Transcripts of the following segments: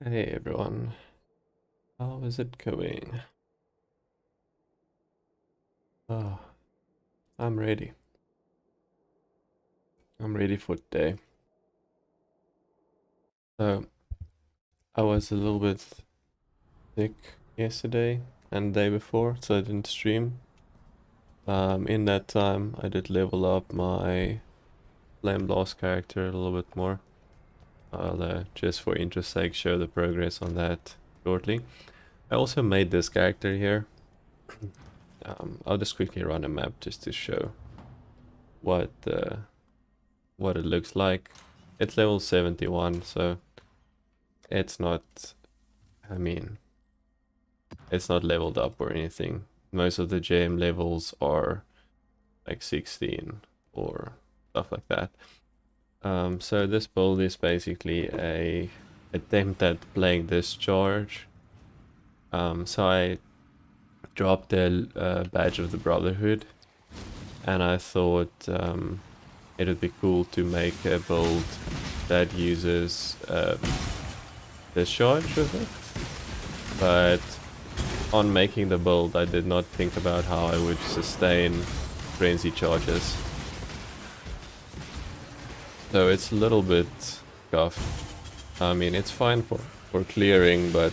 Hey everyone, how is it going? Oh, I'm ready. I'm ready for today. So, I was a little bit sick yesterday and the day before, so I didn't stream. In that time, I did level up my Flame Blast character a little bit more. I'll just for interest sake show the progress on that shortly. I also made this character here. I'll just quickly run a map just to show what it looks like. It's level 71, so it's not, I mean, it's not leveled up or anything. Most of the gem levels are like 16 or stuff like that. So this build is basically a attempt at playing discharge. So I dropped the badge of the Brotherhood, and I thought it would be cool to make a build that uses discharge with it. But on making the build, I did not think about how I would sustain frenzy charges. So it's a little bit scuffed. I mean, it's fine for clearing, but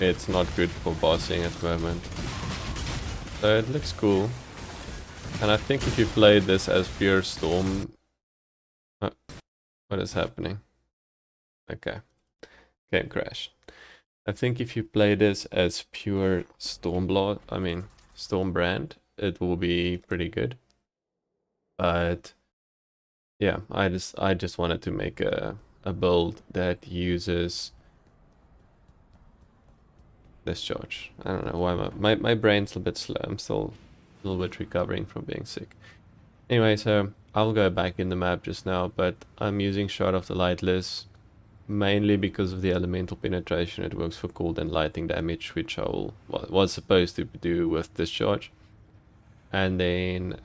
it's not good for bossing at the moment. So it looks cool. And I think if you play this as pure storm... what is happening? Okay. Game crash. I think if you play this as pure Stormbrand, it will be pretty good. But yeah, I just wanted to make a build that uses discharge. I don't know why my brain's a bit slow. I'm still a little bit recovering from being sick. Anyway, so I'll go back in the map just now, but I'm using Shard of the Lightless mainly because of the elemental penetration. It works for cold and lightning damage, which I was supposed to do with discharge. And then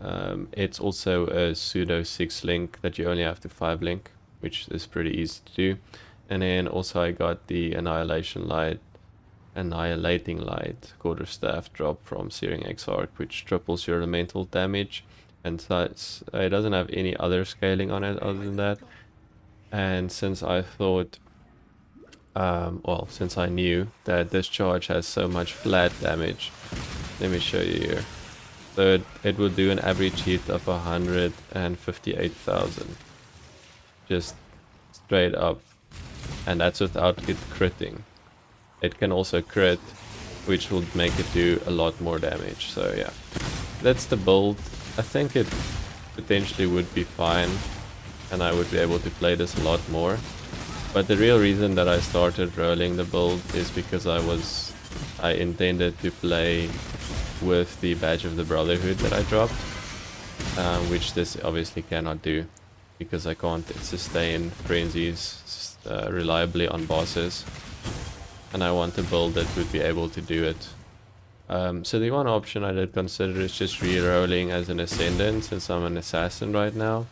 it's also a pseudo 6 link that you only have to 5 link, which is pretty easy to do. And then also I got the Annihilating Light quarterstaff drop from Searing Exarch, which triples your elemental damage, and it doesn't have any other scaling on it other than that. And since I thought, since I knew that discharge has so much flat damage, let me show you here. So it would do an average hit of 158,000, just straight up, and that's without it critting. It can also crit, which would make it do a lot more damage. So yeah, that's the build. I think it potentially would be fine, and I would be able to play this a lot more. But the real reason that I started rolling the build is because I intended to play with the Badge of the Brotherhood that I dropped, which this obviously cannot do because I can't sustain frenzies reliably on bosses, and I want a build that would be able to do it. So the one option I did consider is just re-rolling as an Ascendant, since I'm an Assassin right now,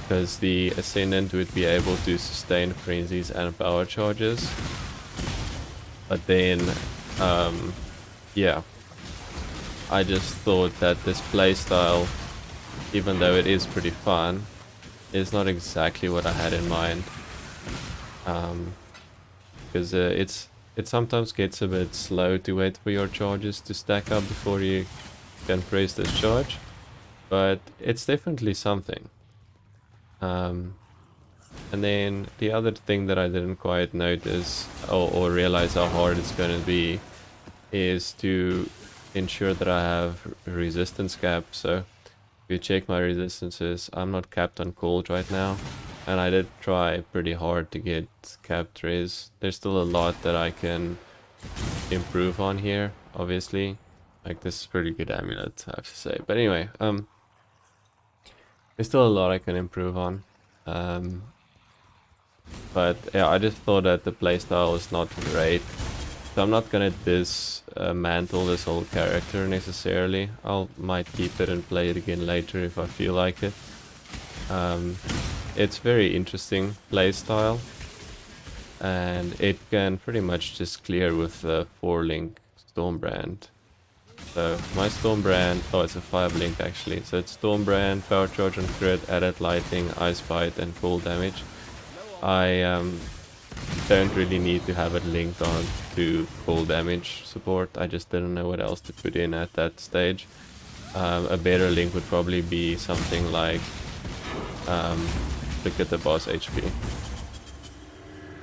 because the Ascendant would be able to sustain frenzies and power charges. But then, yeah, I just thought that this playstyle, even though it is pretty fun, is not exactly what I had in mind. Because it sometimes gets a bit slow to wait for your charges to stack up before you can press discharge, but it's definitely something. And then the other thing that I didn't quite notice or realize how hard it's going to be is to ensure that I have resistance cap. So if you check my resistances, I'm not capped on cold right now, and I did try pretty hard to get capped res. There's still a lot that I can improve on here, obviously. Like, this is pretty good amulet, I have to say. But anyway, there's still a lot I can improve on. But yeah, I just thought that the playstyle is not great. So I'm not gonna dismantle this whole character necessarily. Might keep it and play it again later if I feel like it. It's very interesting playstyle. and it can pretty much just clear with the 4-link Stormbrand. So my Stormbrand, oh, it's a 5-link actually, so it's Stormbrand, Power Charge on crit, added lightning, Ice Bite and cold damage. I don't really need to have it linked on to cold damage support. I just didn't know what else to put in at that stage. A better link would probably be something like look at the boss HP.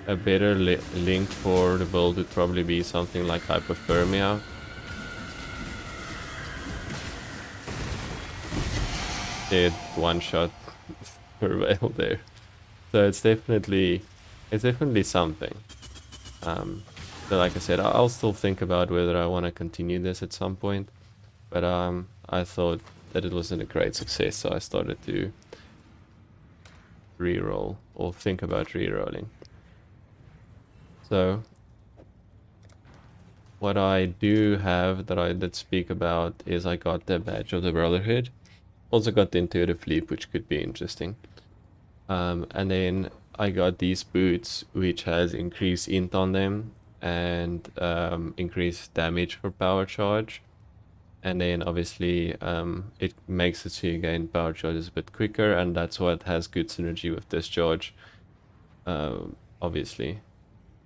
A better link for the build would probably be something like Hypothermia. Did one shot per whale there. So it's definitely something. So like I said, I'll still think about whether I want to continue this at some point. But I thought that it wasn't a great success, so I started to reroll or think about rerolling. So what I do have that I did speak about is I got the Badge of the Brotherhood. Also got the Intuitive Leap, which could be interesting. And then I got these boots, which has increased int on them and increased damage for power charge. And then obviously it makes it so you gain power charges a bit quicker, and that's what has good synergy with discharge, obviously.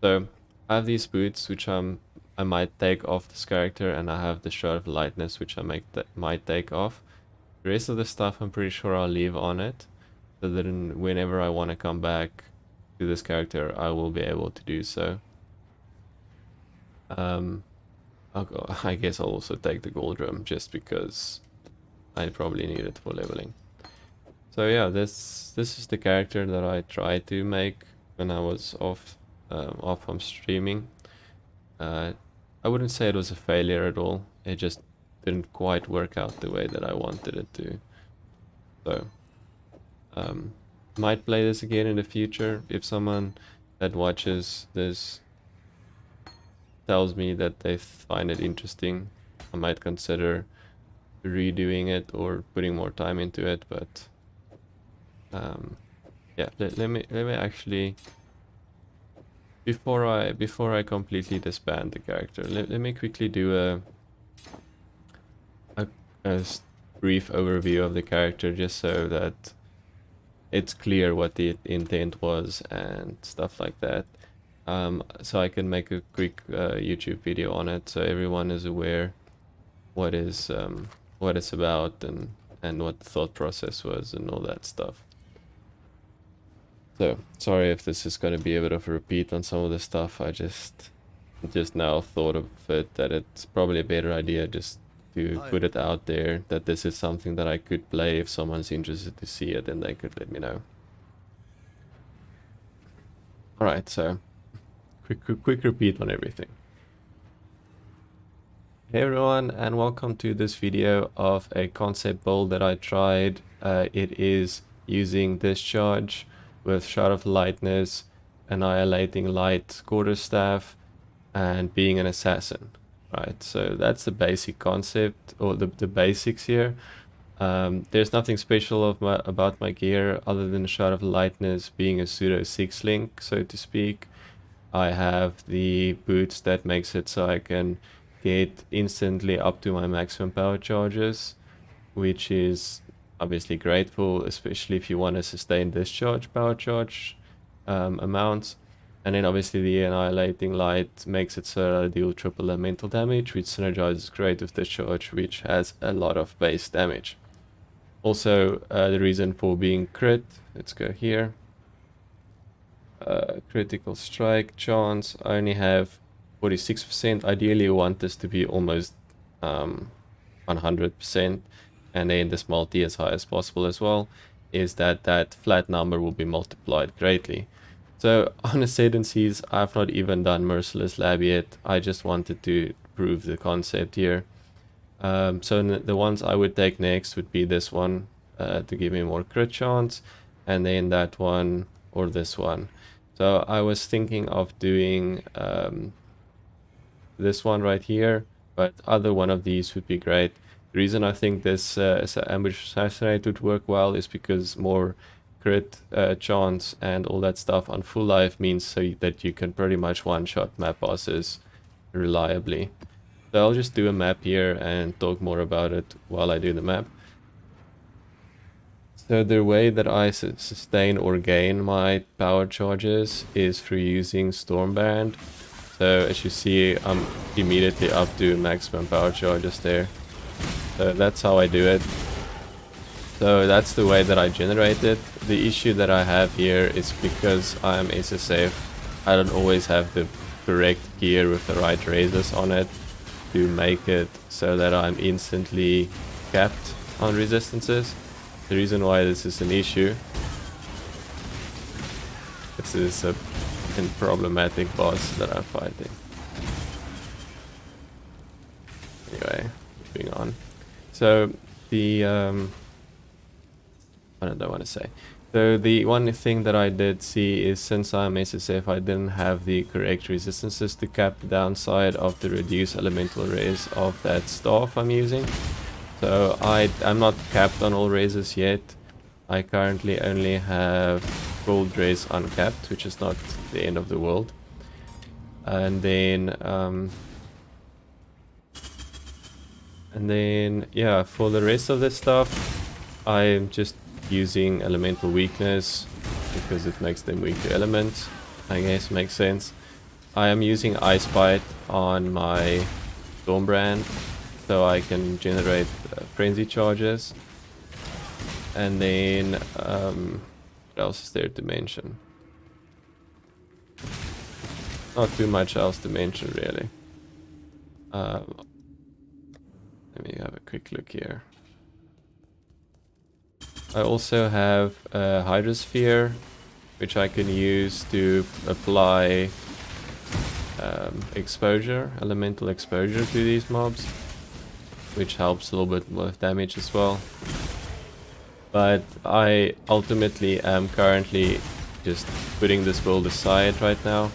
So I have these boots, which I might take off this character, and I have the Shroud of Lightness, which I might take off. The rest of the stuff I'm pretty sure I'll leave on it, so that whenever I want to come back to this character, I will be able to do so. I guess I'll also take the gold drum just because I probably need it for leveling. So yeah, this is the character that I tried to make when I was off from streaming. I wouldn't say it was a failure at all. It just didn't quite work out the way that I wanted it to. So might play this again in the future if someone that watches this tells me that they find it interesting. I might consider redoing it or putting more time into it, but yeah, let me actually, before I completely disband the character, let me quickly do a brief overview of the character, just so that it's clear what the intent was and stuff like that. So I can make a quick YouTube video on it, so everyone is aware what it's about and what the thought process was and all that stuff. So sorry if this is going to be a bit of a repeat on some of the stuff. I just now thought of it, that it's probably a better idea just to put it out there, that this is something that I could play. If someone's interested to see it, then they could let me know. Alright, so quick repeat on everything. Hey everyone, and welcome to this video of a concept build that I tried. It is using discharge with Shroud of Lightness, annihilating light, quarterstaff, and being an assassin. Right, so that's the basic concept, or the basics here. There's nothing special about my gear other than Shroud of Lightness being a pseudo 6-link, so to speak. I have the boots that makes it so I can get instantly up to my maximum power charges, which is obviously grateful, especially if you want to sustain discharge power charge amounts. And then obviously the annihilating light makes it so I deal triple elemental damage, which synergizes great with discharge, which has a lot of base damage. Also, the reason for being crit, let's go here. Critical strike chance, I only have 46%. Ideally you want this to be almost 100%, and then this multi as high as possible as well, is that flat number will be multiplied greatly. So on Ascendancies, I've not even done Merciless Lab yet. I just wanted to prove the concept here. So the ones I would take next would be this one, to give me more crit chance, and then that one or this one. So I was thinking of doing this one right here, but either one of these would be great. The reason I think this Ambush Assassinate would work well is because more crit chance and all that stuff on full life means so that you can pretty much one-shot map bosses reliably. So I'll just do a map here and talk more about it while I do the map. So the way that I sustain or gain my power charges is through using Stormband. So as you see, I'm immediately up to maximum power charges there. So that's how I do it. So that's the way that I generate it. The issue that I have here is because I'm SSF, I don't always have the correct gear with the right razors on it to make it so that I'm instantly capped on resistances. The reason why this is an issue, this is a problematic boss that I'm fighting. Anyway, moving on. So the what did I want to say? So the one thing that I did see is, since I'm SSF, I didn't have the correct resistances to cap the downside of the reduced elemental res of that staff I'm using. So I'm not capped on all raises yet. I currently only have gold res uncapped, which is not the end of the world. And then yeah, for the rest of this stuff, I'm just using elemental weakness because it makes them weak to elements. I guess makes sense. I am using Ice Bite on my Stormbrand, so I can generate frenzy charges. And then what else is there to mention? Not too much else to mention really. Let me have a quick look here. I also have a Hydrosphere, which I can use to apply exposure, elemental exposure to these mobs, which helps a little bit with damage as well. But I ultimately am currently just putting this build aside right now.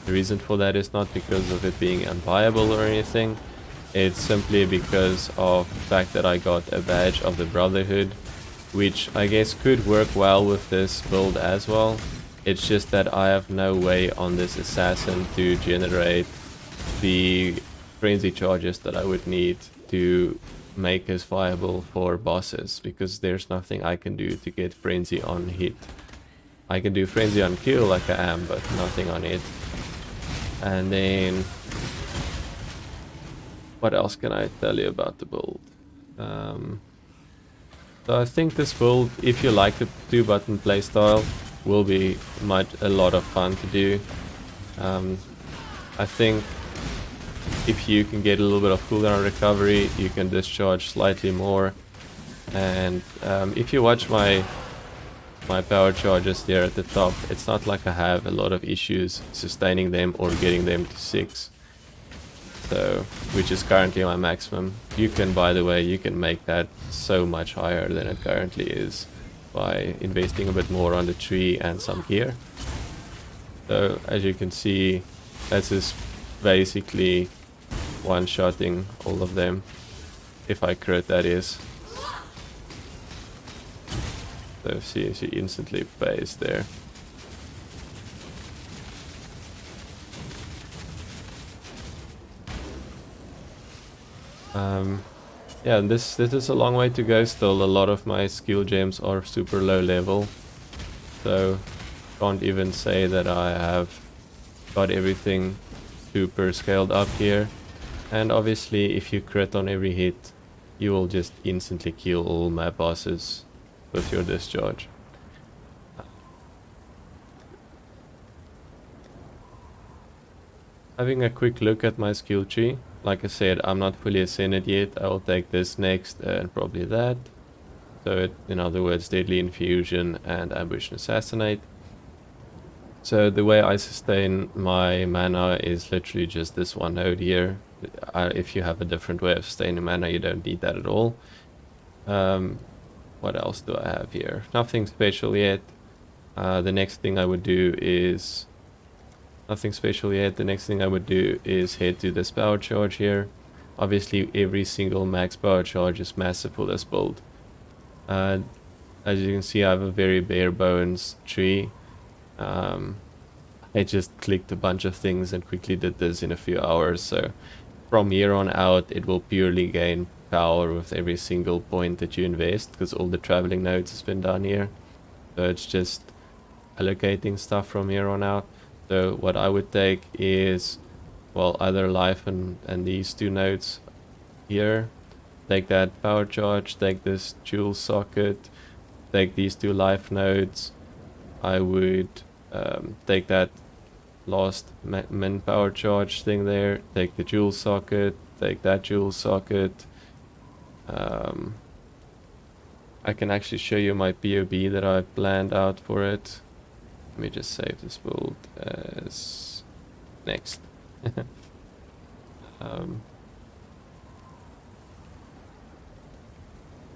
The reason for that is not because of it being unviable or anything. It's simply because of the fact that I got a badge of the Brotherhood, which I guess could work well with this build as well. It's just that I have no way on this assassin to generate the frenzy charges that I would need to make us viable for bosses, because there's nothing I can do to get frenzy on hit. I can do frenzy on kill like I am, but nothing on hit. And then what else can I tell you about the build? So I think this build, if you like the 2-button playstyle, will be a lot of fun to do. I think if you can get a little bit of cooldown recovery, you can discharge slightly more. And if you watch my power charges there at the top, it's not like I have a lot of issues sustaining them or getting them to 6. So, which is currently my maximum. You can, by the way, you can make that so much higher than it currently is by investing a bit more on the tree and some gear. So, as you can see, that's just basically one-shotting all of them, if I crit, that is. So see, she instantly pays there. Yeah, this is a long way to go still. A lot of my skill gems are super low level, so can't even say that I have got everything super scaled up here. And obviously if you crit on every hit, you will just instantly kill all map bosses with your discharge. Having a quick look at my skill tree, like I said, I'm not fully ascended yet. I will take this next and probably that. So in other words, Deadly Infusion and Ambush and Assassinate. So the way I sustain my mana is literally just this one node here. If you have a different way of sustaining mana, you don't need that at all. What else do I have here? Nothing special yet. The next thing I would do is... Nothing special yet. The next thing I would do is head to this power charge here. Obviously every single max power charge is massive for this build. as you can see, I have a very bare bones tree. I just clicked a bunch of things and quickly did this in a few hours. So from here on out, it will purely gain power with every single point that you invest, because all the traveling nodes has been done here. So it's just allocating stuff from here on out. So what I would take is, well, either life and these two nodes here. Take that power charge, take this jewel socket, take these two life nodes. I would take that last min power charge thing there, take the jewel socket, take that jewel socket. I can actually show you my POB that I've planned out for it. Let me just save this build as next.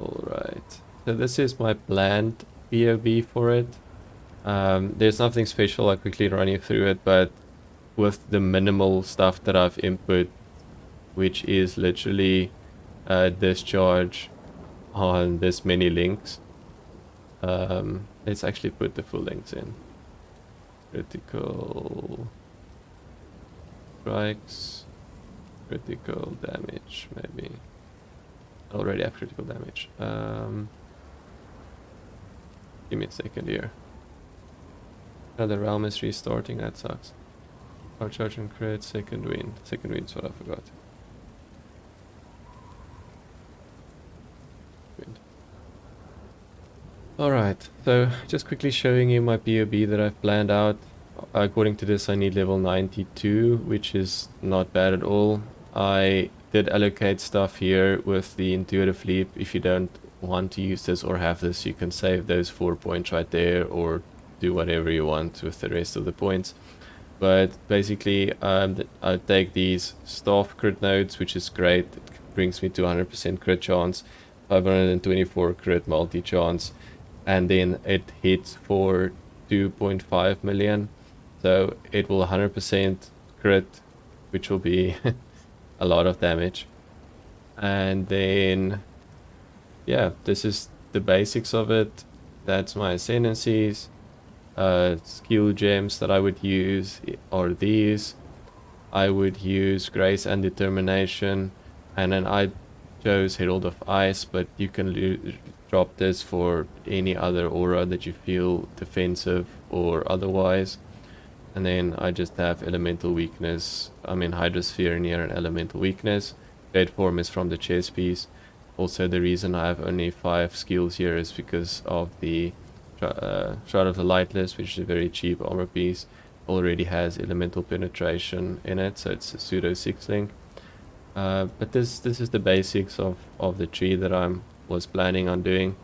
Alright, so this is my planned POB for it. There's nothing special, I'll quickly run you through it, but with the minimal stuff that I've input, which is literally discharge on this many links. Let's actually put the full links in. Critical strikes, critical damage, maybe. Already have critical damage. Give me a second here. Oh, the realm is restarting, that sucks. Power charge and crit, second wind. Second wind's what I forgot. Alright, so just quickly showing you my POB that I've planned out. According to this, I need level 92, which is not bad at all. I did allocate stuff here with the intuitive leap. If you don't want to use this or have this, you can save those 4 points right there, or do whatever you want with the rest of the points. But basically, I take these staff crit nodes, which is great. It brings me to 100% crit chance, 524 crit multi chance, and then it hits for 2.5 million. So it will 100% crit, which will be a lot of damage. And then, yeah, this is the basics of it. That's my ascendancies. Skill gems that I would use are these. I would use Grace and Determination, and then I chose Herald of Ice, but you can drop this for any other aura that you feel defensive or otherwise. And then I just have Elemental Weakness. I mean Hydrosphere near an Elemental Weakness. Fate Form is from the chess piece. Also, the reason I have only 5 skills here is because of the Shroud of the Lightless, which is a very cheap armor piece. Already has Elemental Penetration in it, so it's a pseudo 6 link. But this is the basics of the tree that I was planning on doing.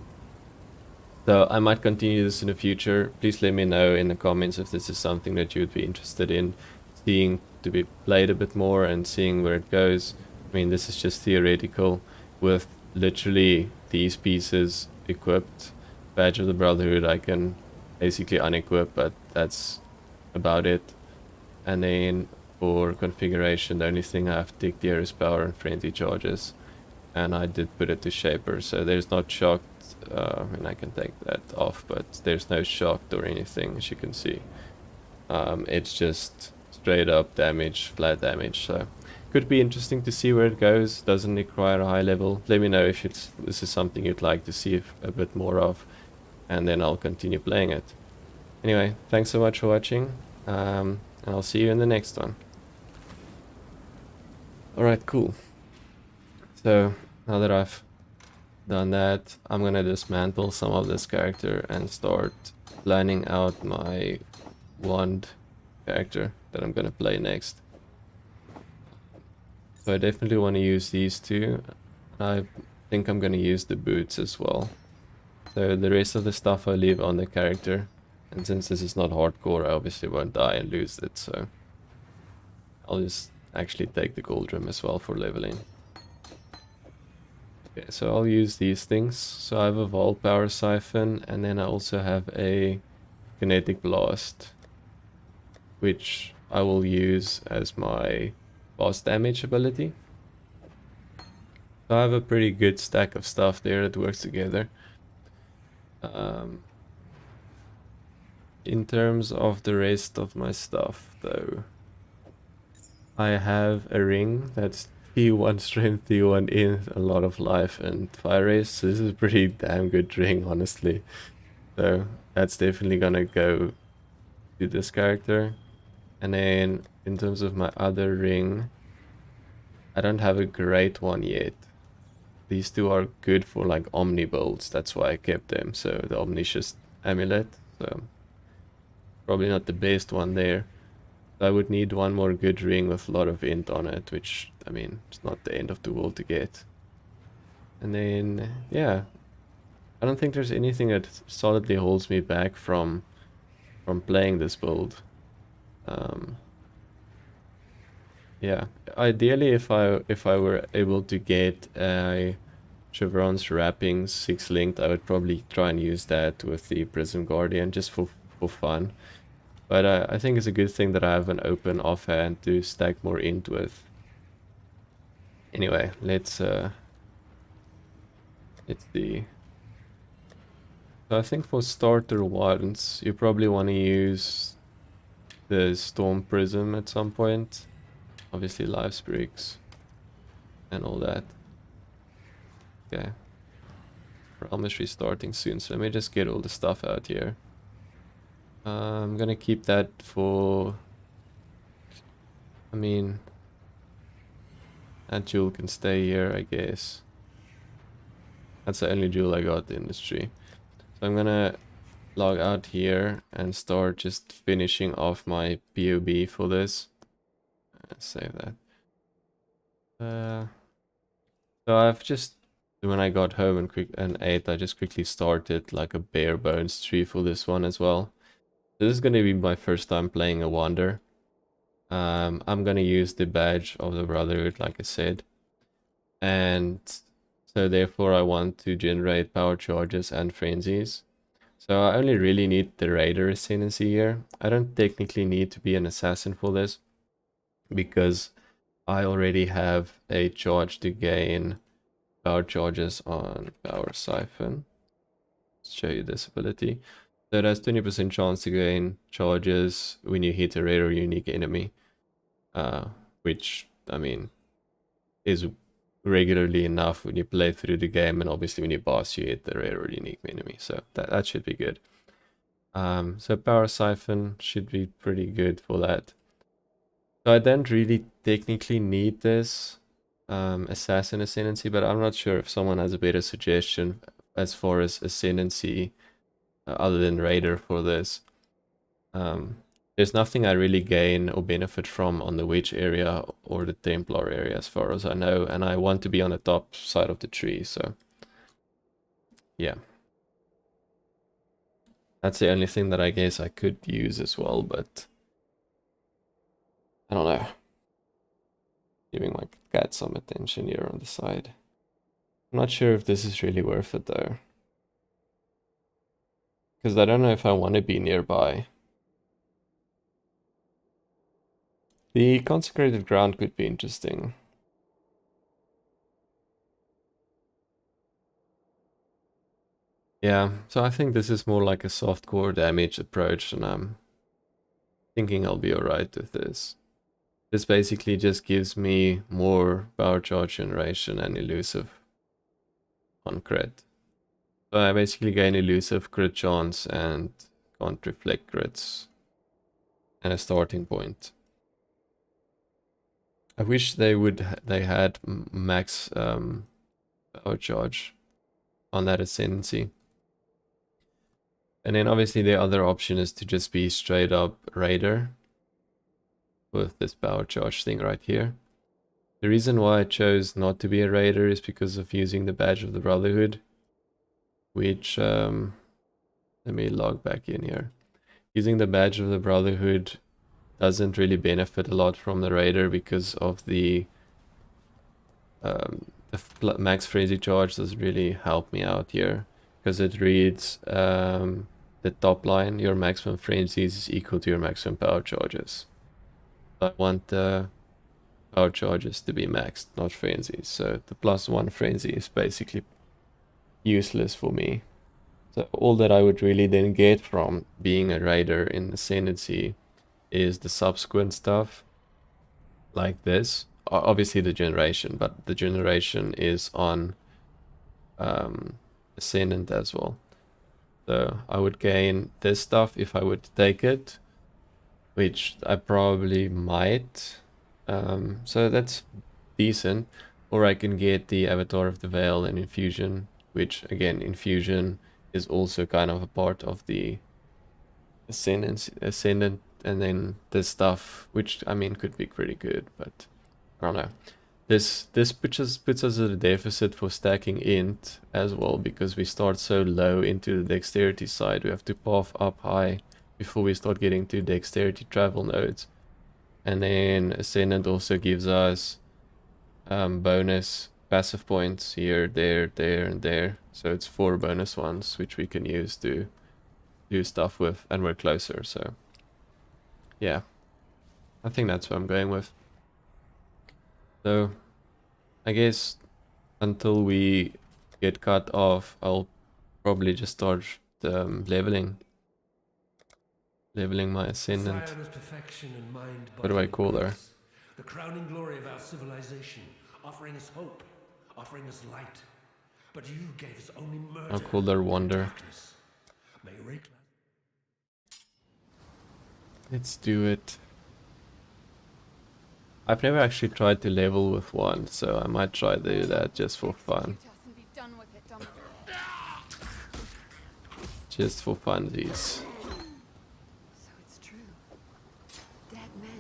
So I might continue this in the future. Please let me know in the comments if this is something that you would be interested in seeing to be played a bit more and seeing where it goes. I mean, this is just theoretical with literally these pieces equipped. Badge of the Brotherhood I can basically unequip, but that's about it. And then for configuration, the only thing I have ticked here is power and frenzy charges, and I did put it to shaper, so there's not shocked. I mean, I can take that off, but there's no shocked or anything, as you can see. It's just straight up damage, flat damage, so could be interesting to see where it goes. Doesn't require a high level. Let me know if this is something you'd like to see a bit more of, and then I'll continue playing it. Anyway, thanks so much for watching, and I'll see you in the next one. Alright, cool. So now that I've done that, I'm gonna dismantle some of this character and start planning out my wand character that I'm gonna play next. So I definitely want to use these two. I think I'm gonna use the boots as well. So the rest of the stuff I leave on the character, and since this is not hardcore, I obviously won't die and lose it, so I'll just actually take the gold rim as well for leveling. Okay, so I'll use these things. So I have a Vol Power Siphon, and then I also have a Kinetic Blast, which I will use as my boss damage ability. So I have a pretty good stack of stuff there that works together. In terms of the rest of my stuff, though, I have a ring that's T1 strength, T1 in, a lot of life, and fire race. So this is a pretty damn good ring, honestly. So that's definitely gonna go to this character. And then in terms of my other ring, I don't have a great one yet. These two are good for like Omni builds, that's why I kept them. So the Omniscious Amulet, so probably not the best one there. I would need one more good ring with a lot of int on it, which, I mean, it's not the end of the world to get. And then, yeah, I don't think there's anything that solidly holds me back from playing this build. Yeah, ideally, if I were able to get a Chevron's wrappings 6 linked, I would probably try and use that with the Prism Guardian just for fun. But I think it's a good thing that I have an open offhand to stack more int with. Anyway, let's see. So I think for starter ones, you probably want to use the Storm Prism at some point. Obviously life sprigs and all that. Okay. Realm is restarting soon, so let me just get all the stuff out here. I'm gonna keep that for... I mean... that jewel can stay here, I guess. That's the only jewel I got in this tree. So I'm gonna log out here and start just finishing off my POB for this. Let's save that. So I've just... when I got home and ate, I just quickly started like a bare bones tree for this one as well. This is going to be my first time playing a Wander. I'm going to use the badge of the Brotherhood, like I said. And so therefore I want to generate power charges and frenzies. So I only really need the Raider Ascendancy here. I don't technically need to be an assassin for this, because I already have a charge to gain power charges on Power Siphon. Let's show you this ability. So it has 20% chance to gain charges when you hit a rare or unique enemy, which, I mean, is regularly enough when you play through the game, and obviously when you boss you hit the rare or unique enemy, so that should be good. So Power Siphon should be pretty good for that. So I don't really technically need this Assassin Ascendancy, but I'm not sure if someone has a better suggestion as far as Ascendancy other than Raider for this. There's nothing I really gain or benefit from on the Witch area or the Templar area as far as I know, and I want to be on the top side of the tree, so yeah. That's the only thing that I guess I could use as well, but I don't know. Giving my cat some attention here on the side. I'm not sure if this is really worth it though, because I don't know if I want to be nearby. The Consecrated Ground could be interesting. Yeah, so I think this is more like a soft core damage approach, and I'm thinking I'll be alright with this. This basically just gives me more power charge generation and elusive on crit. So I basically gain elusive crit chance and can't reflect crits and a starting point. I wish they had max power charge on that Ascendancy. And then obviously the other option is to just be straight up Raider with this power charge thing right here. The reason why I chose not to be a Raider is because of using the badge of the Brotherhood, which, let me log back in here. Using the badge of the Brotherhood doesn't really benefit a lot from the Raider because of the max frenzy charge doesn't really help me out here, because it reads the top line, your maximum frenzies is equal to your maximum power charges. I want the power charges to be maxed, not frenzies. So the +1 frenzy is basically useless for me. So all that I would really then get from being a raider in Ascendancy is the subsequent stuff, like this. Obviously the generation, but the generation is on Ascendant as well. So I would gain this stuff if I would take it, which I probably might. So that's decent. Or I can get the Avatar of the Veil and Infusion, which again, Infusion is also kind of a part of the Ascendant, and then this stuff, which I mean could be pretty good, but I don't know. This puts us at a deficit for stacking int as well, because we start so low into the dexterity side. We have to path up high before we start getting to dexterity travel nodes. And then Ascendant also gives us bonus passive points here, there, and there. So it's 4 bonus ones which we can use to do stuff with, and we're closer. So yeah, I think that's what I'm going with. So I guess until we get cut off, I'll probably just start leveling my Ascendant. What do I call her? The crowning glory of our civilization, offering us hope, offering us light. But you gave us only murder. I'll call her Wonder. Let's do it. I've never actually tried to level with one, so I might try to do that just for fun. Just for funsies.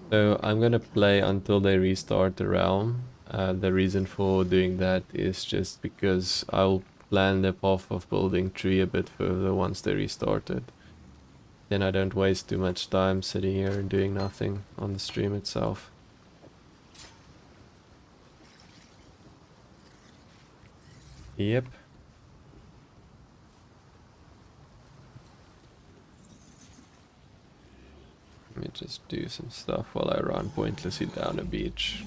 So I'm gonna play until they restart the realm. The reason for doing that is just because I'll plan the path of building tree a bit further once they restart it. Then I don't waste too much time sitting here and doing nothing on the stream itself. Yep. Let me just do some stuff while I run pointlessly down a beach.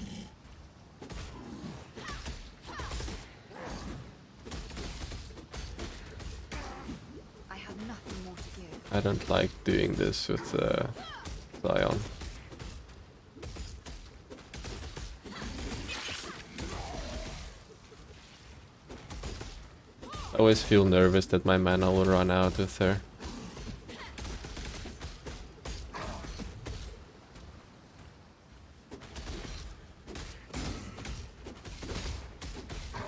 I have nothing more to give. I don't like doing this with Zion. I always feel nervous that my mana will run out with her.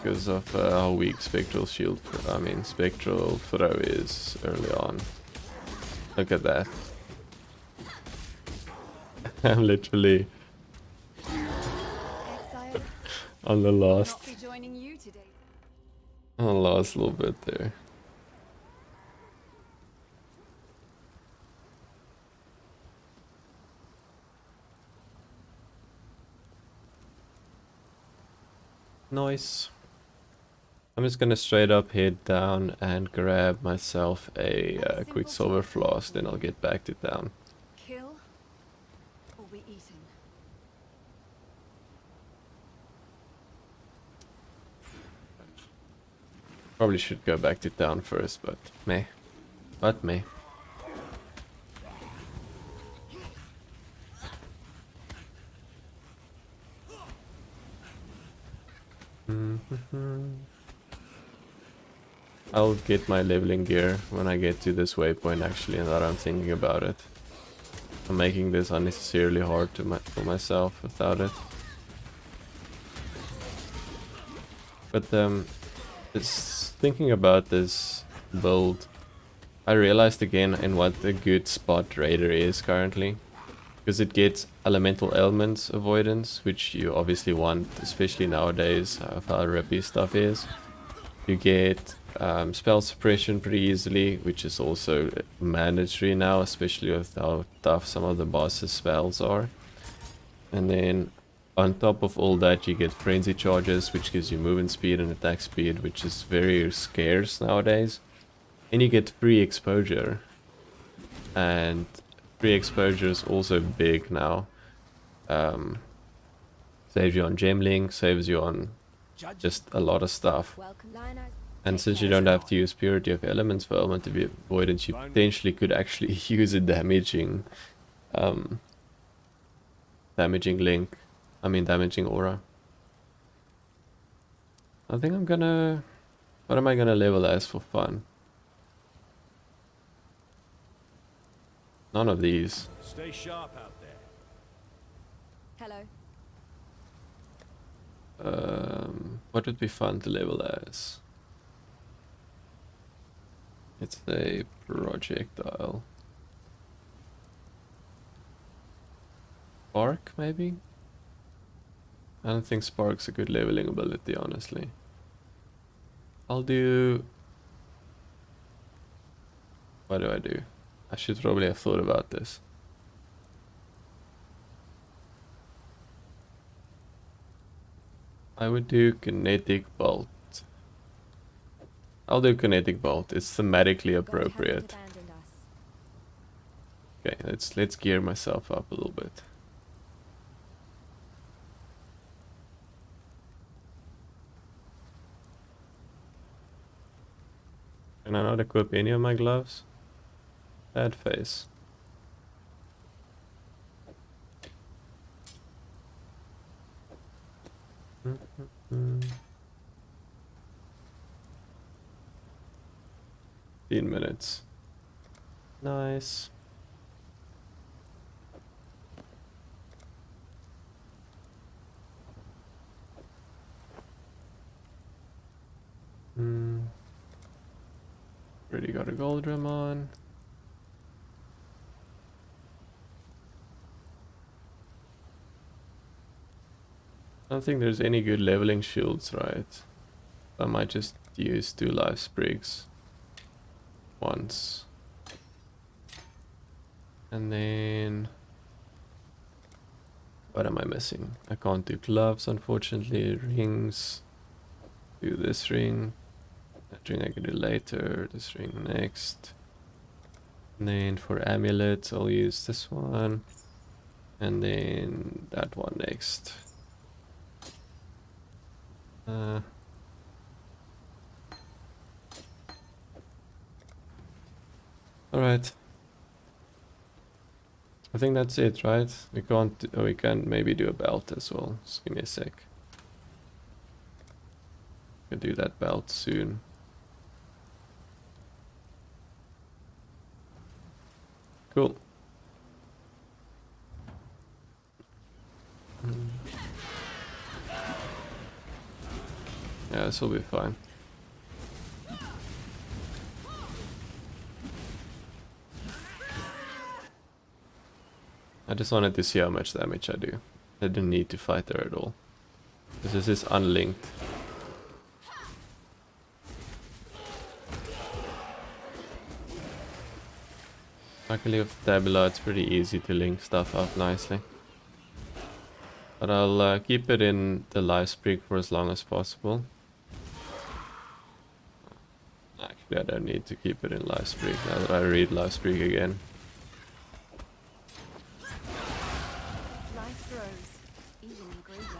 Because of how weak Spectral Throw is early on. Look at that. I'm literally on the last little bit there. Nice. I'm just gonna straight up head down and grab myself a Quicksilver Flask, then I'll get back to town. Kill or be eaten. Probably should go back to town first, but meh. But meh. I'll get my leveling gear when I get to this waypoint actually, and that I'm thinking about it. I'm making this unnecessarily hard for myself without it. But just thinking about this build, I realized again in what a good spot Raider is currently. Because it gets elemental elements avoidance, which you obviously want, especially nowadays of how rippy stuff is. You get spell suppression pretty easily, which is also mandatory now, especially with how tough some of the boss's spells are. And then on top of all that, you get frenzy charges, which gives you movement speed and attack speed, which is very scarce nowadays. And you get free exposure, and free exposure is also big now. Saves you on gemling, saves you on just a lot of stuff. And since you don't have to use Purity of Elements for Element of Avoidance, you potentially could actually use a damaging link. I mean damaging aura. I think I'm gonna... What am I gonna level as for fun? None of these. Stay sharp out there. Hello. What would be fun to level as? It's a projectile. Spark, maybe? I don't think Spark's a good leveling ability, honestly. I'll do... What do I do? I should probably have thought about this. I would do Kinetic Bolt. I'll do Kinetic Bolt. It's thematically appropriate. Okay, let's gear myself up a little bit. Can I not equip any of my gloves? Bad face. Mm-hmm. 15 minutes. Nice. Already got a gold drum on. I don't think there's any good leveling shields, right? I might just use 2 life sprigs once. And then... What am I missing? I can't do gloves, unfortunately. Rings. Do this ring. That ring I can do later. This ring next. And then for amulets, I'll use this one. And then that one next. Alright. I think that's it, right? We can't do, oh, we can maybe do a belt as well. Just give me a sec. We'll do that belt soon. Cool. Yeah, this will be fine. I just wanted to see how much damage I do. I didn't need to fight there at all. This is unlinked. Luckily with Tabula it's pretty easy to link stuff up nicely. But I'll keep it in the life sprig for as long as possible. Actually I don't need to keep it in life sprig now that I read life sprig again. Life grows, even in the graveyard.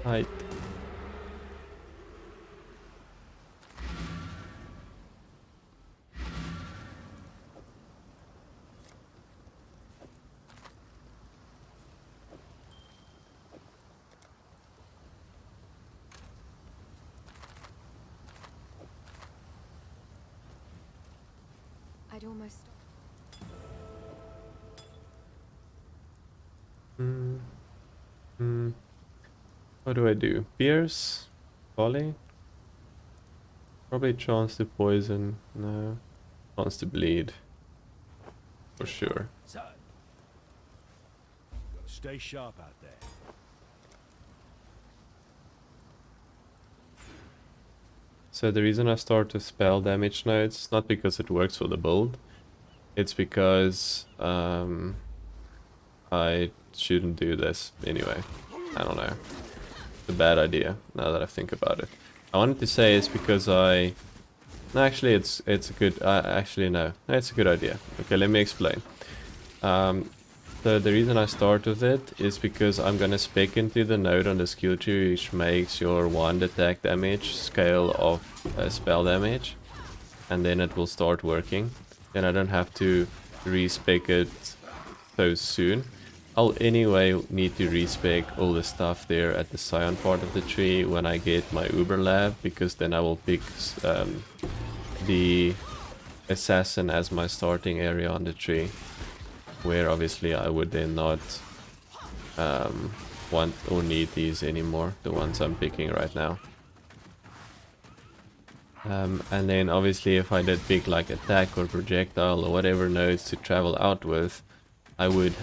Right. I'd almost... What do I do? Pierce? Volley? Probably chance to poison. No. Chance to bleed. For sure. Stay sharp out there. So the reason I start with spell damage now, it's not because it works for the build. It's because I shouldn't do this anyway. I don't know. It's a bad idea now that I think about it. I wanted to say it's because I... No, actually it's a good... actually no. It's a good idea. Okay, let me explain. So the reason I start with it is because I'm gonna spec into the node on the skill tree which makes your wand attack damage scale of spell damage, and then it will start working. Then I don't have to respec it so soon. I'll anyway need to respec all the stuff there at the Scion part of the tree when I get my Uber lab, because then I will pick the assassin as my starting area on the tree, where obviously I would then not want or need these anymore, the ones I'm picking right now. And then obviously if I did pick like attack or projectile or whatever nodes to travel out with, I would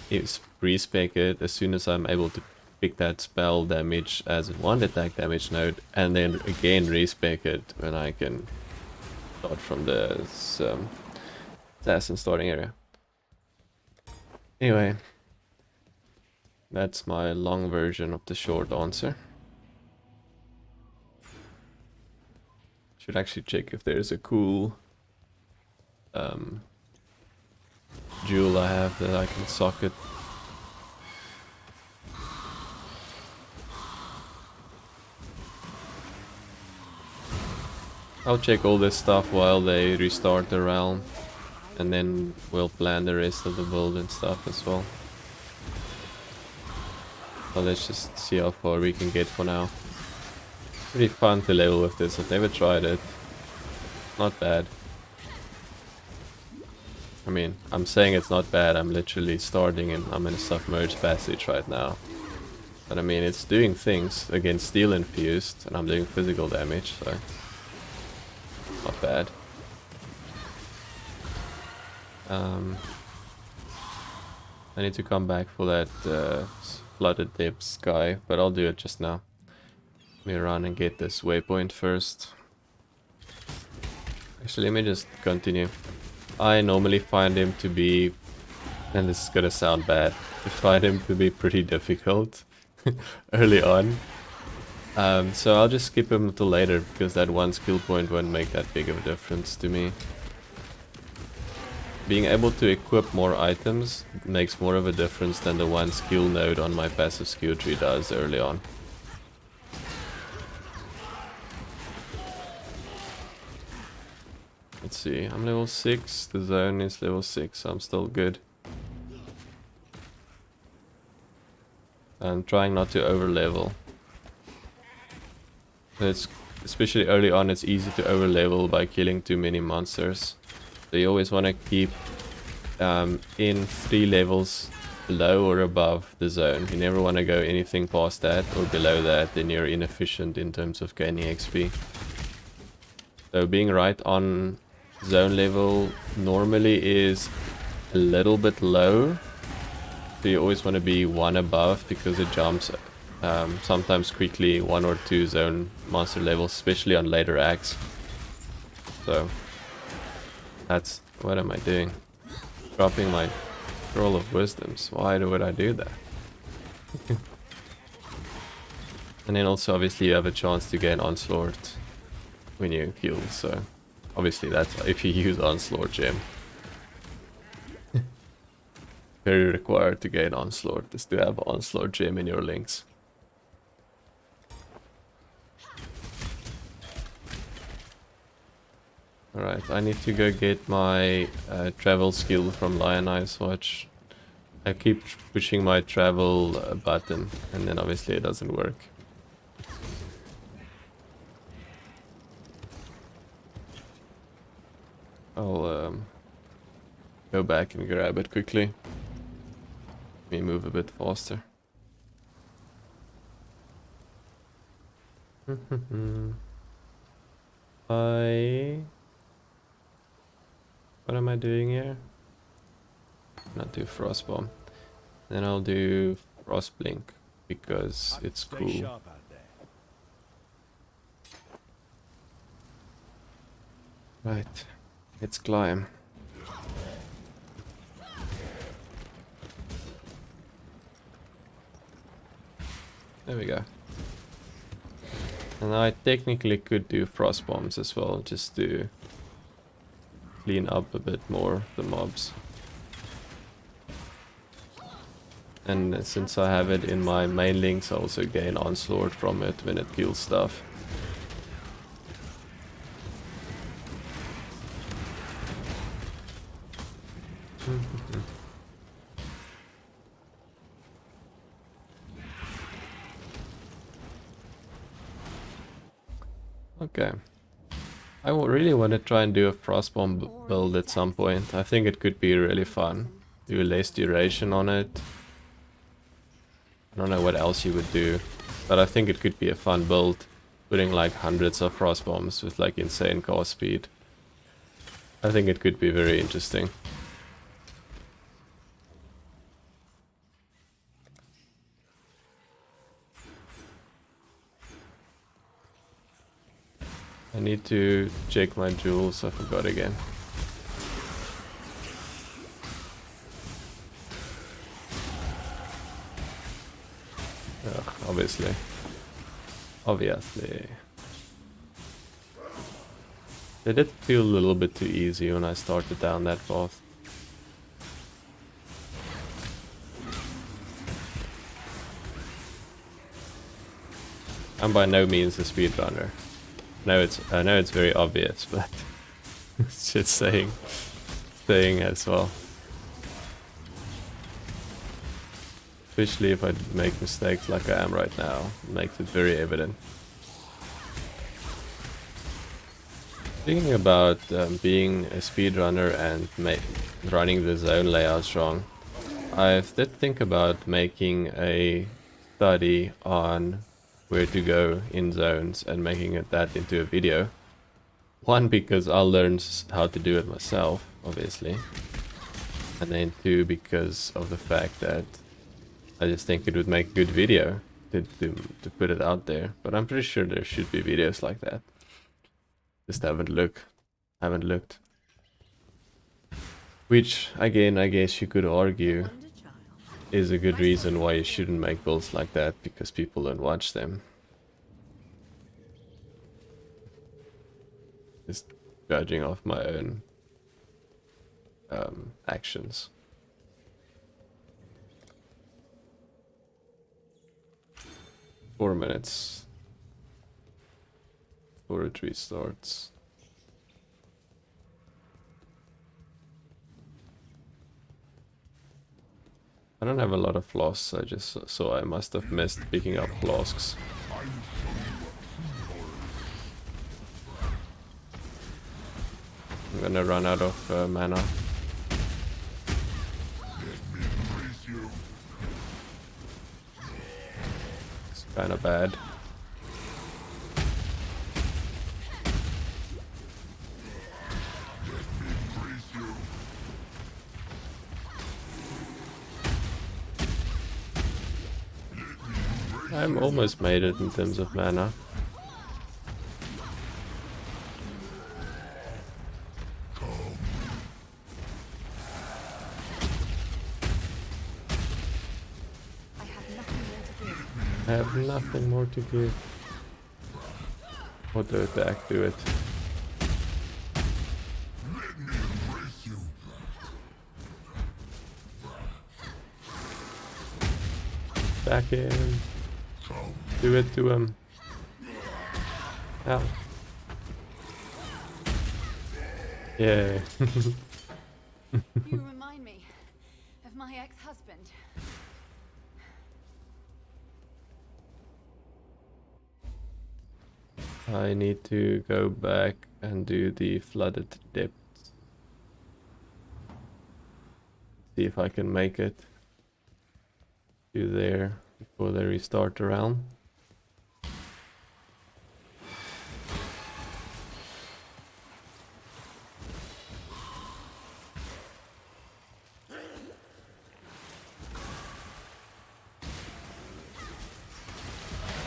respec it as soon as I'm able to pick that spell damage as one attack damage node, and then again respec it when I can start from the assassin starting area. Anyway, that's my long version of the short answer. Should actually check if there's a cool jewel I have that I can socket. I'll check all this stuff while they restart the realm, and then we'll plan the rest of the build and stuff as well. So let's just see how far we can get for now. Pretty fun to level with this, I've never tried it. Not bad. I mean, I'm saying it's not bad, I'm literally starting and I'm in a submerged passage right now. But I mean, it's doing things against steel infused, and I'm doing physical damage, so not bad. I need to come back for that flooded depths guy, but I'll do it just now. Let me run and get this waypoint first. Actually, let me just continue. I normally find him to be, and this is gonna sound bad, I find him to be pretty difficult early on. So I'll just skip him until later, because that one skill point won't make that big of a difference to me. Being able to equip more items makes more of a difference than the one skill node on my passive skill tree does early on. Let's see, I'm level 6, the zone is level 6, so I'm still good. I'm trying not to over level. It's, especially early on, it's easy to over level by killing too many monsters. So you always want to keep in 3 levels below or above the zone. You never want to go anything past that or below that, then you're inefficient in terms of gaining XP. So being right on zone level normally is a little bit low. So you always want to be 1 above, because it jumps sometimes quickly 1 or 2 zone monster levels, especially on later acts. So that's, what am I doing? Dropping my Scroll of Wisdoms. Why would I do that? And then also obviously you have a chance to gain Onslaught when you heal, so obviously that's if you use Onslaught gem. Very required to gain Onslaught is to have Onslaught gem in your links. Alright, I need to go get my travel skill from Lionize Watch. I keep pushing my travel button, and then obviously it doesn't work. I'll go back and grab it quickly. Let me move a bit faster. What am I doing here? Not do Frost Bomb. Then I'll do Frost Blink, because it's Stay cool. sharp out there. Right, let's climb. There we go. And I technically could do Frost Bombs as well, just to clean up a bit more the mobs. And since I have it in my main links, I also gain Onslaught from it when it kills stuff. Okay. I really want to try and do a Frostbomb build at some point. I think it could be really fun. Do less duration on it. I don't know what else you would do, but I think it could be a fun build. Putting like hundreds of Frostbombs with like insane cast speed. I think it could be very interesting. I need to check my jewels, I forgot again. Ugh, obviously. Obviously. It did feel a little bit too easy when I started down that path. I'm by no means a speedrunner. I know it's very obvious, but it's just saying as well. Especially if I make mistakes like I am right now, it makes it very evident. Thinking about being a speedrunner and running the zone layouts wrong, I did think about making a study on where to go in zones and making that into a video. One, because I'll learn how to do it myself, obviously. And then two, because of the fact that I just think it would make a good video to put it out there. But I'm pretty sure there should be videos like that. Just haven't looked. Which, again, I guess you could argue is a good reason why you shouldn't make builds like that, because people don't watch them. Just judging off my own actions. Four minutes before it restarts. I don't have a lot of flasks, so I must have missed picking up flasks. I'm gonna run out of mana. It's kinda bad. I'm almost made it in terms of mana. I have nothing more to give. Auto attack, do it. Back in. Do it to him. Ow. Yeah. You remind me of my ex-husband. I need to go back and do the flooded depths. See if I can make it to there before they restart the round.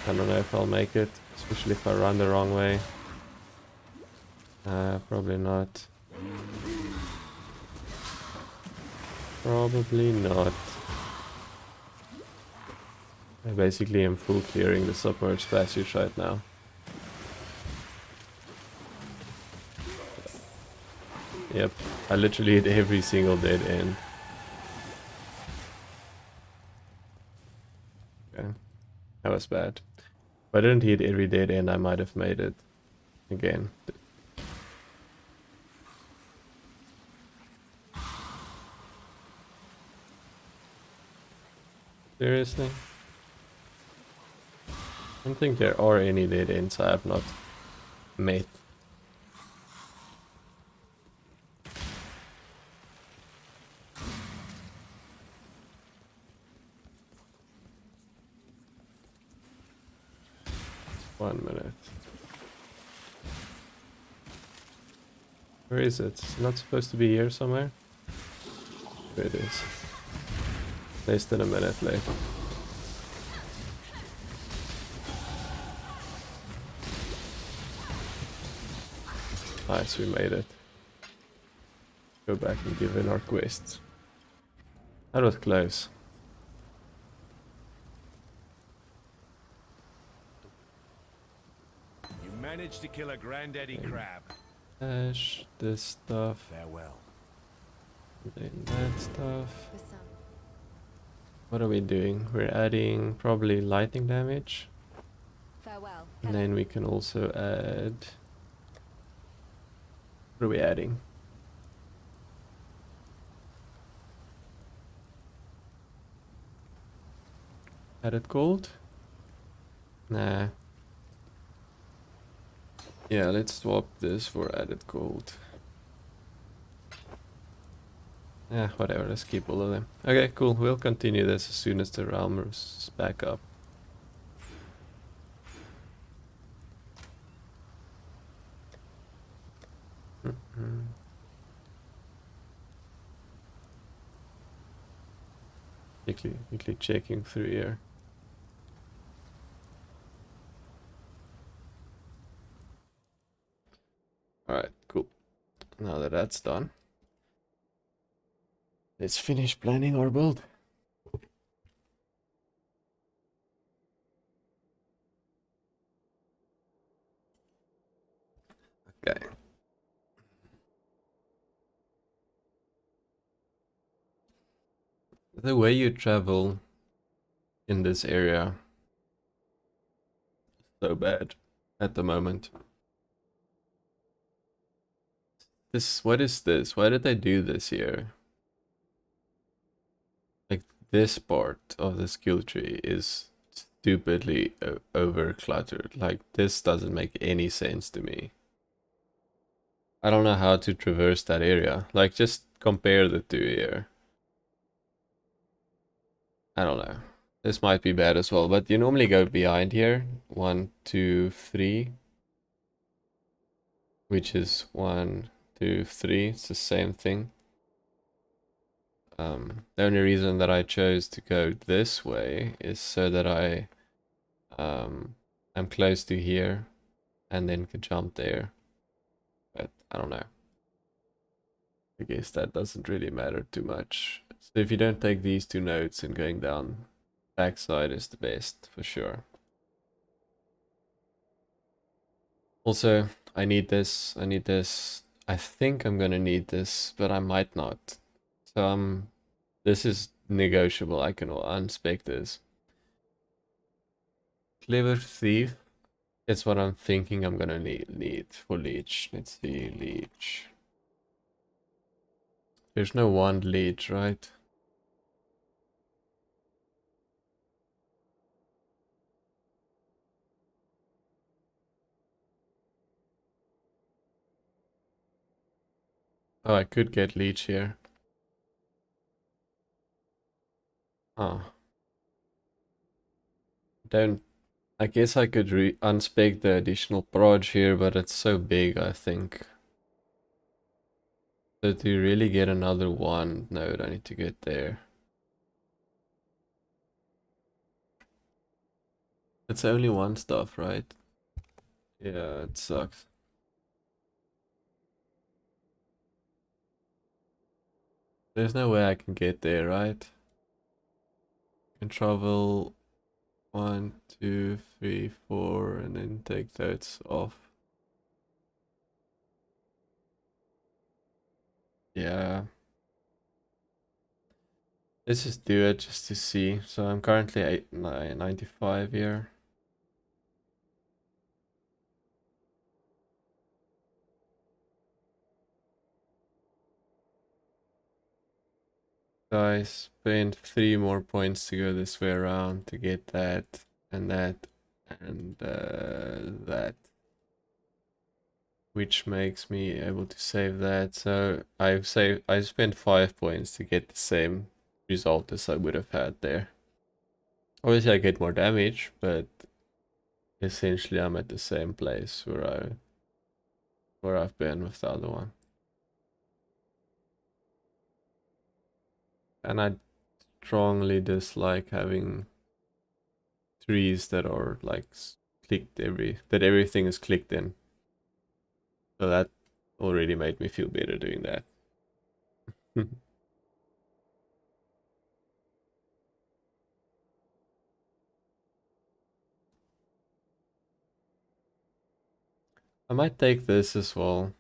I don't know if I'll make it, especially if I run the wrong way. Probably not. Probably not. I basically am full clearing the submerged passage right now. Yep, I literally hit every single dead end. Okay. That was bad. If I didn't hit every dead end, I might have made it again. Seriously? I don't think there are any dead ends I have not met. One minute. Where is it? It's not supposed to be here somewhere? There it is. Less than a minute left. Nice, we made it. Go back and give in our quests. That was close. You managed to kill a granddaddy crab. Dash this stuff, Farewell. then that stuff. The sun. What are we doing? We're adding probably lightning damage. Farewell. And then we can also add... What are we adding? Added gold? Nah. Yeah, let's swap this for added gold. Yeah, whatever, let's keep all of them. Okay, cool. We'll continue this as soon as the realm is back up. Quickly checking through here. Alright, cool. Now that that's done, let's finish planning our build. Okay. The way you travel in this area is so bad at the moment. What is this? Why did they do this here? Like, this part of the skill tree is stupidly over cluttered. Like, this doesn't make any sense to me. I don't know how to traverse that area. Like, just compare the two here. I don't know. This might be bad as well, but you normally go behind here. 1, 2, 3. Which is 1, 2, 3. It's the same thing. The only reason that I chose to go this way is so that I'm close to here and then could jump there. But I don't know. I guess that doesn't really matter too much. So if you don't take these two nodes and going down, backside is the best for sure. Also, I need this. I think I'm gonna need this, but I might not. So this is negotiable. I can unspec this. Clever Thief. It's what I'm thinking I'm gonna need for Leech. Let's see, Leech. There's no wand Leech, right? Oh, I could get Leech here. Oh. I guess I could unspec the additional proj here, but it's so big, I think. So to really get another one node, I need to get there. It's only one stuff, right? Yeah, it sucks. There's no way I can get there, right? Can travel 1, 2, 3, 4, and then take those off. Yeah. Let's just do it just to see. So I'm currently 95 here. So I spent 3 more points to go this way around to get that and that and that, which makes me able to save that. So I spent 5 points to get the same result as I would have had there. Obviously I get more damage, but essentially I'm at the same place where I've been with the other one. And I strongly dislike having trees that are like clicked that everything is clicked in. So that already made me feel better doing that. I might take this as well.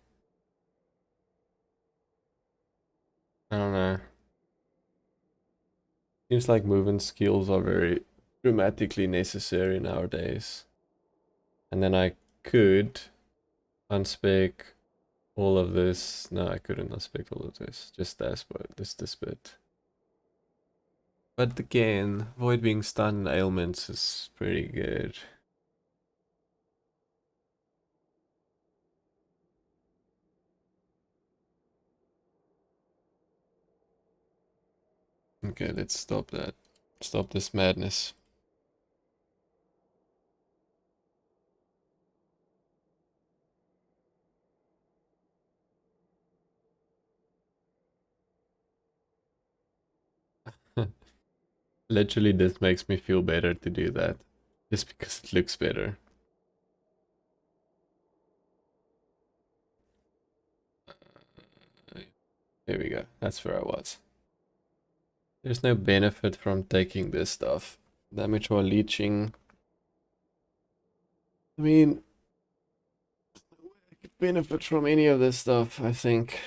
I don't know. Seems like movement skills are very dramatically necessary nowadays. And then I could unspec all of this. No, I couldn't unspec all of this. Just this bit. But again, avoid being stunned and ailments is pretty good. Okay, let's stop that. Stop this madness. Literally, this makes me feel better to do that. Just because it looks better. There we go. That's where I was. There's no benefit from taking this stuff. Damage while leeching. I mean, I could benefit from any of this stuff, I think.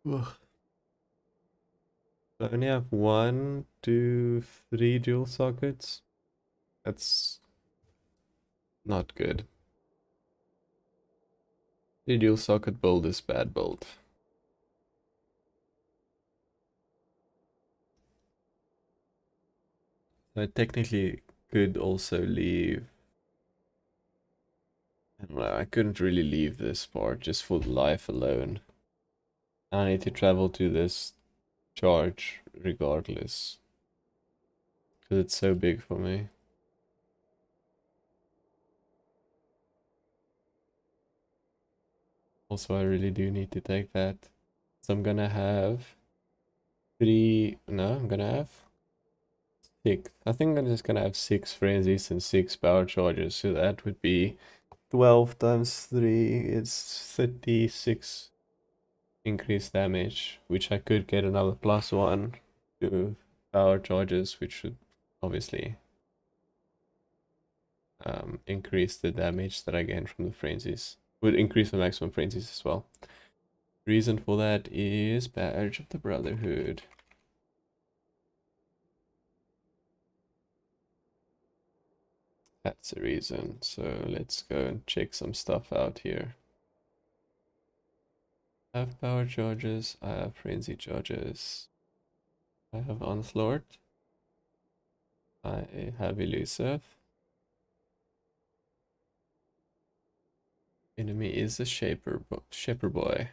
Ugh. I only have 1, 2, 3 dual sockets. That's not good. The dual socket build is bad build. I technically could also leave. I don't know, I couldn't really leave this part just for life alone. I need to travel to this charge regardless. Because it's so big for me. Also, I really do need to take that. So I'm gonna have 3. No, I'm gonna have 6. I think I'm just gonna have 6 frenzies and 6 power charges. So that would be 12 times 3 is 36 increased damage, which I could get another +1 to power charges, which should obviously increase the damage that I gain from the frenzies. Would increase the maximum frenzies as well. Reason for that is Badge of the Brotherhood. That's the reason. So let's go and check some stuff out here. I have power charges, I have frenzy charges, I have onslaught, I have elusive. Enemy is a shaper boy.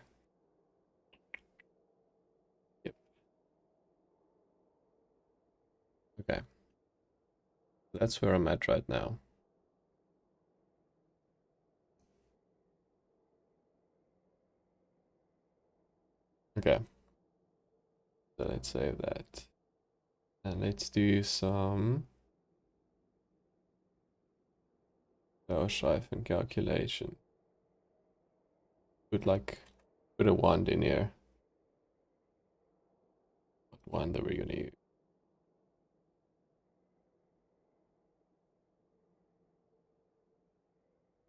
Yep. Okay. That's where I'm at right now. Okay. So let's save that. And let's do some and calculation. Put a wand in here. What wand are we gonna use?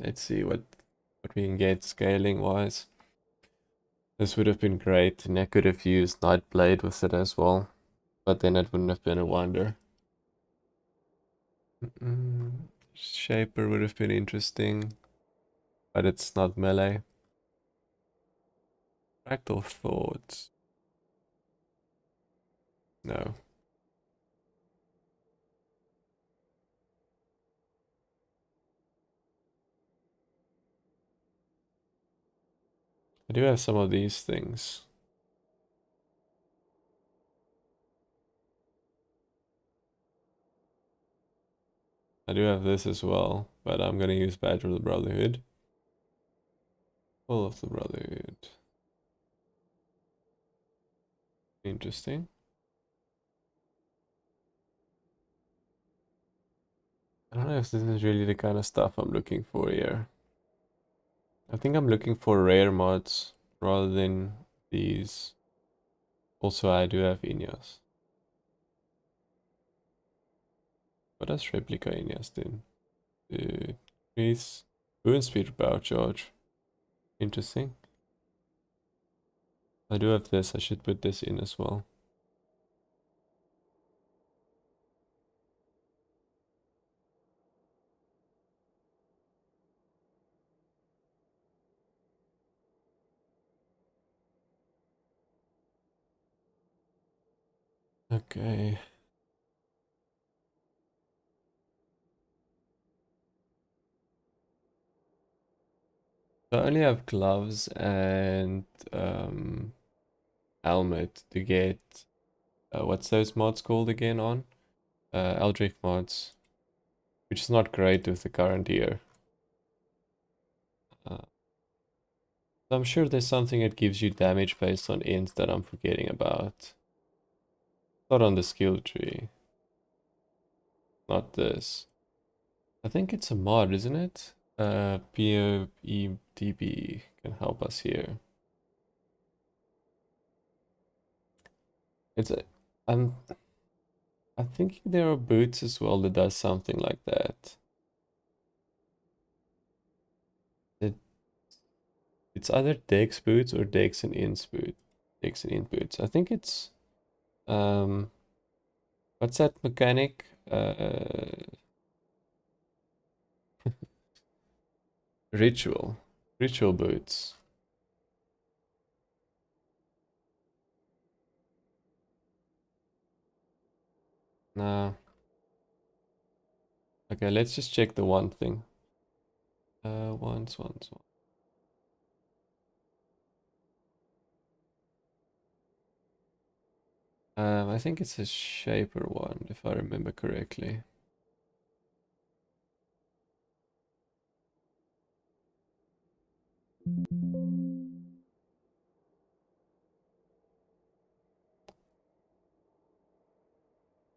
Let's see what we can get scaling wise. This would have been great, and I could have used Nightblade with it as well, but then it wouldn't have been a wonder. Shaper would have been interesting, but it's not melee. Fractal Thoughts. No. I do have some of these things. I do have this as well, but I'm gonna use Badger of the Brotherhood. Full of the Brotherhood. Interesting. I don't know if this is really the kind of stuff I'm looking for here. I think I'm looking for rare mods rather than these. Also, I do have Ineos. What does replica Ineos do? Increase boon speed power charge. Interesting. I do have this. I should put this in as well. Okay. So I only have gloves and helmet to get what's those mods called again on? Eldritch mods, which is not great with the current year. So I'm sure there's something that gives you damage based on int that I'm forgetting about. Not on the skill tree. Not this. I think it's a mod, isn't it? POEDB can help us here. It's a, I'm thinking there are boots as well that does something like that. It's either Dex boots or Dex and Int boot. Dex and Int boots. I think it's what's that mechanic? Ritual. Ritual boots. Nah. Okay, let's just check the one thing. Once. I think it's a shaper one, if I remember correctly.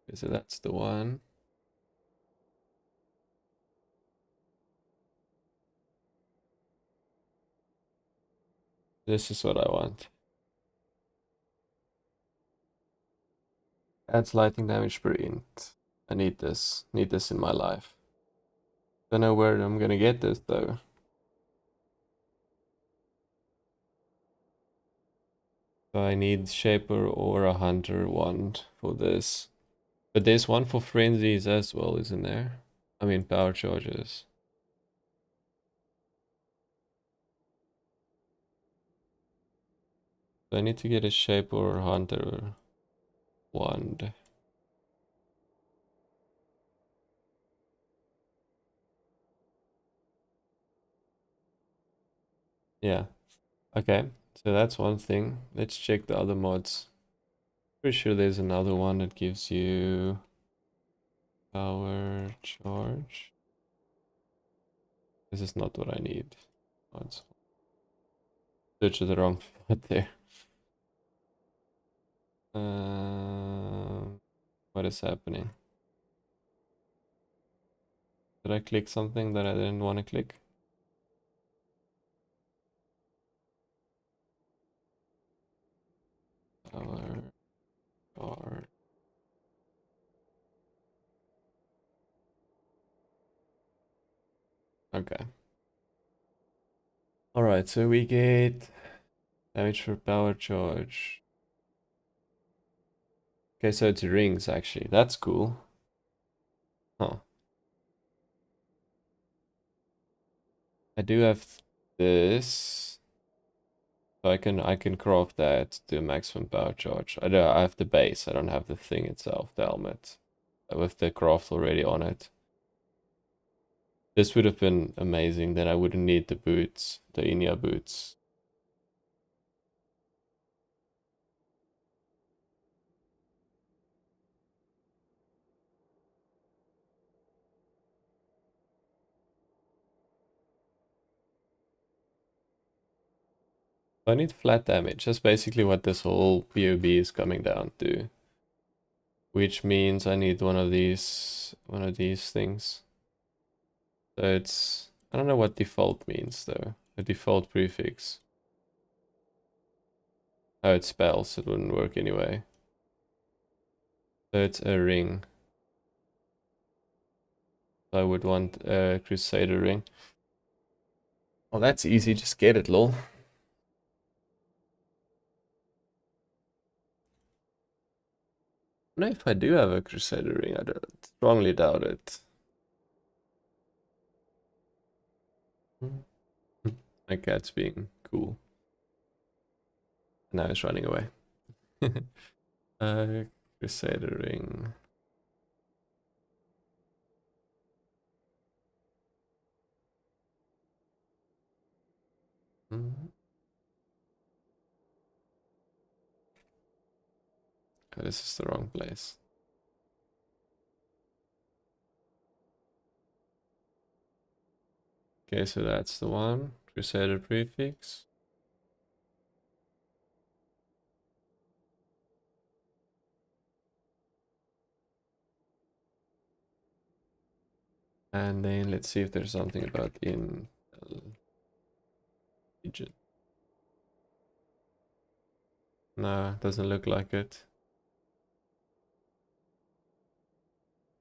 Okay, so that's the one. This is what I want. Adds lightning damage per int. I need this. Need this in my life. Don't know where I'm gonna get this though. So I need Shaper or a Hunter wand for this. But there's one for frenzies as well, isn't there? I mean power charges. So I need to get a Shaper or Hunter wand. Yeah. Okay. So that's one thing. Let's check the other mods. Pretty sure there's another one that gives you power charge. This is not what I need. Oh, it's search the wrong spot there. What is happening? Did I click something that I didn't want to click? Power charge. Okay. Alright, so we get damage for power charge. Okay, so it's rings actually. That's cool. Huh. I do have this. So I can craft that to maximum power charge. I have the base. I don't have the thing itself, the helmet, with the craft already on it. This would have been amazing. Then I wouldn't need the boots, the Inia boots. I need flat damage. That's basically what this whole POB is coming down to. Which means I need one of these things. So it's, I don't know what default means though. A default prefix. Oh, it's spells. It wouldn't work anyway. So it's a ring. I would want a Crusader ring. Well, that's easy. Just get it, lol. I don't know if I do have a Crusader ring. I strongly doubt it. My cat's being cool. Now it's running away. Crusader ring. Oh, this is the wrong place. Okay, so that's the one. Crusader prefix. And then let's see if there's something about in region. No, doesn't look like it.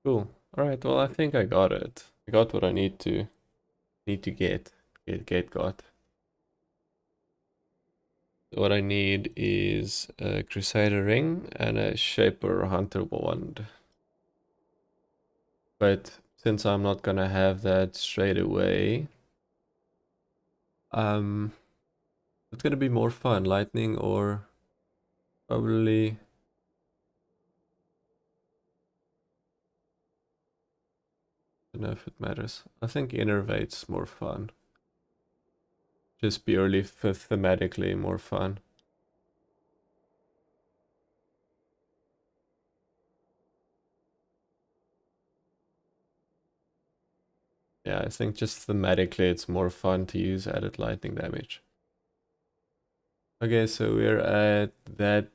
Cool. Alright, well I think I got it. I got what I need to get. Got. What I need is a Crusader ring and a Shaper Hunter wand. But since I'm not gonna have that straight away, it's gonna be more fun, lightning or probably. I don't know if it matters. I think Innervate's more fun. Just purely thematically more fun. Yeah, I think just thematically it's more fun to use added lightning damage. Okay, so we're at that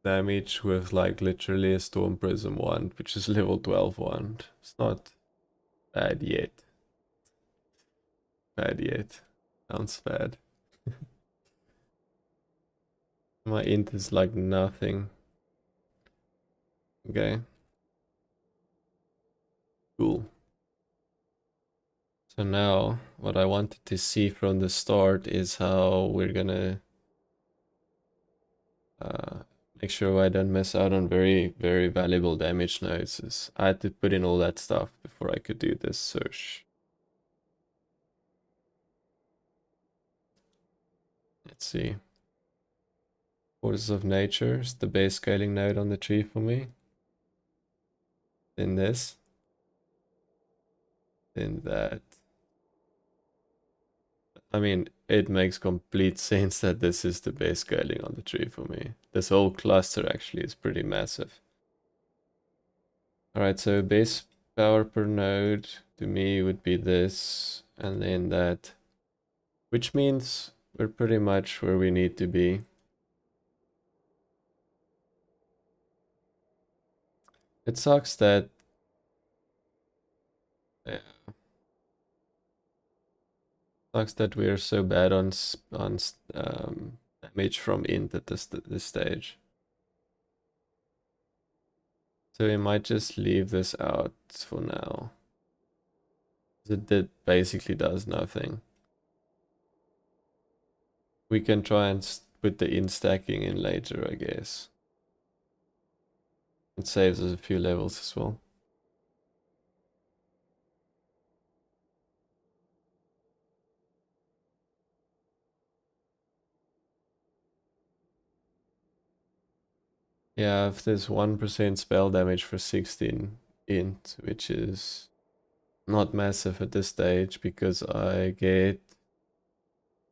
damage with like literally a Storm Prism wand, which is level 12 wand. It's not bad yet. Bad yet. Sounds bad. My int is like nothing. Okay. Cool. So now what I wanted to see from the start is how we're gonna make sure I don't miss out on very, very valuable damage nodes. I had to put in all that stuff before I could do this search. Let's see. Forces of Nature is the base scaling node on the tree for me. Then this. Then that. I mean, it makes complete sense that this is the base scaling on the tree for me. This whole cluster actually is pretty massive. Alright, so base power per node to me would be this, and then that. Which means we're pretty much where we need to be. It sucks that... Yeah. Sucks that we are so bad on damage from int at this stage. So we might just leave this out for now. It basically does nothing. We can try and put the in-stacking in later, I guess. It saves us a few levels as well. Yeah, if there's 1% spell damage for 16 int, which is not massive at this stage because I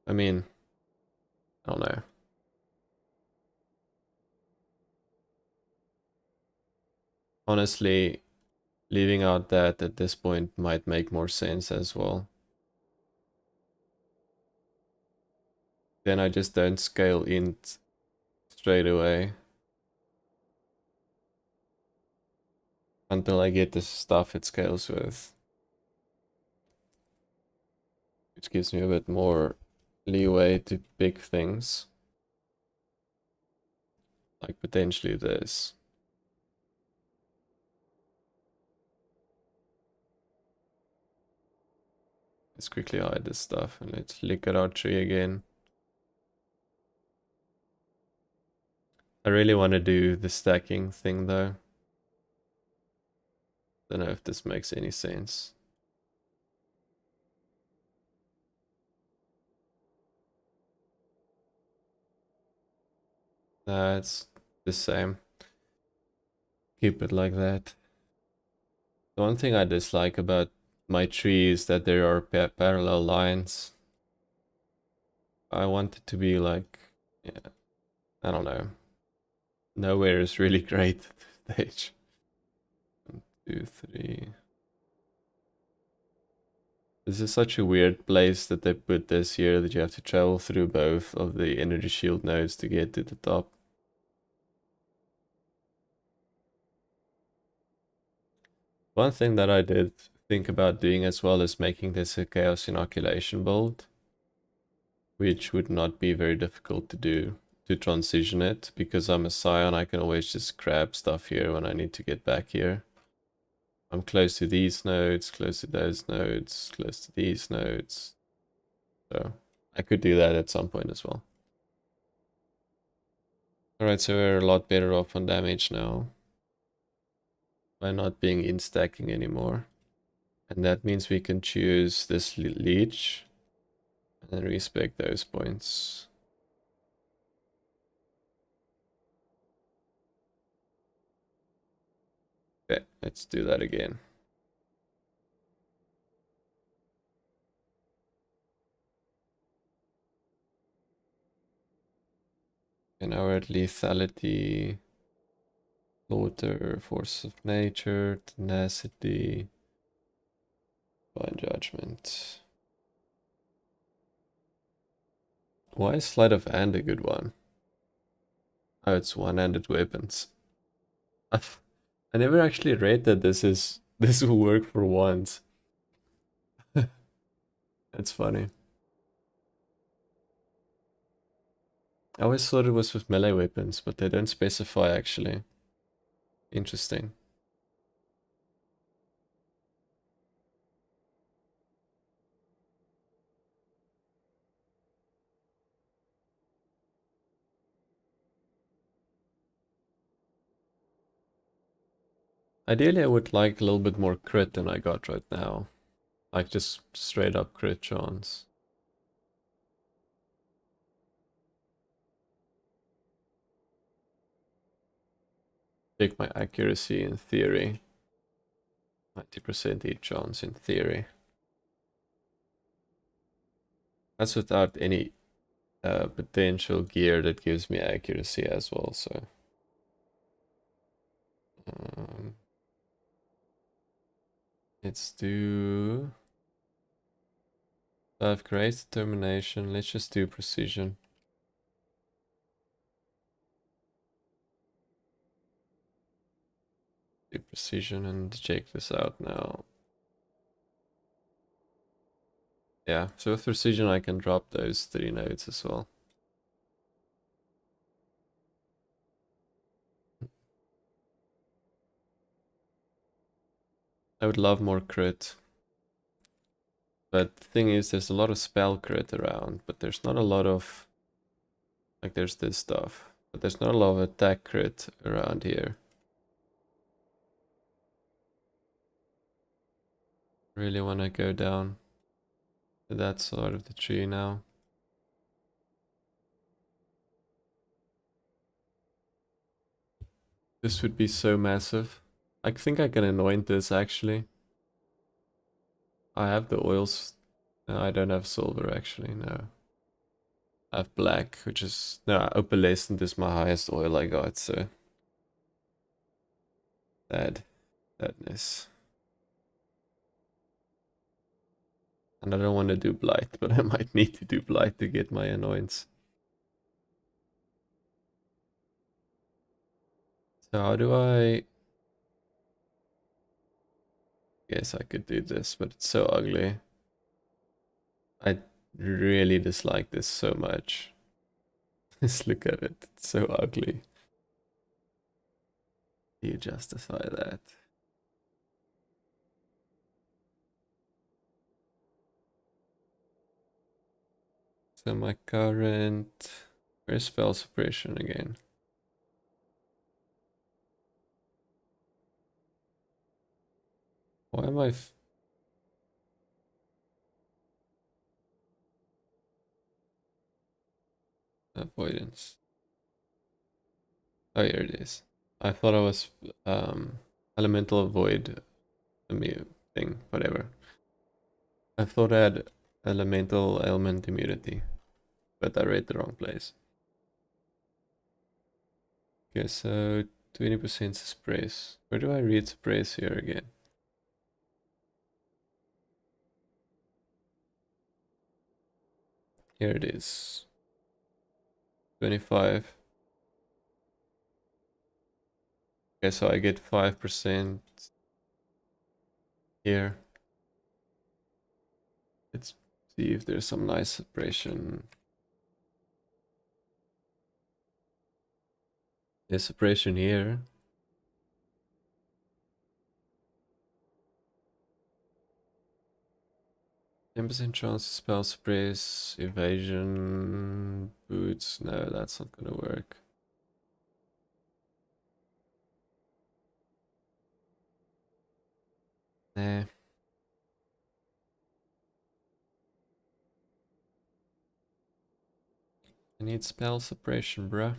mean, I don't know. Honestly, leaving out that at this point might make more sense as well. Then I just don't scale int straight away until I get the stuff it scales with, which gives me a bit more leeway to pick things, like potentially this. Let's quickly hide this stuff and let's look at our tree again. I really want to do the stacking thing though. Don't know if this makes any sense. No, it's the same. Keep it like that. The one thing I dislike about my tree is that there are parallel lines. I want it to be like, yeah, I don't know. Nowhere is really great at this stage. 1, 2, 3. This is such a weird place that they put this here that you have to travel through both of the energy shield nodes to get to the top. One thing that I did think about doing as well is making this a chaos inoculation build, which would not be very difficult to do to transition it, because I'm a scion. I can always just grab stuff here when I need to get back here. I'm close to these nodes, close to those nodes, close to these nodes, so I could do that at some point as well. Alright, so we're a lot better off on damage now by not being in stacking anymore. And that means we can choose this leech and then respec those points. Okay, let's do that again. And now we're at lethality, slaughter, force of nature, tenacity, fine judgment. Why is sleight of hand a good one? Oh, it's one-handed weapons. I never actually read that this will work for once. That's funny. I always thought it was with melee weapons, but they don't specify actually. Interesting. Ideally, I would like a little bit more crit than I got right now. Like just straight up crit chance. Take my accuracy in theory. 90% hit chance in theory. That's without any potential gear that gives me accuracy as well, so. Let's do... I have great determination, let's just do precision. Do precision and check this out now. Yeah, so with precision I can drop those 3 nodes as well. I would love more crit. But the thing is, there's a lot of spell crit around, but there's not a lot of... Like, there's this stuff. But there's not a lot of attack crit around here. Really want to go down to that side of the tree now. This would be so massive. I think I can anoint this actually. I have the oils. No, I don't have silver actually, no. I have black, which is... No, opalescent is my highest oil I got, so... Sadness. And I don't want to do blight, but I might need to do blight to get my annoyance. So how do I... Guess I could do this, but it's so ugly. I really dislike this so much. Just look at it, it's so ugly. Do you justify that? So my current... Where's spell suppression again? Why am I... Avoidance. Oh, here it is. I thought I was elemental avoid thing, whatever. I thought I had elemental element immunity, but I read the wrong place. Okay, so 20% suppress. Where do I read suppress here again? Here it is. 25. Okay, so I get 5% here. Let's see if there's some nice suppression. There's suppression here. %10 chance to spell suppress, evasion, boots. No, that's not gonna work. Nah. I need spell suppression, bruh.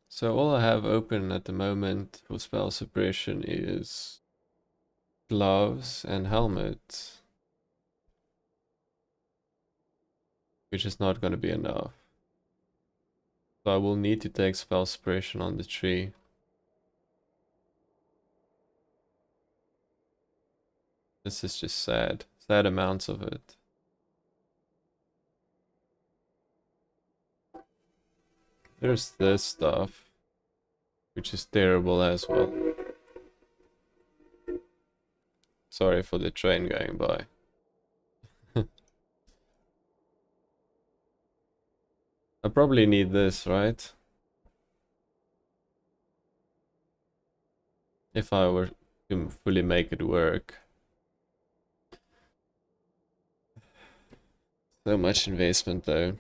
So all I have open at the moment for spell suppression is gloves and helmet, which is not going to be enough. So I will need to take spell suppression on the tree. This is just sad amounts of it. There's this stuff, which is terrible as well. Sorry for the train going by. I probably need this, right? If I were to fully make it work. So much investment though.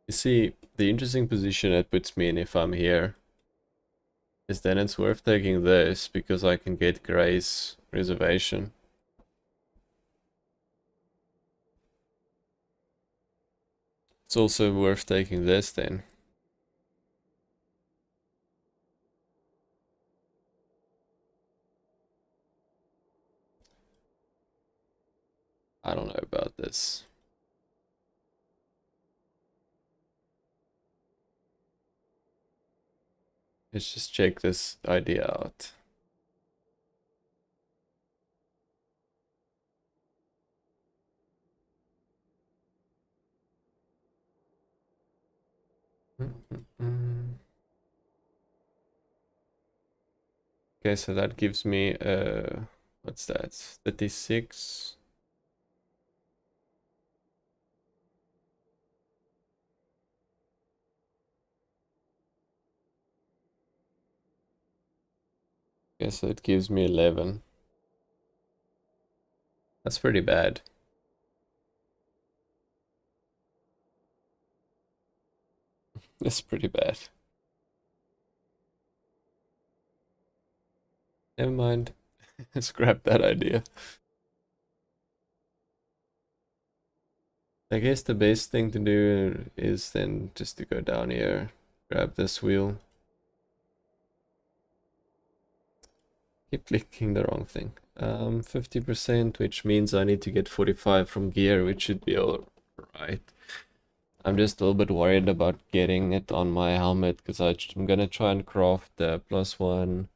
You see, the interesting position it puts me in if I'm here is then it's worth taking this because I can get Gray's reservation. It's also worth taking this then. I don't know about this. Let's just check this idea out. Okay, so that gives me what's that? 36. Okay, so it gives me 11. That's pretty bad. It's pretty bad. Never mind. Scrap that idea. I guess the best thing to do is then just to go down here, grab this wheel. Keep clicking the wrong thing. 50%, which means I need to get 45 from gear, which should be alright. I'm just a little bit worried about getting it on my helmet, because I'm gonna try and craft the +1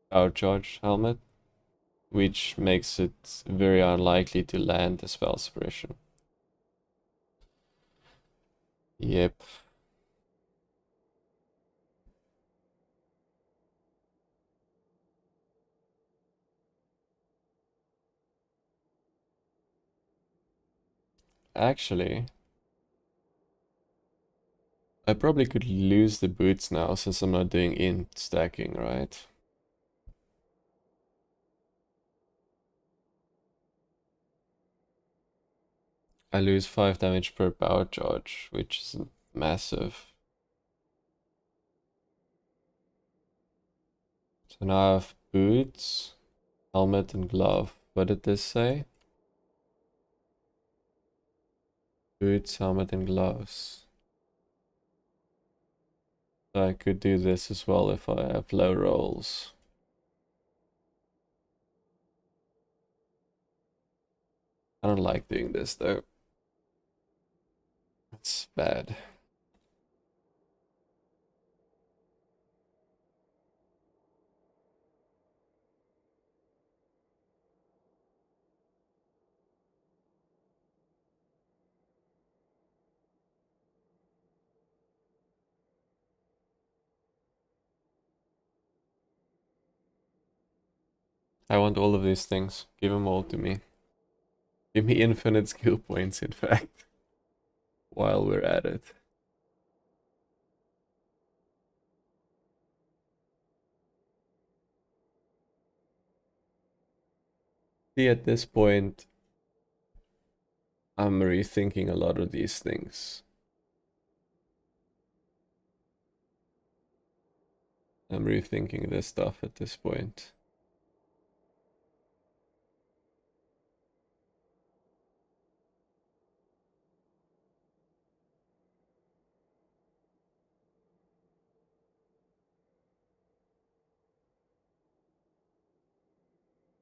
power charge helmet, which makes it very unlikely to land the spell suppression. Yep. Actually, I probably could lose the boots now since I'm not doing int stacking, right? I lose 5 damage per power charge, which is massive. So now I have boots, helmet, and glove. What did this say? Boots, helmet, and gloves. So I could do this as well if I have low rolls. I don't like doing this though. It's bad. I want all of these things. Give them all to me. Give me infinite skill points, in fact, while we're at it. See, at this point, I'm rethinking a lot of these things. I'm rethinking this stuff at this point.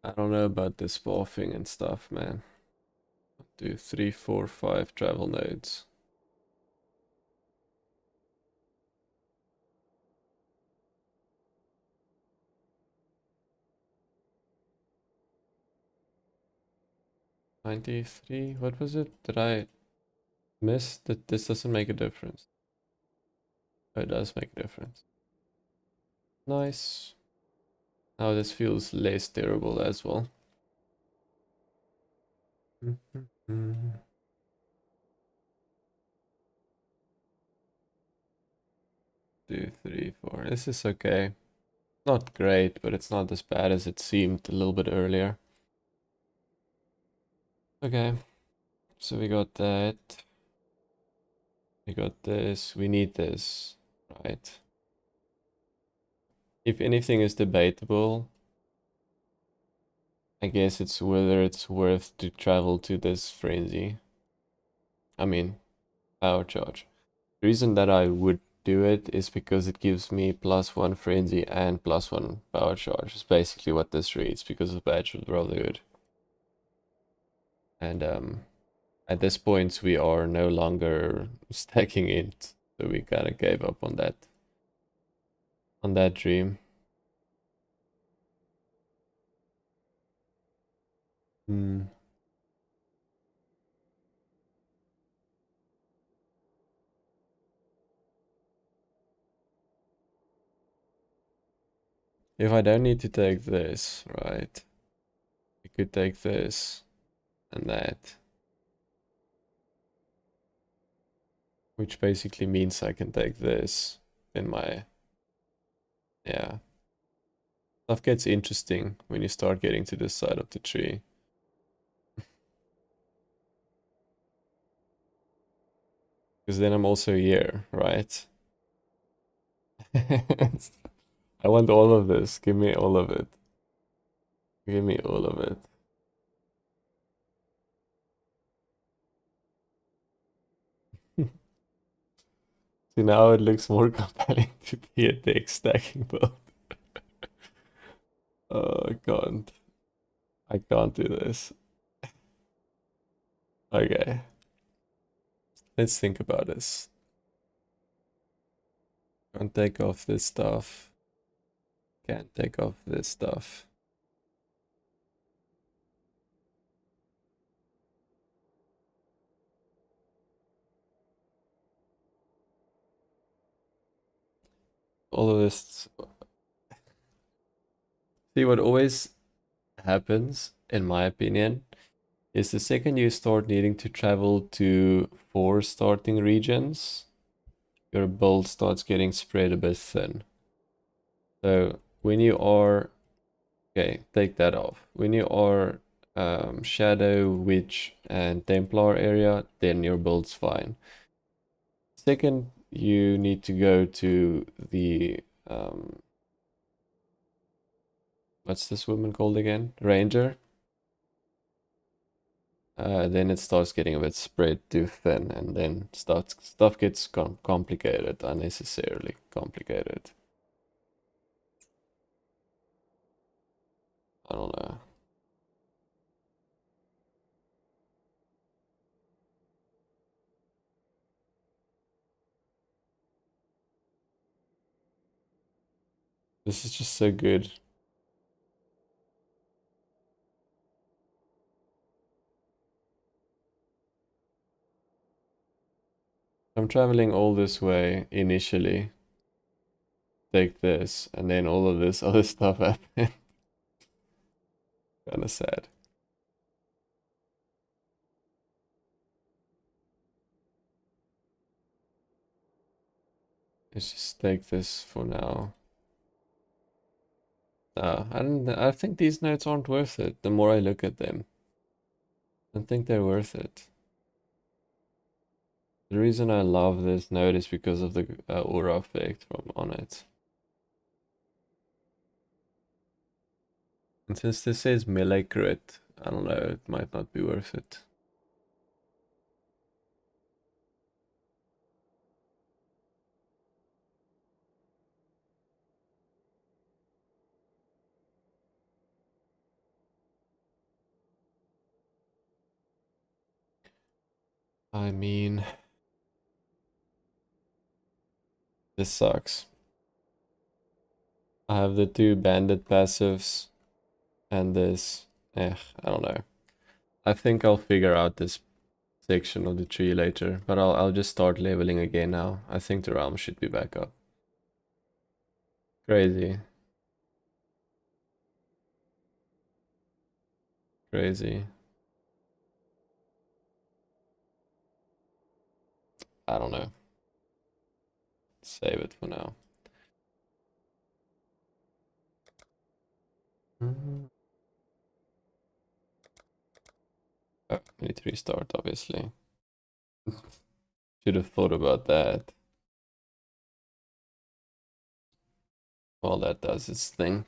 I don't know about this buffing and stuff, man. Do 3, 4, 5 travel nodes. $93. What was it? Did I miss that? This doesn't make a difference. Oh, it does make a difference. Nice. Now this feels less terrible as well. Two, three, four. This is okay. Not great, but it's not as bad as it seemed a little bit earlier. Okay, so we got that. We got this. We need this, right? If anything is debatable, I guess it's whether it's worth to travel to this frenzy. I mean, power charge. The reason that I would do it is because it gives me +1 frenzy and +1 power charge. It's basically what this reads because of Badge of the Brotherhood. And at this point we are no longer stacking it, so we kind of gave up on that dream. If I don't need to take this, right? I could take this and that. Which basically means I can take this in my, yeah. Stuff gets interesting when you start getting to this side of the tree. Because then I'm also here, right? I want all of this. Give me all of it. Give me all of it. See, now it looks more compelling to be a deck stacking build. Oh, I can't. I can't do this. Okay. Let's think about this. Can't take off this stuff. Can't take off this stuff. All of this. See, what always happens, in my opinion, is the second you start needing to travel to 4 starting regions, your build starts getting spread a bit thin. So when you are, okay, take that off. When you are Shadow, Witch, and Templar area, then your build's fine. Second, you need to go to the, what's this woman called again? Ranger. Then it starts getting a bit spread too thin, and then stuff gets complicated, unnecessarily complicated. I don't know. This is just so good. I'm traveling all this way initially. Take this, and then all of this other stuff happened. Kinda sad. Let's just take this for now. I think these notes aren't worth it. The more I look at them, I don't think they're worth it. The reason I love this note is because of the aura effect on it. And since this says melee crit, I don't know, it might not be worth it. I mean, this sucks. I have the 2 bandit passives and this. I don't know. I think I'll figure out this section of the tree later, but I'll just start leveling again now. I think the realm should be back up. Crazy. Crazy. I don't know. Save it for now. Oh, we need to restart, obviously. Should have thought about that. Well, that does its thing.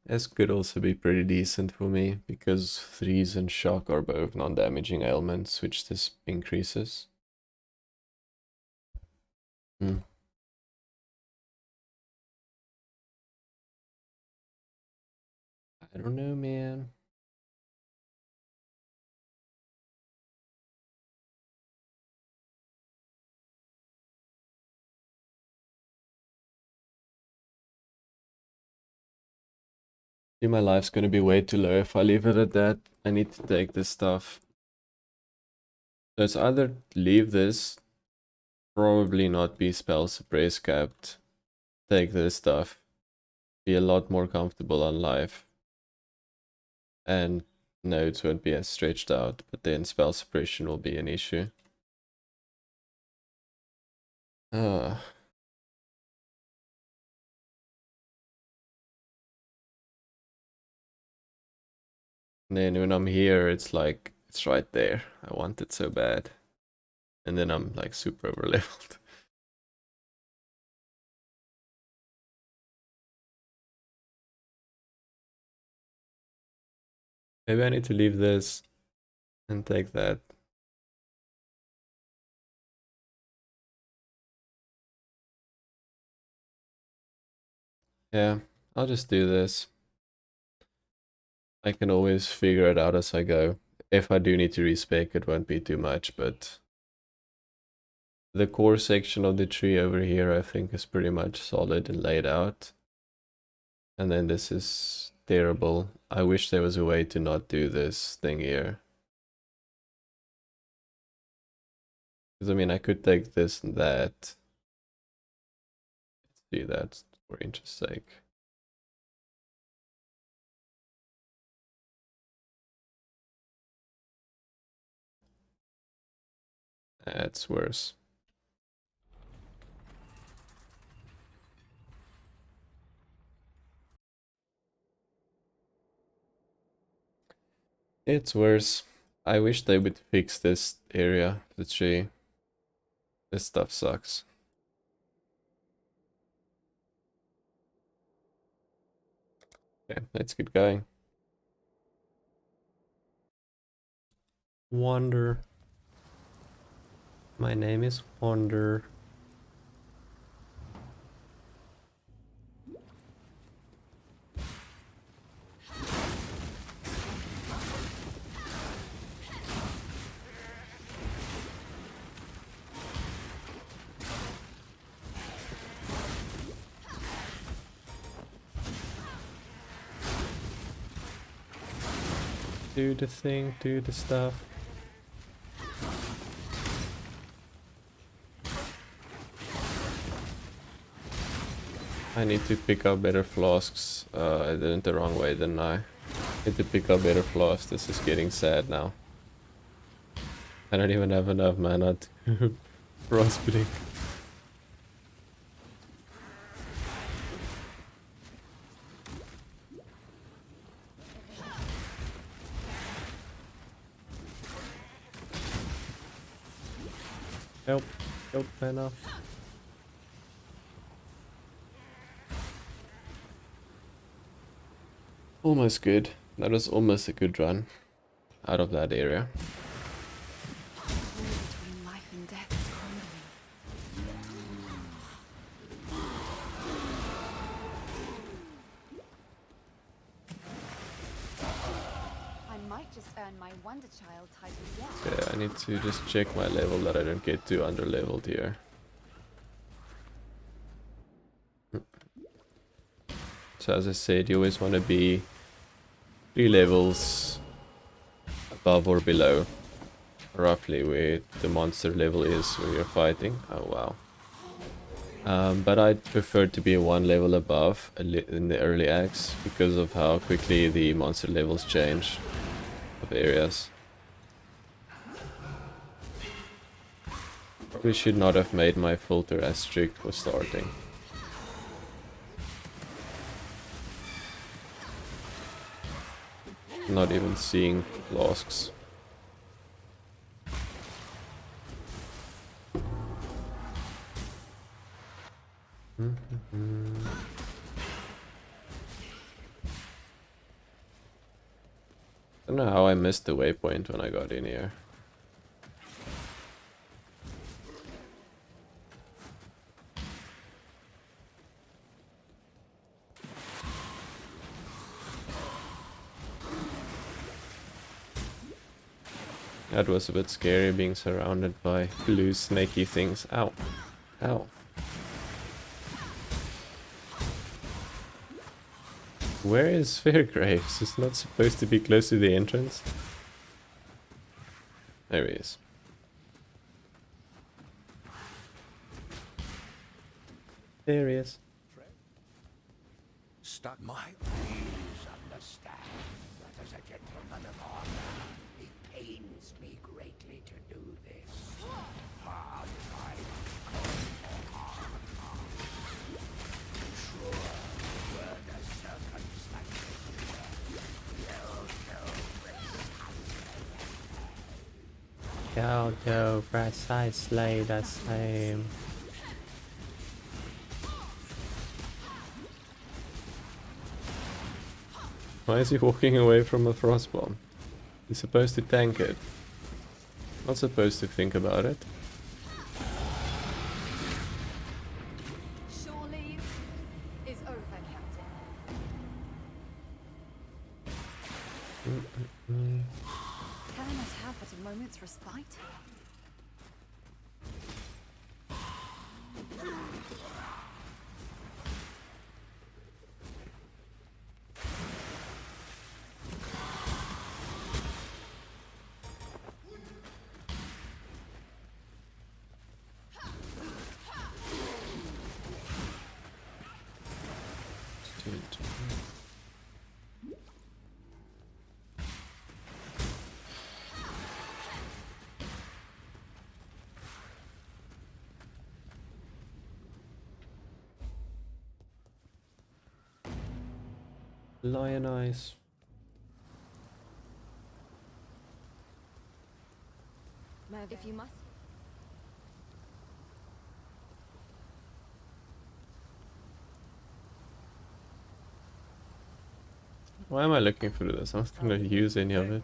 This could also be pretty decent for me, because freeze and shock are both non-damaging ailments, which this increases. Hmm. I don't know, man. See, my life's gonna be way too low if I leave it at that. I need to take this stuff. So it's either leave this, probably not be spell suppress capped, take this stuff, be a lot more comfortable on life, and nodes won't be as stretched out, but then spell suppression will be an issue. And then when I'm here, it's like, it's right there. I want it so bad. And then I'm like super over leveled. Maybe I need to leave this and take that. Yeah, I'll just do this. I can always figure it out as I go. If I do need to respec, it won't be too much, but the core section of the tree over here I think is pretty much solid and laid out. And then this is terrible. I wish there was a way to not do this thing here. Because I mean, I could take this and that. Let's do that for interest's sake. That's worse. It's worse. I wish they would fix this area, the tree. This stuff sucks. Okay, let's keep going. Wander. My name is Wander. Do the thing, do the stuff. I need to pick up better flasks. I did it the wrong way, didn't I? Need to pick up better flasks. This is getting sad now. I don't even have enough mana to frostblink. Help, help, mana. Almost good. That was almost a good run out of that area. Between life and death is crumbling. I might just earn my Wonder Child title yet. Yeah, I need to just check my level that I don't get too under-leveled here. So as I said, you always want to be 3 levels above or below, roughly where the monster level is where you're fighting. Oh wow. But I'd prefer to be 1 level above in the early acts because of how quickly the monster levels change of areas. Probably should not have made my filter as strict for starting. Not even seeing flasks. I don't know how I missed the waypoint when I got in here. That was a bit scary, being surrounded by blue snaky things. Ow. Ow. Where is Fairgraves? It's not supposed to be close to the entrance. There he is. There he is. Stuck. My please understand that as a gentleman of honor, it pains me greatly to do this. Hard fight, sure, were the circumstances Yo, precisely the same. Why is he walking away from a frost bomb? He's supposed to tank it. Not supposed to think about it. Shore leave is over, Captain. Can I not have but a moment's respite? Lion eyes. If you must. Why am I looking through this? I'm not gonna use any of it.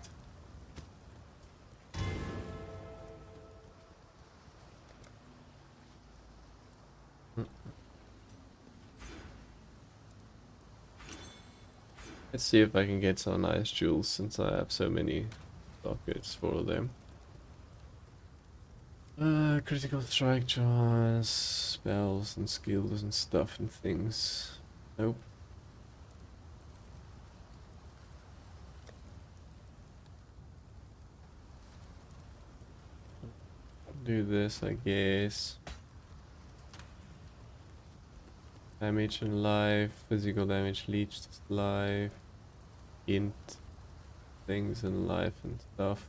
Let's see if I can get some nice jewels since I have so many sockets for them. Critical strike chance, spells and skills and stuff and things. Nope. Do this, I guess. Damage and life, physical damage leached life, int things and life and stuff.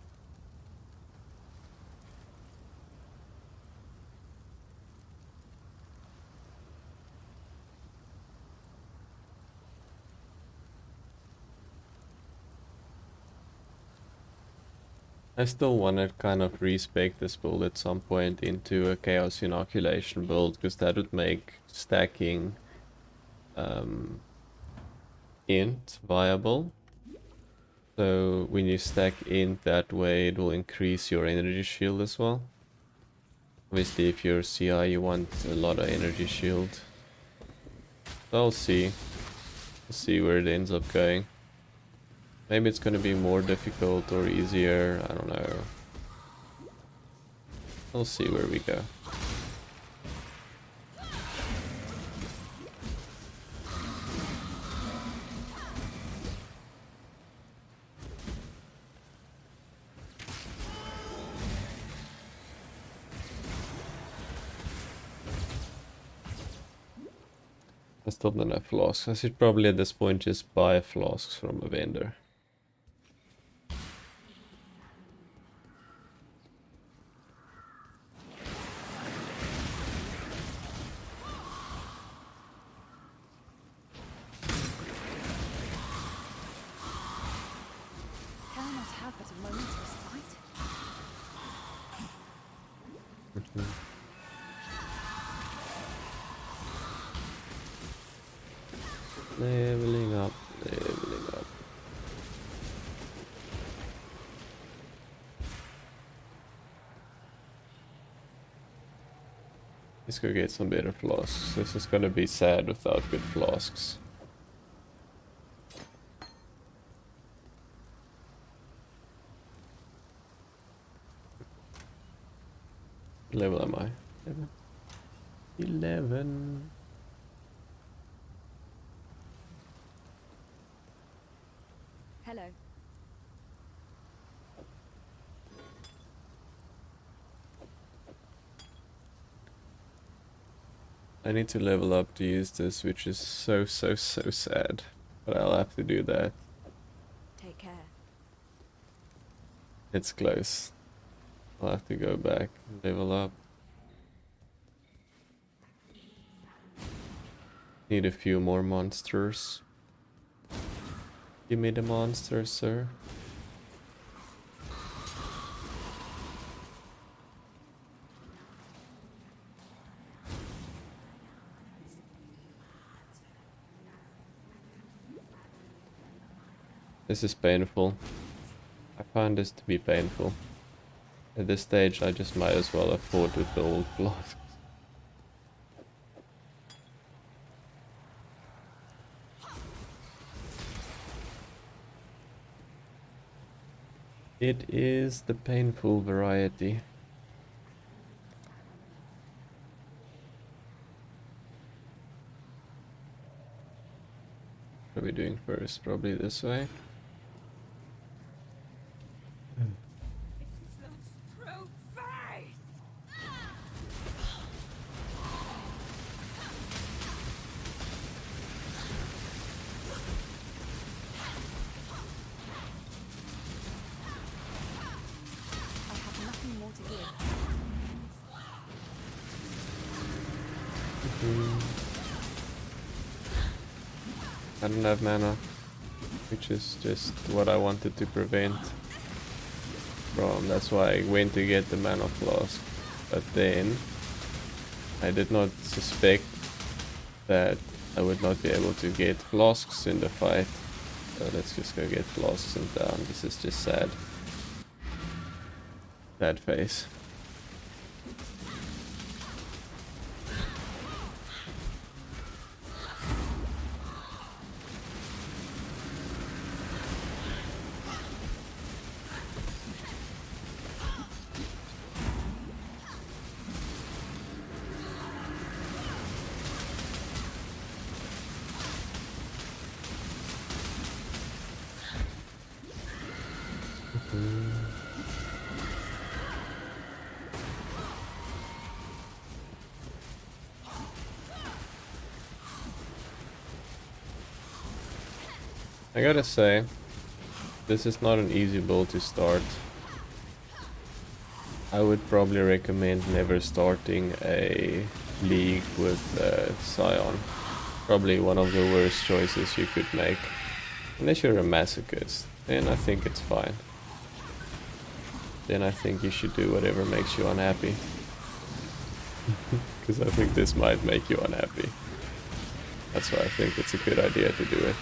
I still want to kind of respec this build at some point into a Chaos Inoculation build, because that would make stacking int viable. So when you stack int that way, it will increase your energy shield as well. Obviously if you're CI you want a lot of energy shield. So I'll see. We'll see where it ends up going. Maybe it's gonna be more difficult or easier, I don't know. We'll see where we go. I still don't have flasks. I should probably at this point just buy flasks from a vendor. Can I not have but a moment's respite? Leveling up, leveling up. Let's go get some better flasks. This is gonna be sad without good flasks. What level am I? 11. Hello. I need to level up to use this, which is so sad. But I'll have to do that. Take care. It's close. I'll have to go back and level up. Need a few more monsters. Give me the monsters, sir. This is painful. I find this to be painful. At this stage, I just might as well afford with the old blood. It is the painful variety. What are we doing first? Probably this way. I have nothing more to give. I don't have mana, which is just what I wanted to prevent from. That's why I went to get the mana flask. But then I did not suspect that I would not be able to get flasks in the fight. So let's just go get flasks and down. This is just sad. Sad face. I gotta say, this is not an easy build to start. I would probably recommend never starting a league with Scion. Probably one of the worst choices you could make. Unless you're a masochist, then I think it's fine. Then I think you should do whatever makes you unhappy. Because I think this might make you unhappy. That's why I think it's a good idea to do it.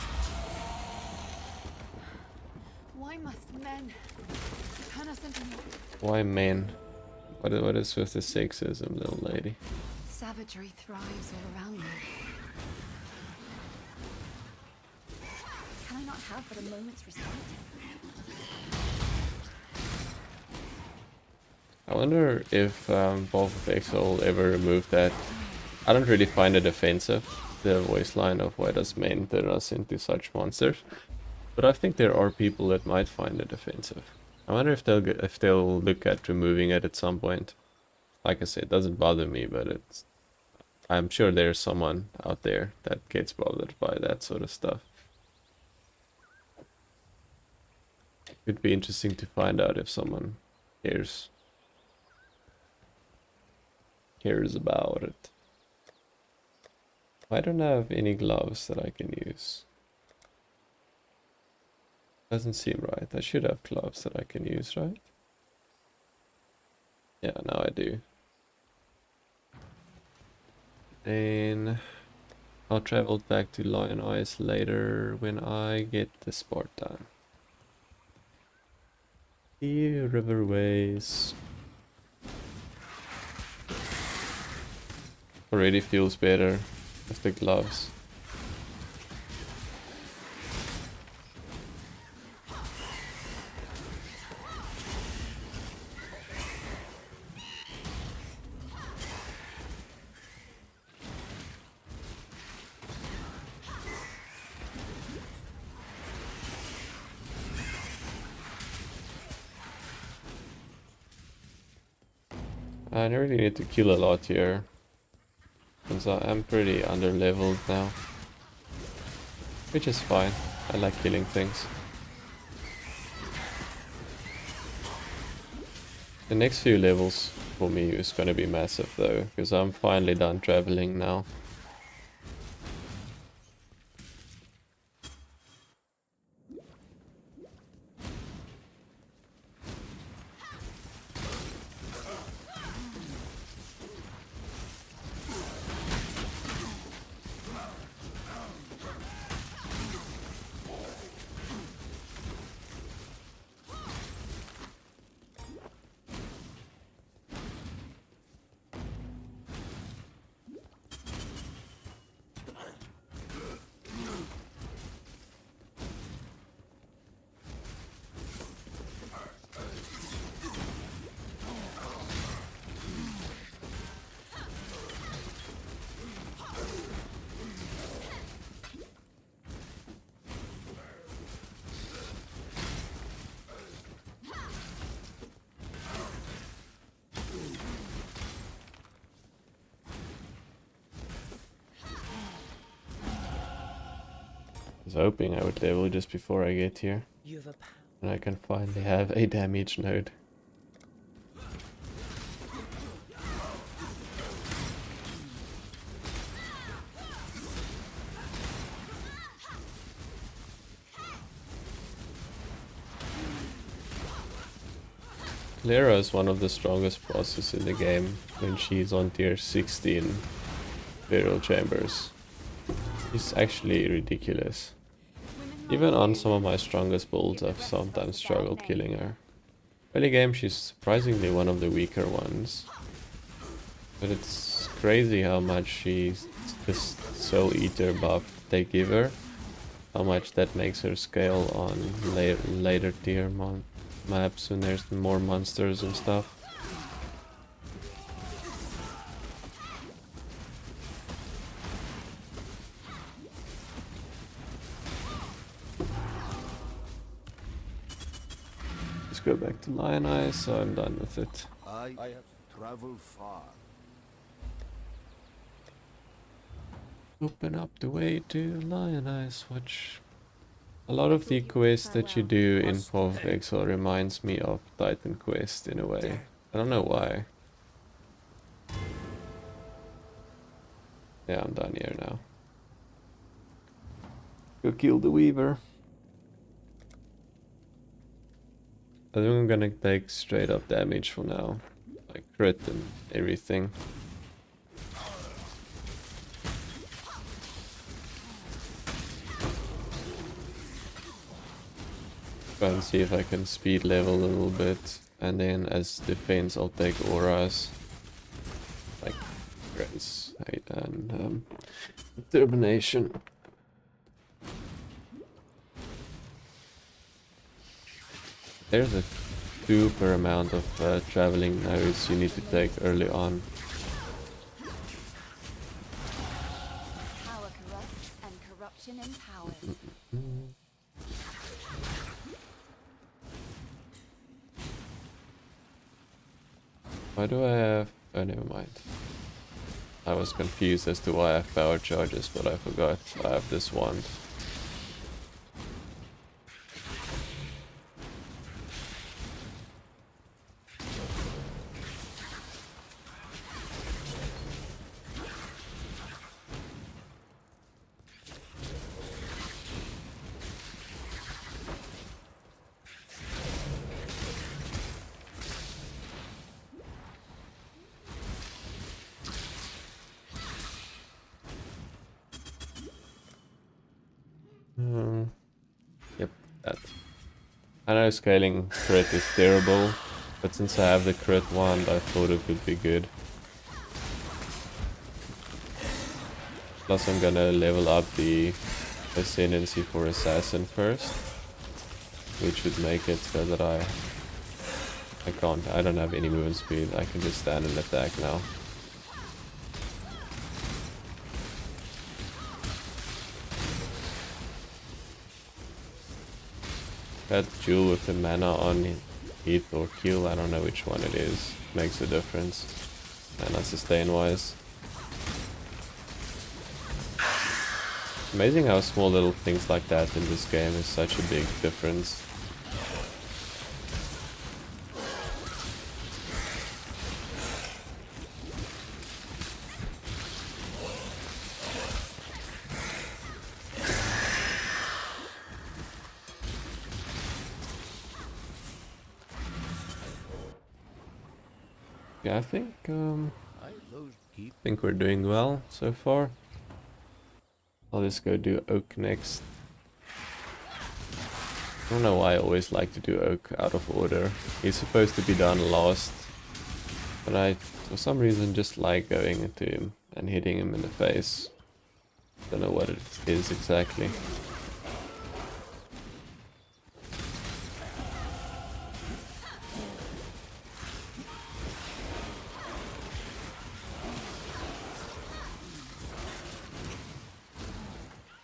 Why must men turn us into more? Why men? What is with the sexism, little lady? Savagery thrives all around me. Can I not have but a moment's respite? I wonder if Valve of Exile will ever remove that. I don't really find it offensive, the voice line of why does men turn us into such monsters. But I think there are people that might find it offensive. I wonder if they'll look at removing it at some point. Like I said, it doesn't bother me, but I'm sure there's someone out there that gets bothered by that sort of stuff. It'd be interesting to find out if someone cares about it. I don't have any gloves that I can use. Doesn't seem right. I should have gloves that I can use, right? Yeah, now I do. Then I'll travel back to Lion Eyes later when I get the Spartan. The riverways. Already feels better with the gloves. I really need to kill a lot here, since I am pretty under leveled now. Which is fine, I like killing things. The next few levels for me is gonna be massive though, because I'm finally done traveling now. I was hoping I would level just before I get here, and I can finally have a damage node. Clara is one of the strongest bosses in the game when she's on tier 16 burial chambers. She's actually ridiculous. Even on some of my strongest builds, I've sometimes struggled killing her. Early game, she's surprisingly one of the weaker ones. But it's crazy how much she's this Soul Eater buff they give her. How much that makes her scale on later tier maps when there's more monsters and stuff. Go back to Lion Eyes, so I'm done with it. I have traveled far. Open up the way to Lion Eyes, which a lot of the quests that you do in Path of Exile reminds me of Titan Quest in a way. I don't know why. Yeah, I'm done here now. Go kill the Weaver. I think I'm gonna take straight up damage for now, like crit and everything. Try and see if I can speed level a little bit, and then as defense I'll take auras, like Grace and Determination. There's a super amount of traveling nodes you need to take early on. Power corrupts and corruption empowers. Why do I have... oh, never mind. I was confused as to why I have power charges, but I forgot I have this wand. Yep, that. I know scaling crit is terrible, but since I have the crit wand, I thought it would be good. Plus I'm gonna level up the Ascendancy for Assassin first, which would make it so that I don't have any movement speed, I can just stand and attack now. That jewel with the mana on hit or kill, I don't know which one it is, makes a difference. And that's sustain wise. Amazing how small little things like that in this game is such a big difference. Yeah, I think we're doing well so far. I'll just go do Oak next. I don't know why I always like to do Oak out of order. He's supposed to be done last, but I, for some reason, just like going into him and hitting him in the face. Don't know what it is exactly.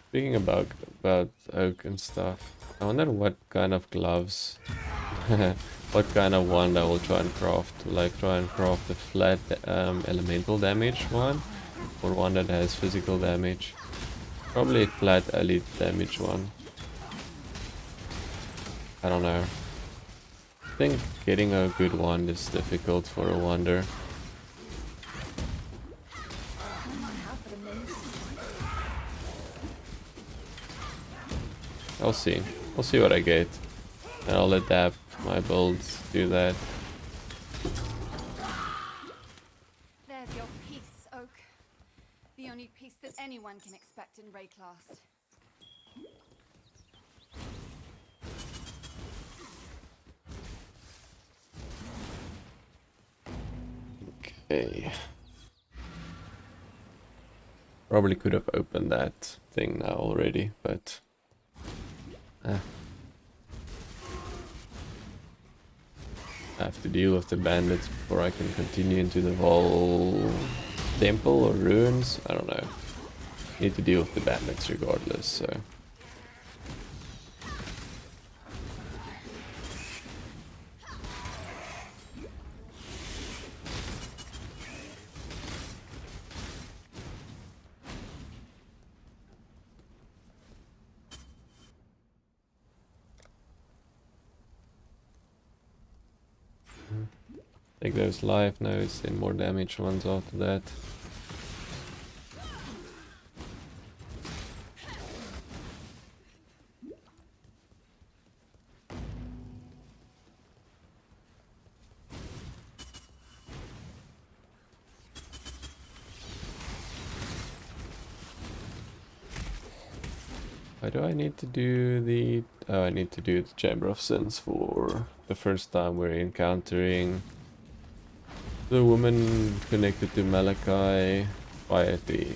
Speaking about Oak and stuff, I wonder what kind of gloves, what kind of wand I will try and craft. Will I try and craft a flat elemental damage one, or one that has physical damage? Probably a flat elite damage one. I don't know. I think getting a good wand is difficult for a wander. I'll see. I'll see what I get. And I'll adapt my builds, do that. There's your peace, Oak. The only peace that anyone can expect in Rayclast. Okay. Probably could have opened that thing now already, but... I have to deal with the bandits before I can continue into the whole temple or ruins. I don't know. Need to deal with the bandits regardless, so... Take those life notes and more damage ones after that. Why do I need to do the... Oh, I need to do the Chamber of Sins for the first time we're encountering the woman connected to Malachi via the...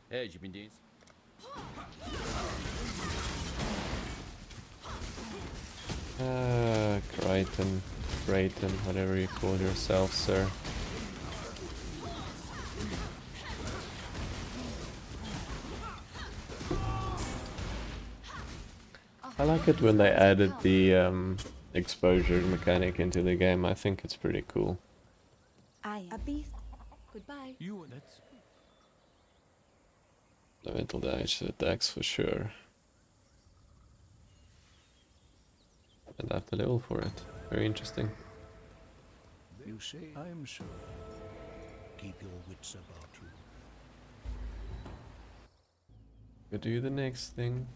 Hey, GPDs. Crichton, whatever you call yourself, sir. I like it when they added the exposure mechanic into the game. I think it's pretty cool. I am a beast. Goodbye. You, that's... Elemental damage attacks for sure. And I have to level for it. Very interesting. You see, I'm sure. Keep your wits about you. Go do the next thing.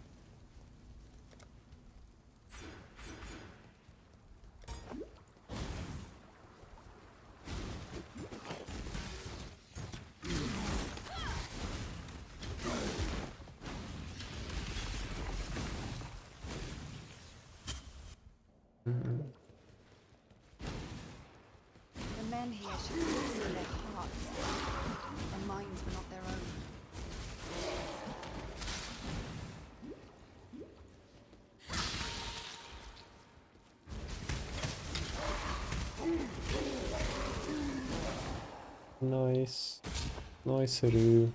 should listen to their hearts. Their minds were not their own. Nice. Nice, Haru.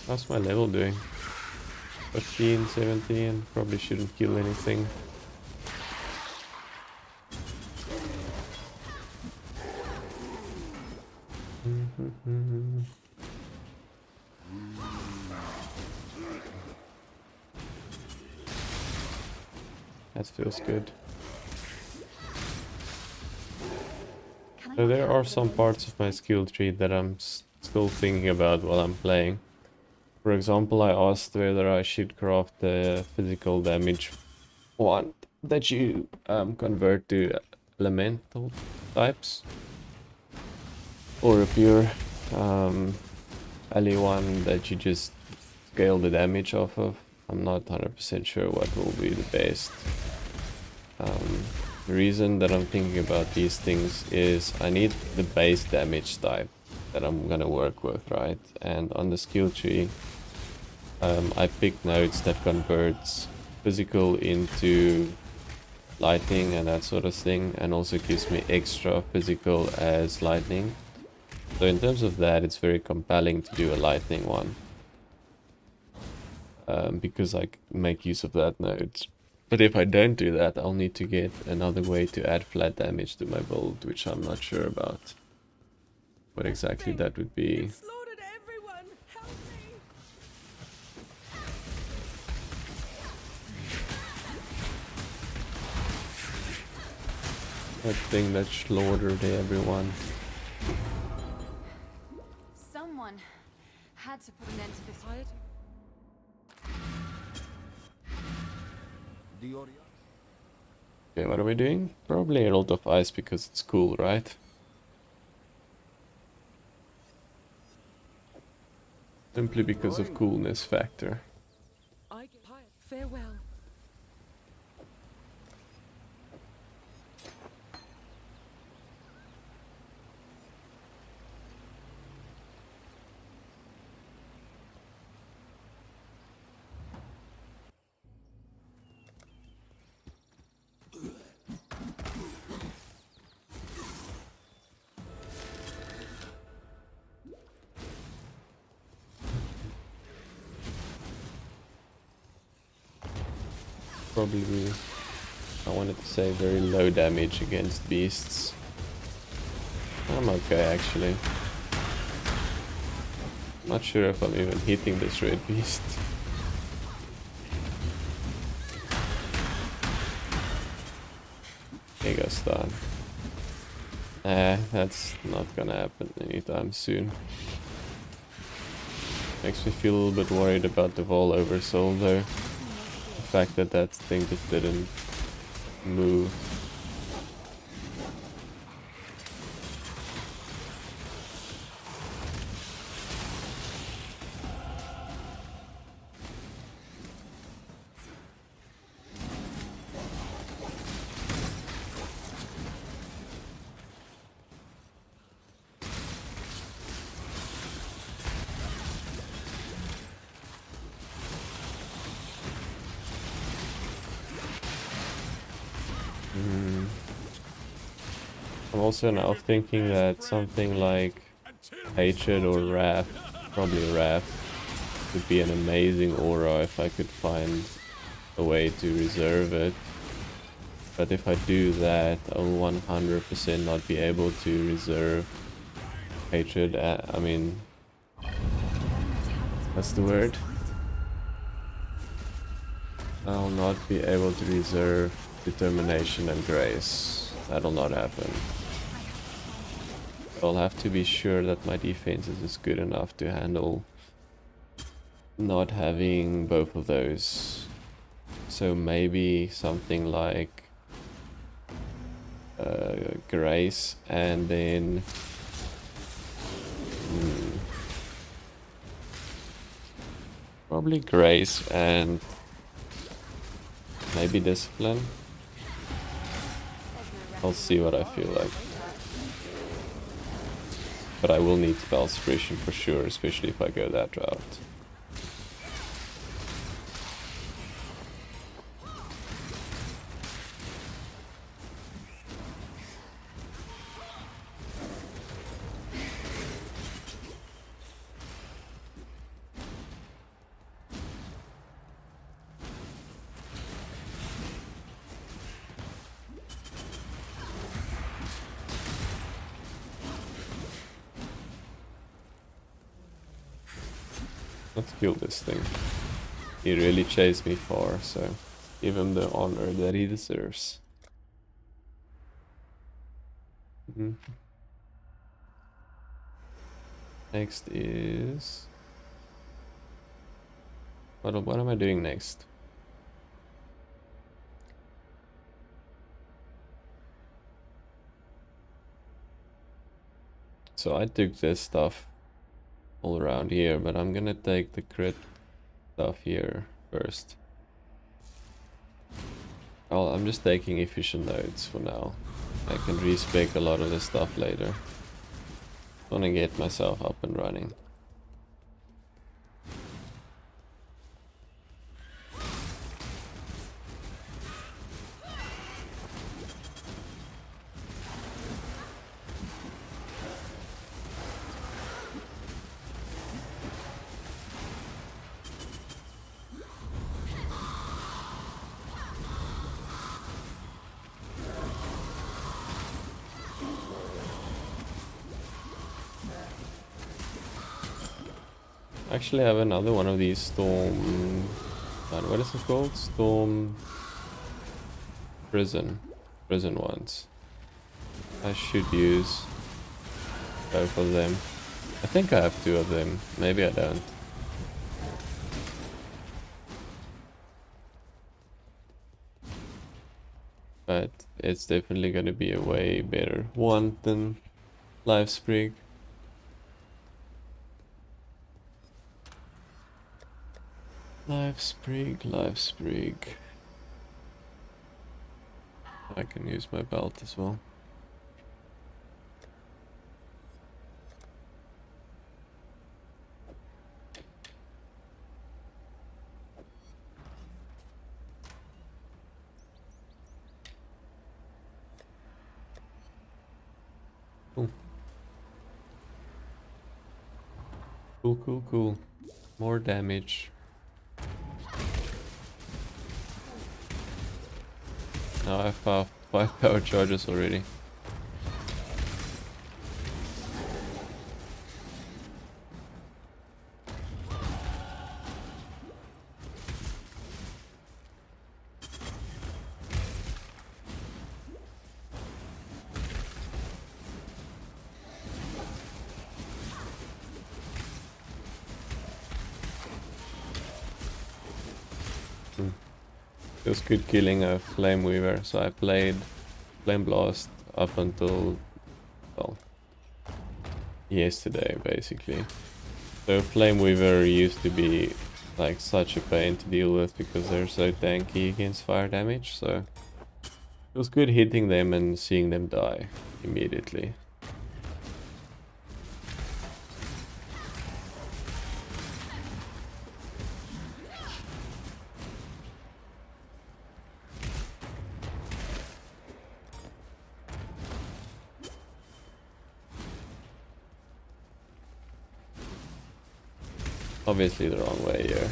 How's my level doing? 15, 17, probably shouldn't kill anything. That feels good. So there are some parts of my skill tree that I'm still thinking about while I'm playing. For example, I asked whether I should craft the physical damage wand that you convert to elemental types, or a pure ally one that you just scale the damage off of. I'm not 100% sure what will be the best. The reason that I'm thinking about these things is I need the base damage type that I'm gonna work with, right? And on the skill tree, I picked nodes that converts physical into lightning and that sort of thing, and also gives me extra physical as lightning. So in terms of that, it's very compelling to do a lightning one, because I make use of that node. But if I don't do that, I'll need to get another way to add flat damage to my build, which I'm not sure about what exactly that would be. Slaughtered everyone! Help me! That thing that slaughtered everyone. Someone had to put an end to this. Okay, what are we doing? Probably a lot of ice because it's cool, right? Simply because of coolness factor. Farewell. Probably, I wanted to say very low damage against beasts. I'm okay actually. Not sure if I'm even hitting this red beast. Mega stun. That's not gonna happen anytime soon. Makes me feel a little bit worried about the Vol Oversoul though. The fact that that thing just didn't move. I'm also now thinking that something like Hatred or Wrath, probably Wrath, would be an amazing aura if I could find a way to reserve it. But if I do that, I will 100% not be able to reserve Hatred. I mean, that's the word. I'll not be able to reserve Determination and Grace. That'll not happen. I'll have to be sure that my defense is good enough to handle not having both of those. So maybe something like Grace and then Probably Grace and maybe Discipline. I'll see what I feel like. But I will need Spell Suppression for sure, especially if I go that route. Let's kill this thing. He really chased me far, so give him the honor that he deserves. Next is... What am I doing next? So I took this stuff all around here, but I'm gonna take the crit stuff here first. I'm just taking efficient nodes for now. I can respec a lot of the stuff later. Wanna get myself up and running. Actually, I have another one of these storm... what is it called? Storm... Prison ones. I should use both of them. I think I have 2 of them. Maybe I don't. But it's definitely gonna be a way better one than Life Sprig. Life Sprig. I can use my belt as well. Cool. More damage. Now I have 5 power charges already. It was good killing a Flame Weaver, so I played Flame Blast up until, well, yesterday basically. So Flame Weaver used to be like such a pain to deal with because they're so tanky against fire damage, so it was good hitting them and seeing them die immediately. Obviously the wrong way here.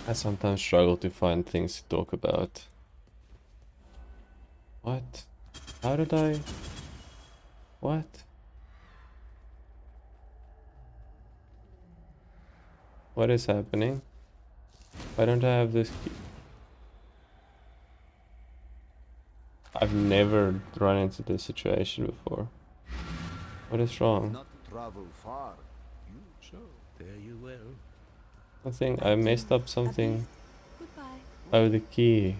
I sometimes struggle to find things to talk about. What? How did I? What? What is happening? Why don't I have this key? I've never run into this situation before. What is wrong? Not travel far. You so there you will. I think I messed up something. Goodbye. Oh, the key.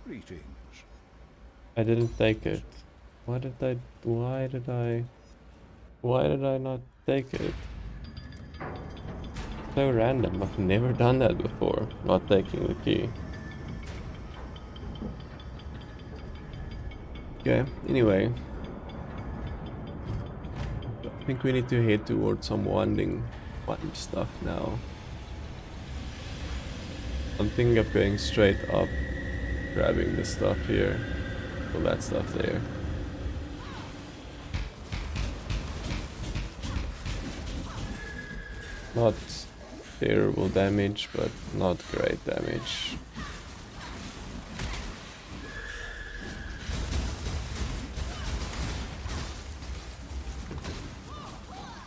Greetings. I didn't take it. Why did I not take it? So random. I've never done that before. Not taking the key. Okay, anyway. I think we need to head towards some wand stuff now. I'm thinking of going straight up, grabbing the stuff here, all that stuff there. Not terrible damage, but not great damage.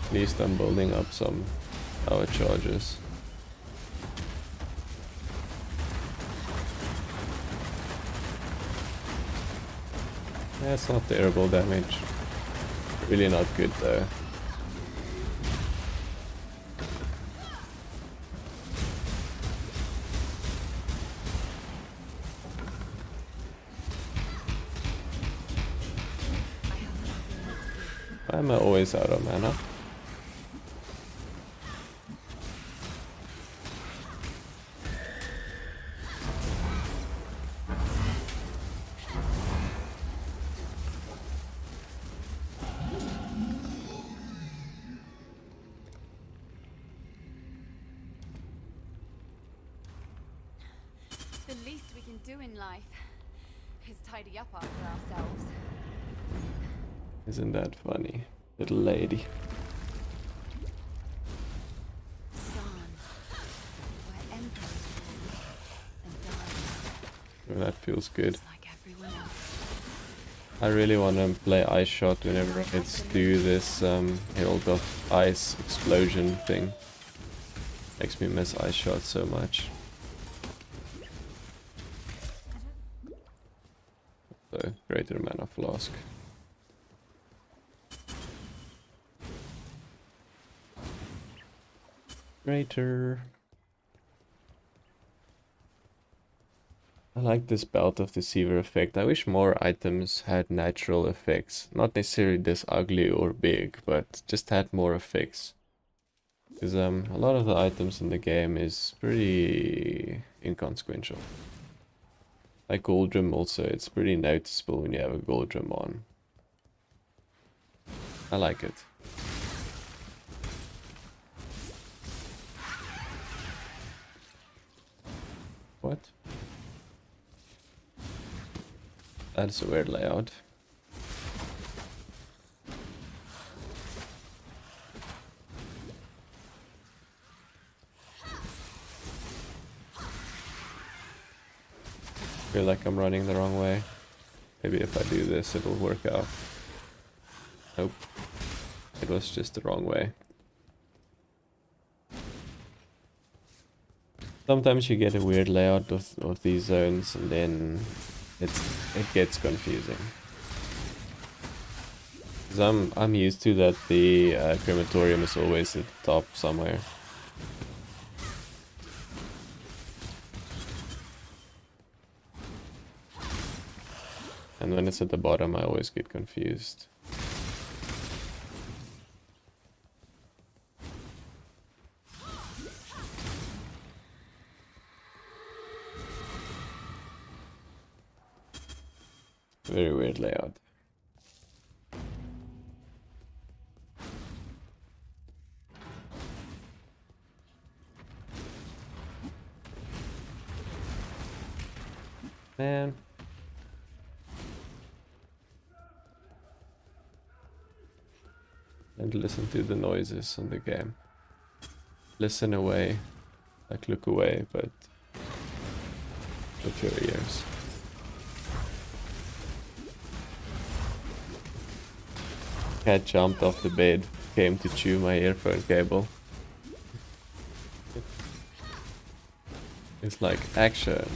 At least I'm building up some power charges. That's not terrible damage. Really not good though. Why am I always out of mana? The least we can do in life is tidy up after ourselves. Isn't that funny, little lady? Son, where emperors rule and die, Oh, that feels good. just like everyone else. I really want to play Ice Shot whenever I do this Herald of Ice explosion thing. Makes me miss Ice Shot so much. So, greater mana flask. Greater. I like this Belt of Deceiver effect. I wish more items had natural effects. Not necessarily this ugly or big, but just had more effects. Because a lot of the items in the game is pretty inconsequential. Like Gold Rim also, it's pretty noticeable when you have a Gold Rim on. I like it. What? That's a weird layout. I feel like I'm running the wrong way. Maybe if I do this it'll work out. Nope. It was just the wrong way. Sometimes you get a weird layout of these zones and then it gets confusing. Because I'm used to that the crematorium is always at the top somewhere. And when it's at the bottom I always get confused. Very weird layout. Man. And listen to the noises on the game. Listen away. Like look away, but with your ears. Cat jumped off the bed, came to chew my earphone cable. It's like action.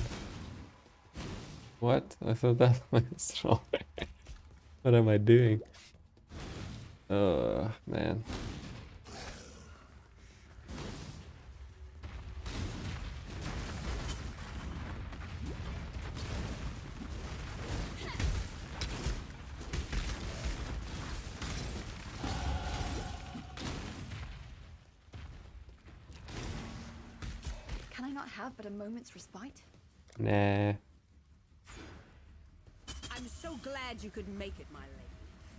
What? I thought that was wrong. What am I doing? Oh man. Can I not have but a moment's respite? Nah. I'm so glad you could make it, my lady.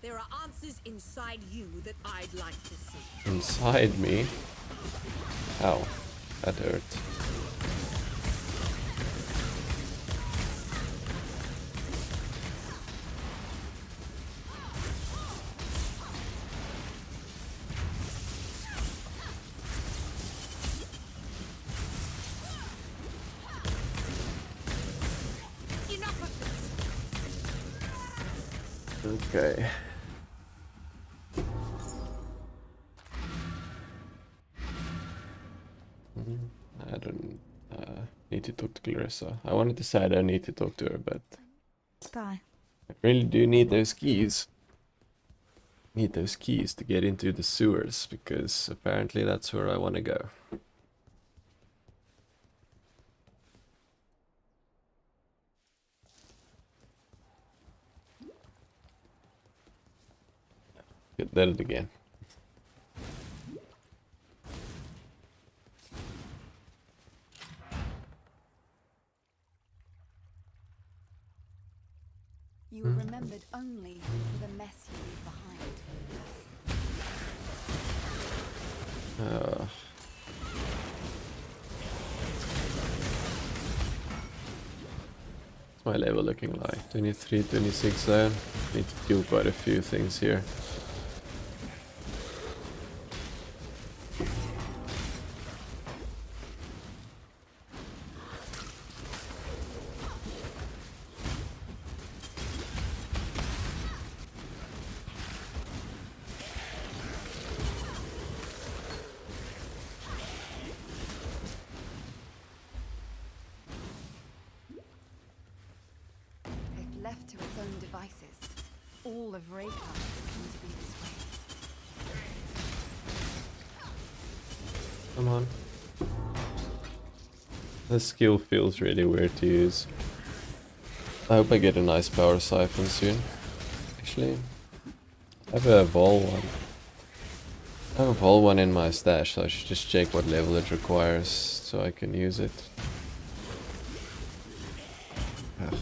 There are answers inside you that I'd like to see. Inside me? Ow. That hurt. Enough of this! Okay. I don't need to talk to Clarissa. I wanted to say I don't need to talk to her, but Bye. I really do need those keys. Need those keys to get into the sewers, because apparently that's where I want to go. Did it again. You were remembered only for the mess you leave behind. What's my level looking like? 23, 26 zone. Need to do quite a few things here. If left to its own devices, all of Raycast would come to be this way. Come on. This skill feels really weird to use. I hope I get a nice power siphon soon. Actually, I have a Vol one. I have a Vol one in my stash, so I should just check what level it requires so I can use it. Ugh.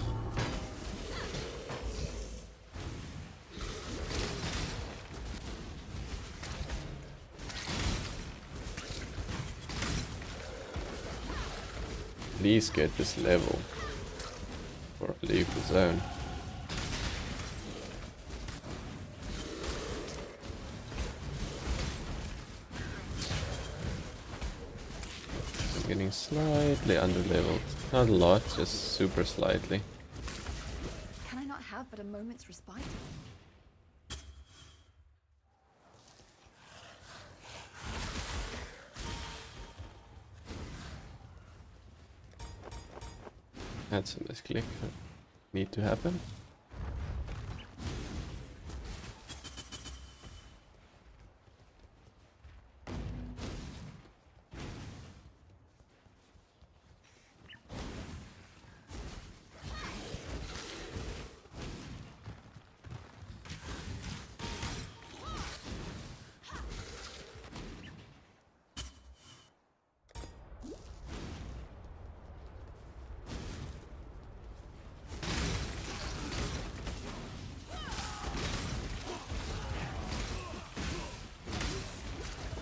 Please get this level or leave the zone. I'm getting slightly underleveled. Not a lot, just super slightly. Can I not have but a moment's respite? That's a misclick. Need to happen.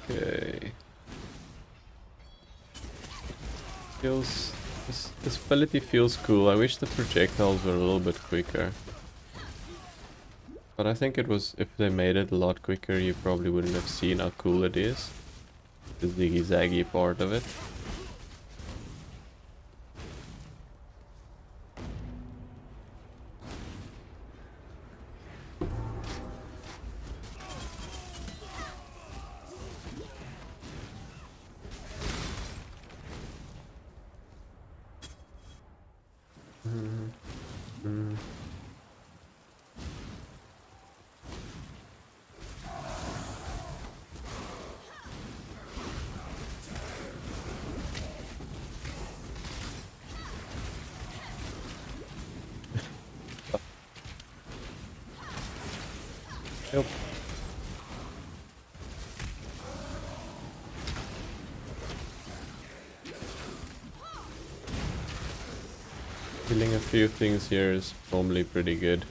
Okay. This ability feels cool. I wish the projectiles were a little bit quicker. But I think it was, if they made it a lot quicker, you probably wouldn't have seen how cool it is. The ziggy-zaggy part of it. Yep. Killing a few things here is normally pretty good.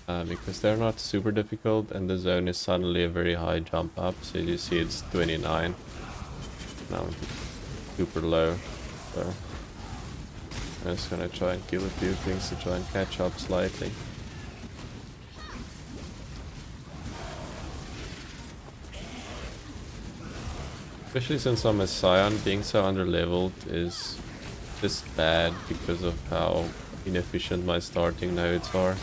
Because they're not super difficult and the zone is suddenly a very high jump up. So you see it's 29. Now super low. So I'm just gonna try and kill a few things to try and catch up slightly. Especially since I'm a Scion, being so underleveled is just bad because of how inefficient my starting nodes are.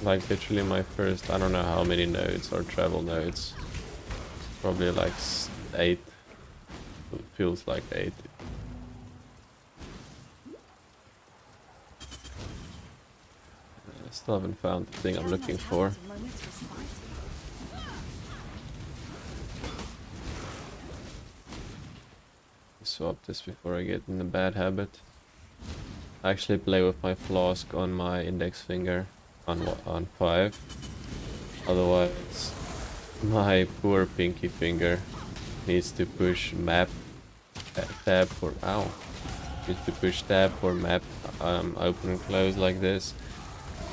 Like literally my first, I don't know how many nodes are travel nodes. Probably like 8. It feels like 8. I still haven't found the thing I'm looking for. Swap this before I get in a bad habit. I actually play with my flask on my index finger on 5. Otherwise, my poor pinky finger needs to push map tab for needs to push tab for map open and close like this.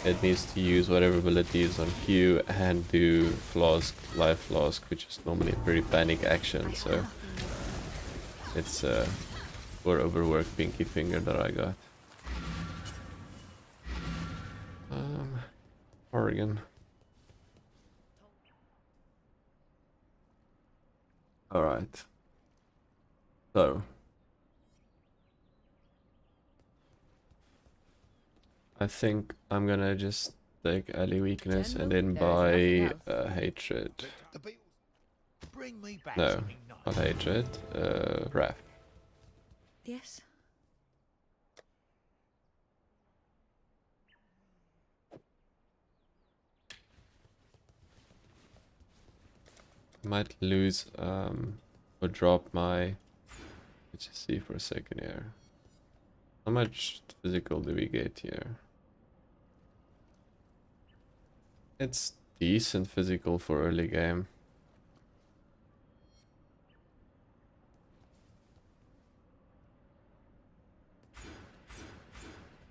It needs to use whatever ability is on Q and do flask, life flask, which is normally a pretty panic action. So it's a poor overworked pinky finger that I got. Oregon. Alright. So. I think I'm gonna just take ally weakness and then buy hatred. No, not hatred. Wrath. Yes. Might lose or drop my. Let's just see for a second here. How much physical do we get here? It's decent physical for early game.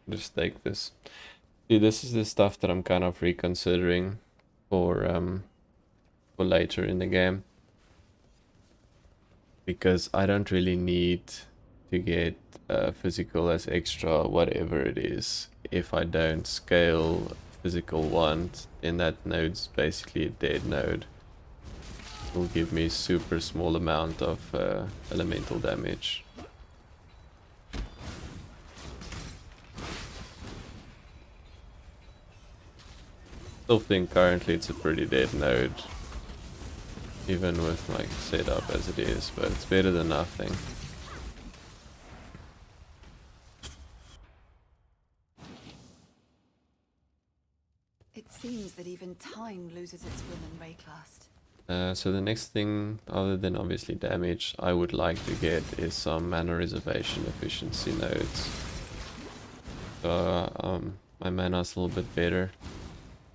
Just take this. See, this is the stuff that I'm kind of reconsidering for later in the game, because I don't really need to get physical as extra whatever it is if I don't scale physical wand. In that node's basically a dead node. It will give me super small amount of elemental damage. Still think currently it's a pretty dead node, even with like setup as it is, but it's better than nothing. It seems that even time loses its will in Rayclast. So the next thing, other than obviously damage, I would like to get is some mana reservation efficiency nodes. So my mana's a little bit better,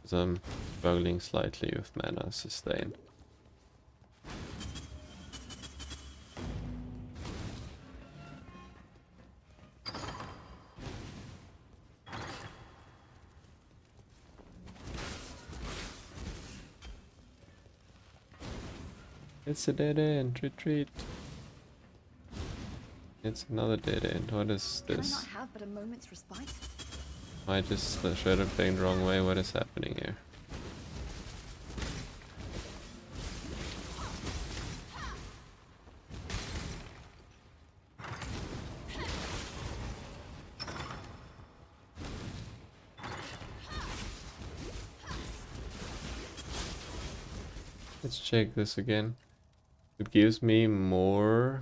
because I'm struggling slightly with mana sustain. It's a dead end, retreat. It's another dead end. What is Can I this? not have but a moment's respite? I just showed up playing the wrong way. What is happening here? Let's check this again. It gives me more,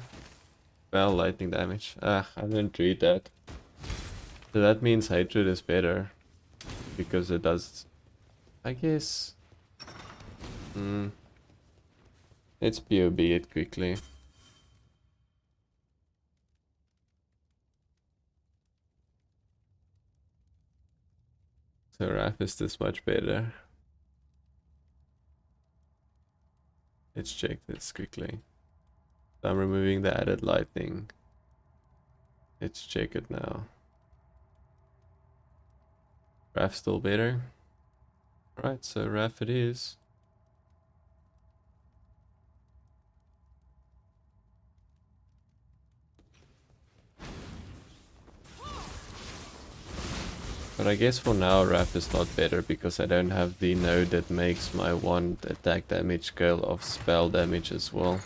well, lightning damage. Ah, I didn't read that. So that means hatred is better, because it does, I guess, Let's POB it quickly. So Rapist is much better. Let's check this quickly. I'm removing the added lightning. Let's check it now. Raf still better. Alright, so Raf it is. But I guess for now Raf is not better because I don't have the node that makes my wand attack damage scale of spell damage as well.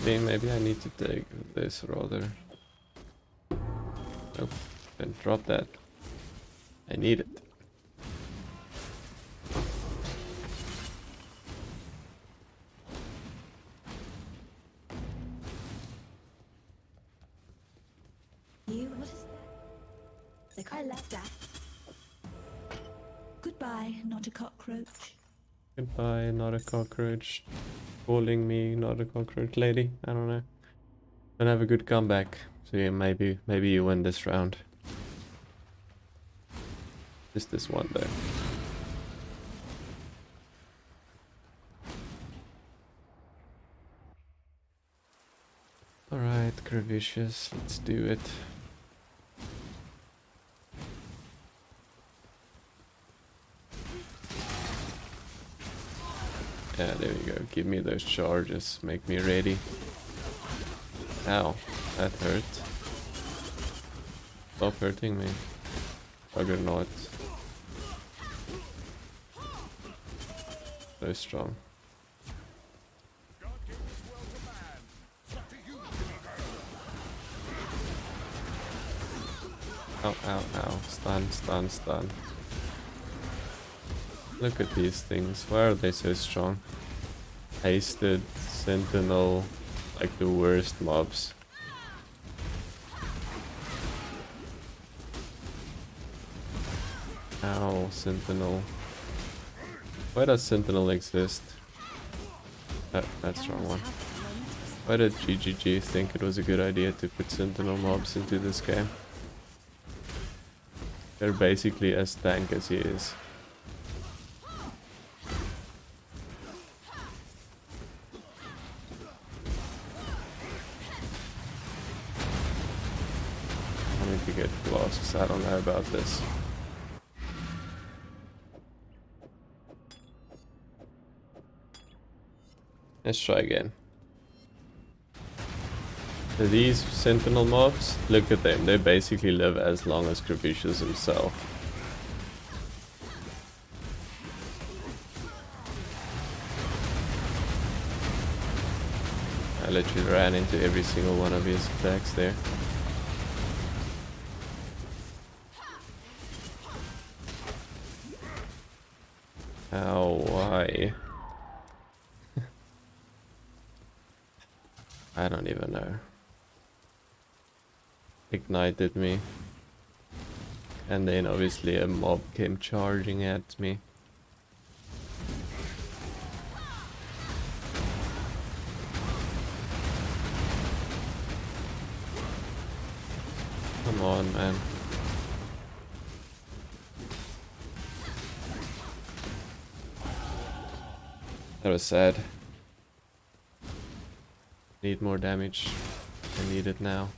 Maybe I need to take this rather. Nope, then drop that. I need it. What is that? I love that. Goodbye, not a cockroach. Goodbye, not a cockroach. Calling me not a cockroach lady. I don't know. Don't have a good comeback. So yeah, maybe you win this round. Just this one though. Alright, Gravicious, let's do it. Yeah, there we go. Give me those charges. Make me ready. Ow, that hurt. Stop hurting me. Bugger not. So strong. Ow, ow, ow. Stun, stun, stun. Look at these things. Why are they so strong? Hasted, Sentinel, like the worst mobs. Ow, Sentinel. Why does Sentinel exist? That's the wrong one. Why did GGG think it was a good idea to put Sentinel mobs into this game? They're basically as tank as he is. I need to get flasks, I don't know about this. Let's try again. So these Sentinel mobs, look at them, they basically live as long as Gravicious himself. I literally ran into every single one of his attacks there. How? Why? I don't even know. Ignited me. And then obviously a mob came charging at me. Come on, man. That was sad. Need more damage. I need it now.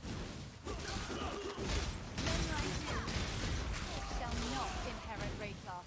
Shall not inherit Rage Last.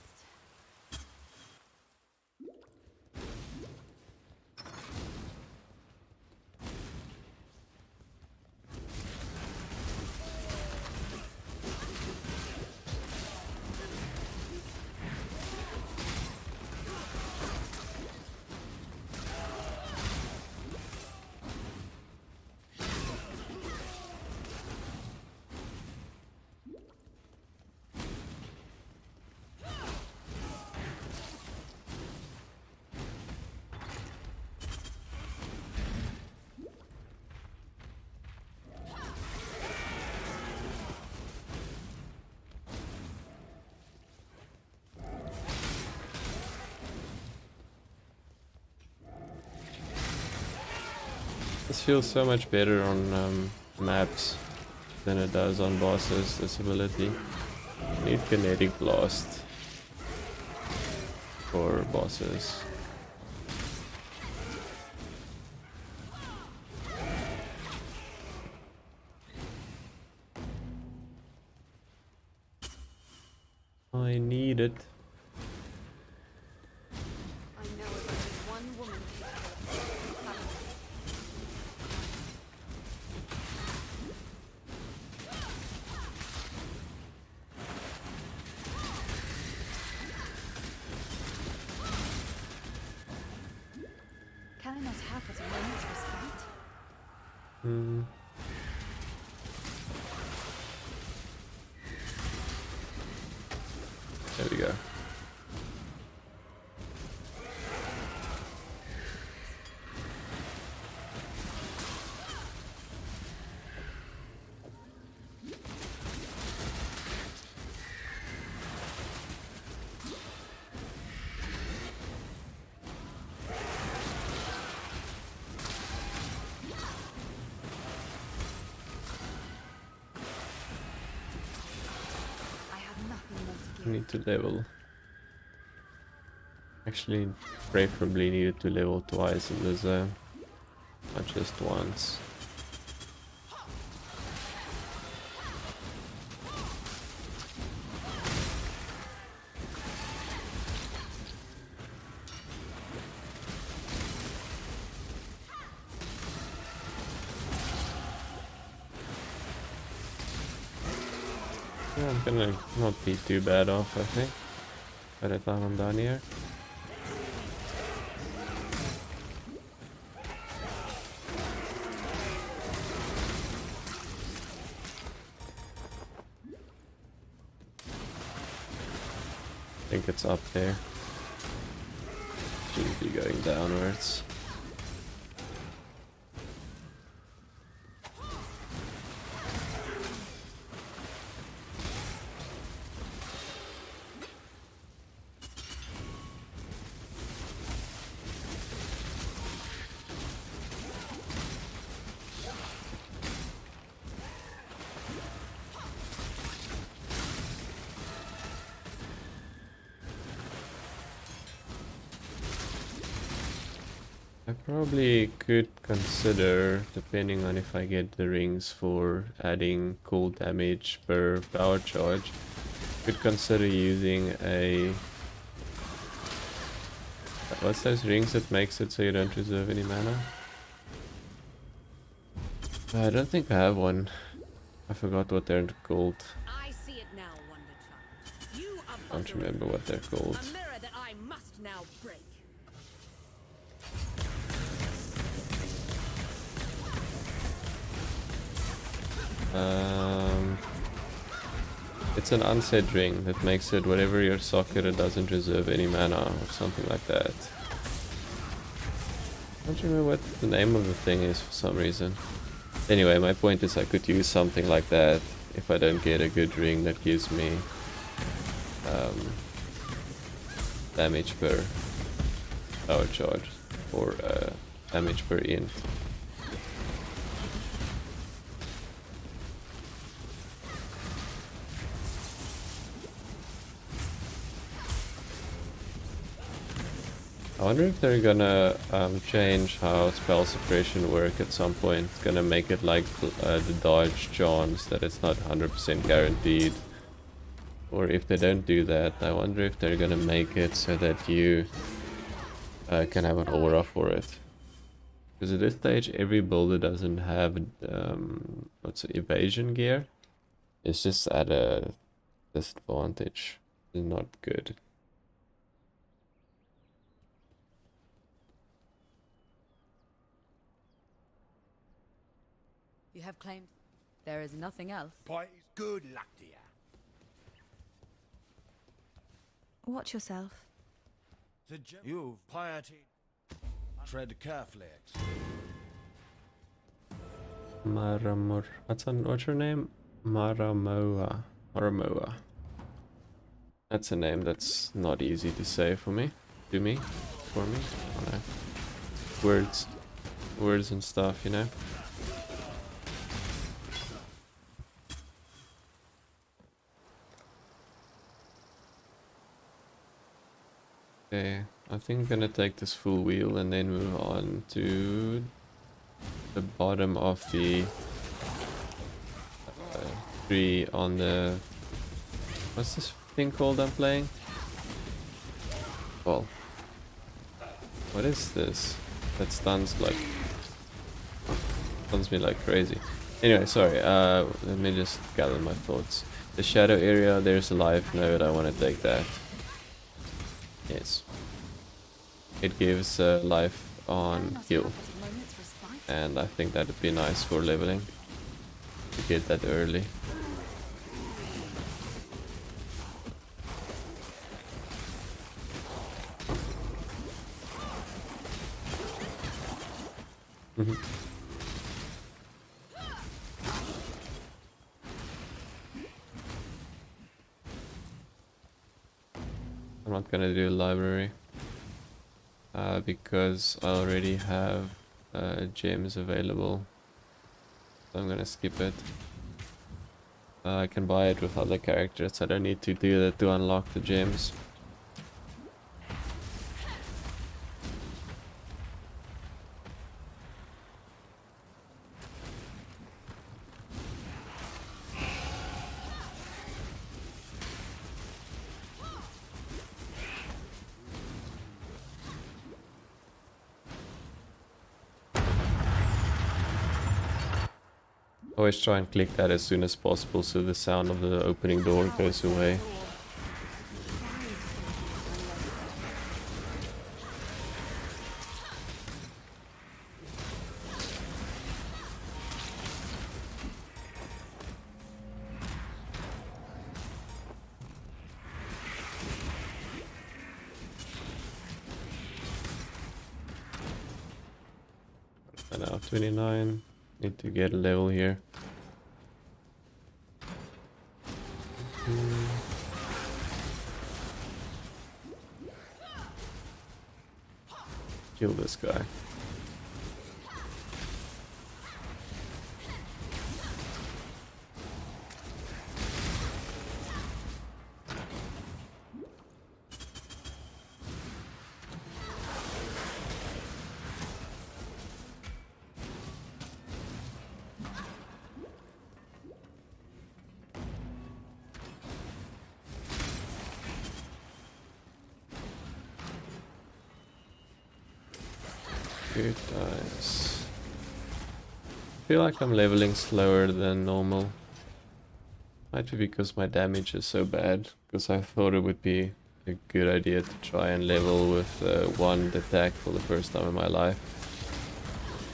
This feels so much better on maps than it does on bosses, this ability. I need Kinetic Blast for bosses. I need it. I know of only one woman capable of can I not have but a moment's respite? Hmm. There we go. I have nothing more to I give. need to level. Actually, preferably needed to level twice in the zone, not just once. Yeah, I'm gonna not be too bad off, I think, by the time I'm done here. I think it's up there. Shouldn't be going downwards. I probably could consider, depending on if I get the rings for adding cool damage per power charge, could consider using a... What's those rings that makes it so you don't reserve any mana? I don't think I have one. I forgot what they're called. I see it now, Wonder Child. You are I don't Brotherhood, remember what they're called. a mirror that I must now break. It's an unsaid ring that makes it whatever your socket, it doesn't reserve any mana or something like that. I don't remember what the name of the thing is for some reason. Anyway, my point is I could use something like that if I don't get a good ring that gives me damage per power charge or damage per int. I wonder if they're gonna change how spell suppression work at some point. It's gonna make it like the dodge chance, that it's not 100% guaranteed. Or if they don't do that, I wonder if they're gonna make it so that you can have an aura for it. Because at this stage, every builder doesn't have what's it, evasion gear. It's just at a disadvantage. It's not good. You have claimed there is nothing else. Point is good luck to you. Watch yourself. You've piety. Tread carefully. Maramur. What's her name? Maramoa. Maramoa. That's a name that's not easy to say for me. For me. I don't know. Words. words and stuff, you know. Okay, I think I'm gonna take this full wheel and then move on to the bottom of the tree on the... What's this thing called I'm playing? Well, what is this? That stuns me like crazy. Anyway, sorry, let me just gather my thoughts. The shadow area, there's a life node, I want to take that. Yes. It gives life on heal. And I think that'd be nice for leveling. To get that early. I'm not gonna do a library because I already have gems available, so I'm gonna skip it. I can buy it with other characters. I don't need to do that to unlock the gems. Always try and click that as soon as possible so the sound of the opening door goes away. And now 29. Need to get a level here. Kill this guy. Good dice. I feel like I'm leveling slower than normal. Might be because my damage is so bad, because I thought it would be a good idea to try and level with wand attack for the first time in my life.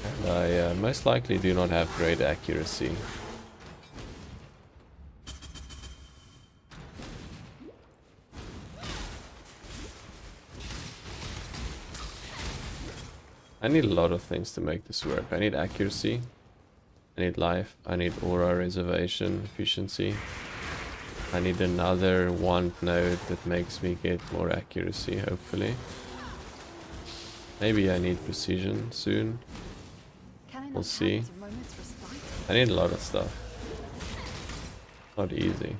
And I most likely do not have great accuracy. I need a lot of things to make this work. I need accuracy, I need life, I need aura reservation, efficiency. I need another wand node that makes me get more accuracy, hopefully. Maybe I need precision soon. We'll see. I need a lot of stuff. Not easy.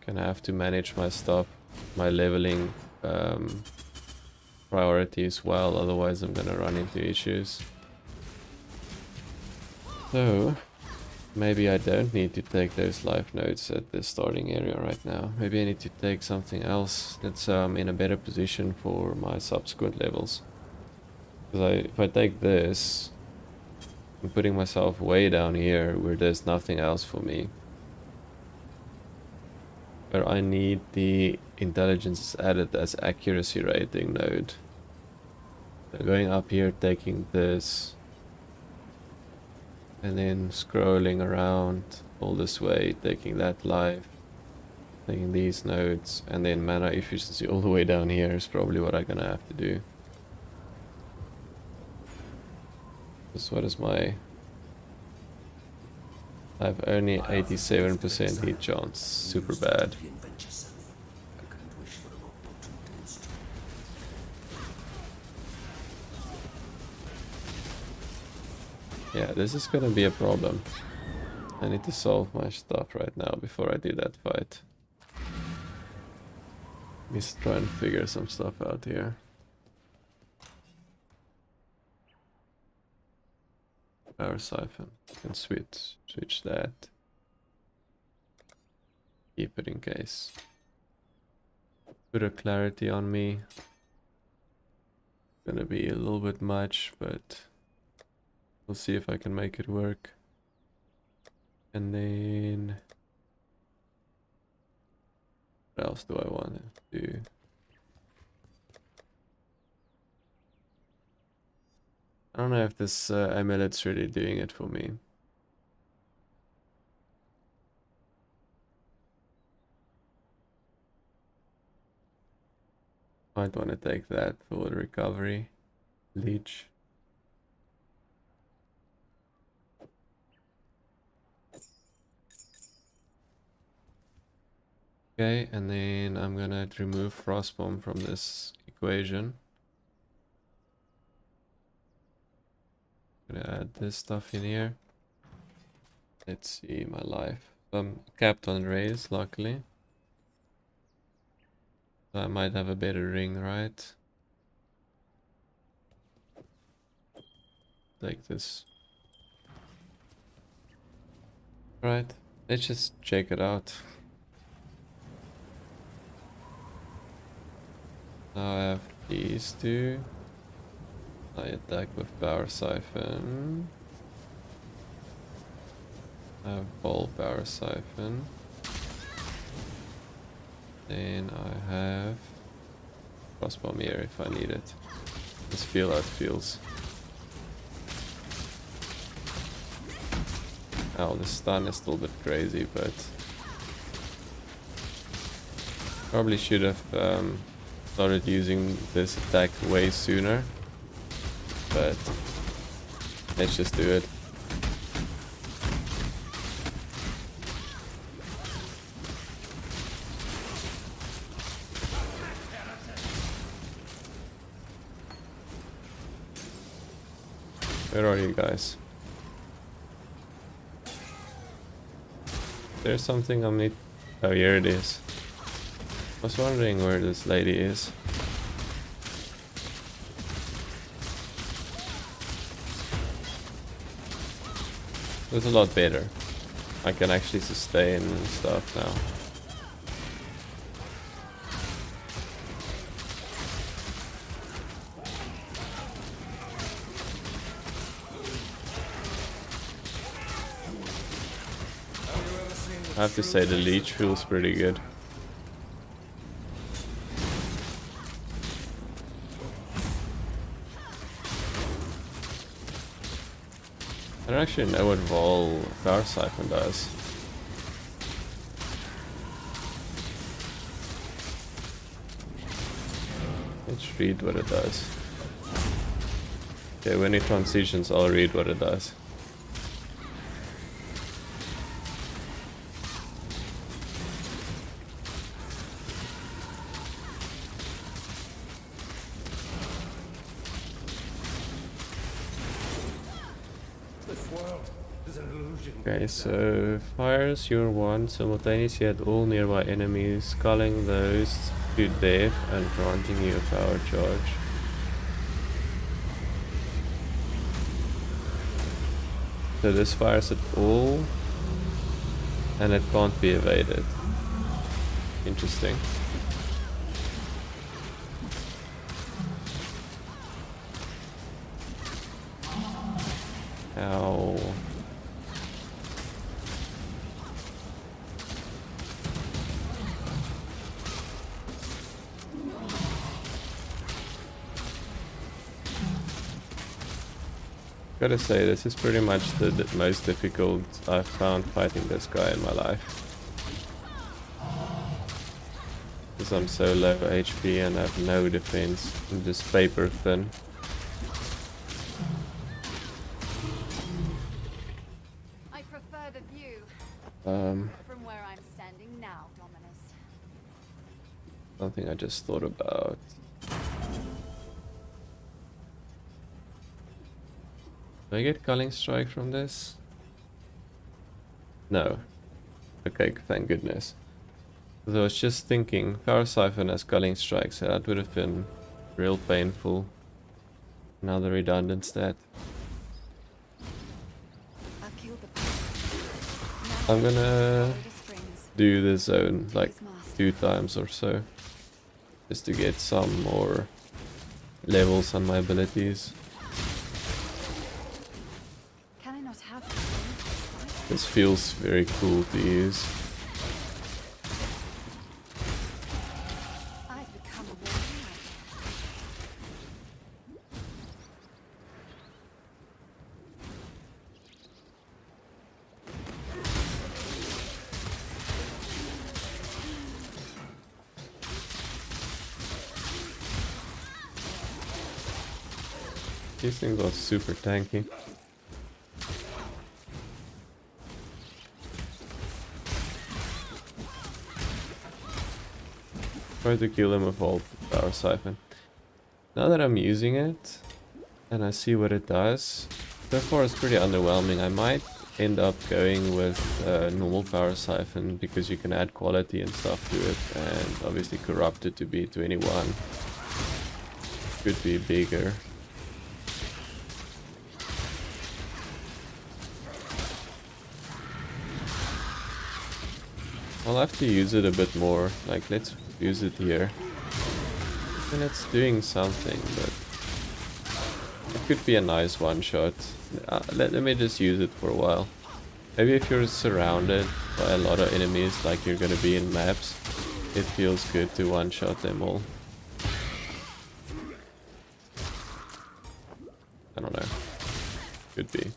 Gonna have to manage my stuff, my leveling priorities well, otherwise I'm gonna run into issues. So maybe I don't need to take those life nodes at the starting area right now. Maybe I need to take something else that's in a better position for my subsequent levels. Because if I take this, I'm putting myself way down here where there's nothing else for me. Where I need the intelligence added as accuracy rating node. So going up here, taking this, and then scrolling around all this way, taking that life, taking these nodes, and then mana efficiency all the way down here is probably what I'm gonna have to do. Because what is my... I have only 87% hit chance, super bad. Yeah, this is gonna be a problem. I need to solve my stuff right now before I do that fight. Let me try and figure some stuff out here. Power siphon. I can switch that. Keep it in case. Put a clarity on me. Gonna be a little bit much, but we'll see if I can make it work. And then what else do I want to do? I don't know if this amulet's really doing it for me. Might want to take that for the recovery. Leech. Okay, and then I'm gonna remove Frostbomb from this equation. Gonna add this stuff in here. Let's see my life. I'm capped on raise, luckily. So I might have a better ring, right? Take this. Right, let's just check it out. Now I have these two. I attack with Power Siphon. I have Ball Power Siphon. Then I have Crossbomb here if I need it. Let's feel how it feels. Oh, the stun is still a bit crazy, but probably should have started using this attack way sooner. But let's just do it. Where are you guys? There's something I need. Oh, here it is. I was wondering where this lady is. It's a lot better. I can actually sustain and stuff now. I have to say the leech feels pretty good. I don't actually know what Vol Power Siphon does. Let's read what it does. Okay, when it transitions, I'll read what it does. Okay, so fires your wand simultaneously at all nearby enemies, culling those to death and granting you a power charge. So this fires at all, and it can't be evaded. Interesting. Ow. Gotta say, this is pretty much the most difficult I've found fighting this guy in my life. Because I'm so low HP and I have no defense. I'm just paper thin. I prefer the view Um, from where I'm standing now, Dominus. Something I just thought about. Do I get Culling Strike from this? No. Okay, thank goodness. So I was just thinking, Power Siphon as Culling Strike, so that would have been real painful. Another redundant stat. I've killed the beast. I'm gonna Follow the strings. do the zone like Please, master. 2 times or so. Just to get some more levels on my abilities. Can I not have this? This feels very cool to use. I've become a warrior. These things are super tanky. Try to kill them with all Power Siphon. Now that I'm using it, and I see what it does, so far it's pretty underwhelming. I might end up going with normal Power Siphon because you can add quality and stuff to it, and obviously Corrupted to be 21 could be bigger. I'll have to use it a bit more, like let's use it here. And it's doing something, but it could be a nice one shot. Let me just use it for a while. Maybe if you're surrounded by a lot of enemies like you're gonna be in maps, it feels good to one shot them all. I don't know. Could be.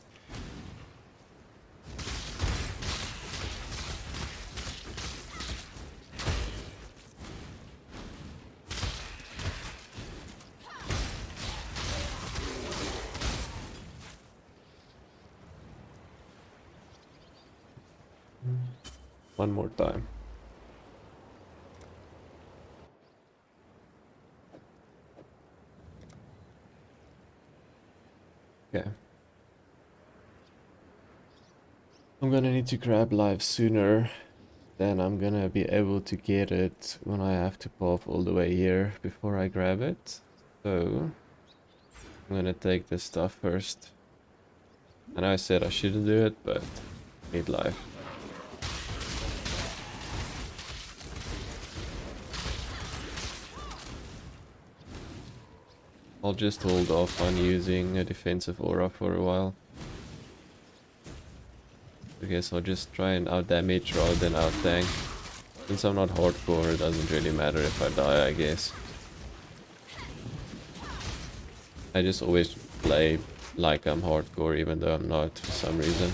One more time. Okay. I'm gonna need to grab life sooner. Then I'm gonna be able to get it when I have to pop all the way here before I grab it. So I'm gonna take this stuff first. I know I said I shouldn't do it, but I need life. I'll just hold off on using a defensive aura for a while. I guess I'll just try and out-damage rather than out-tank. Since I'm not hardcore, it doesn't really matter if I die, I guess. I just always play like I'm hardcore even though I'm not for some reason.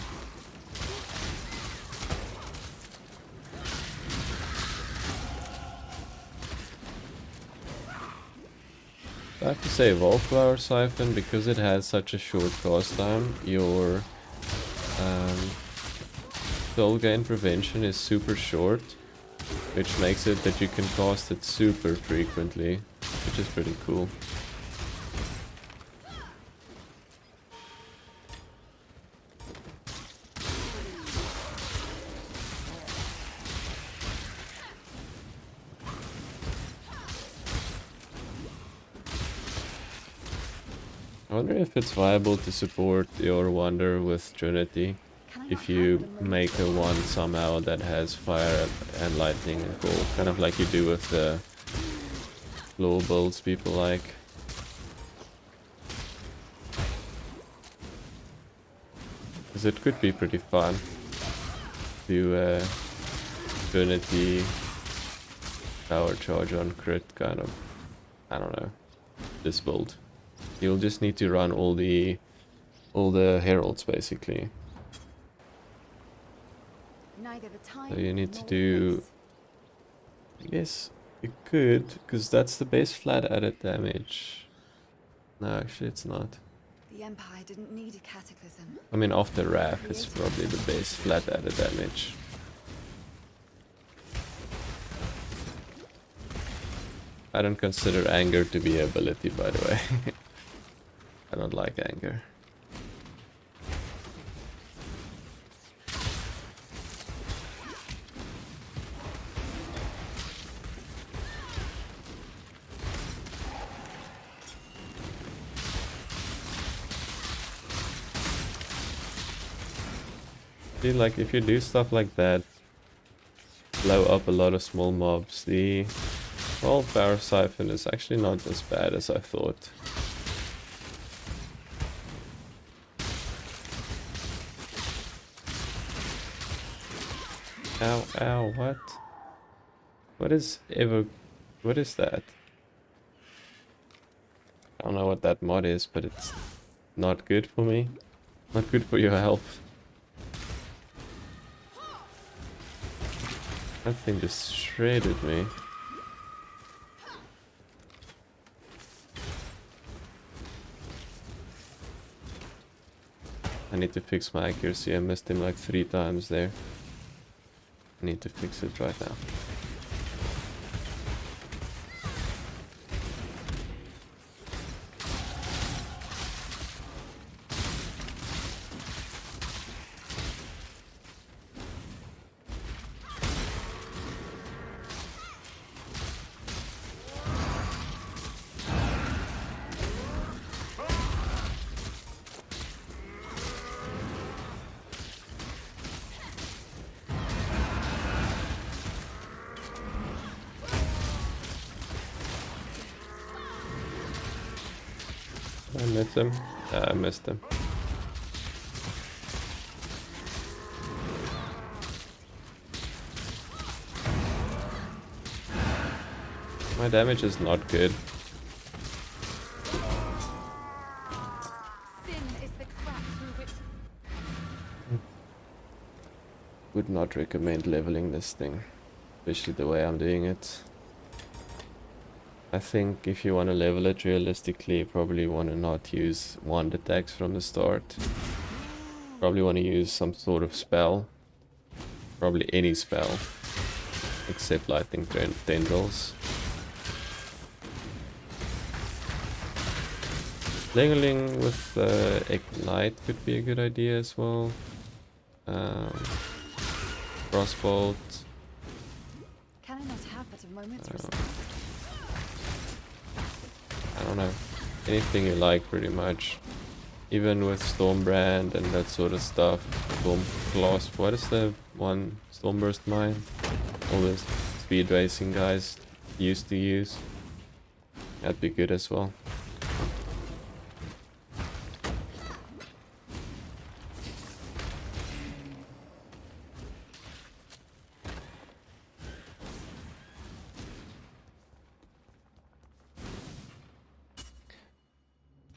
I have to say Wallflower Siphon, because it has such a short cast time, your soul gain prevention is super short, which makes it that you can cast it super frequently, which is pretty cool. I wonder if it's viable to support your Wonder with Trinity if you make a one somehow that has fire and lightning and cold, kind of like you do with the low builds people like. Because it could be pretty fun to Trinity power charge on crit, kind of. I don't know, this build. You'll just need to run all the heralds basically. Neither the time So you need to nor do, the place. I guess you could, because that's the base flat added damage. No, actually it's not. The Empire didn't need a cataclysm. I mean, after Wrath it's probably the base flat added damage. I don't consider anger to be an ability, by the way. I don't like anger. See, like, if you do stuff like that, blow up a lot of small mobs, the whole power siphon is actually not as bad as I thought. Ow, ow, what? What is that? I don't know what that mod is, but it's not good for me. Not good for your health. That thing just shredded me. I need to fix my accuracy. I missed him like 3 times there. I need to fix it right now. I missed him. I missed him. My damage is not good. Sin is the crack through which Would not recommend leveling this thing, especially the way I'm doing it. I think if you want to level it realistically, you probably want to not use wand attacks from the start. Probably want to use some sort of spell. Probably any spell, except lightning tendrils. Leveling with ignite could be a good idea as well. Crossbolt. can I not have but a moment's respect? I don't know. Anything you like, pretty much. Even with Stormbrand and that sort of stuff. Storm Clasp. What is the one? Stormburst Mine? All the speed racing guys used to use. That'd be good as well.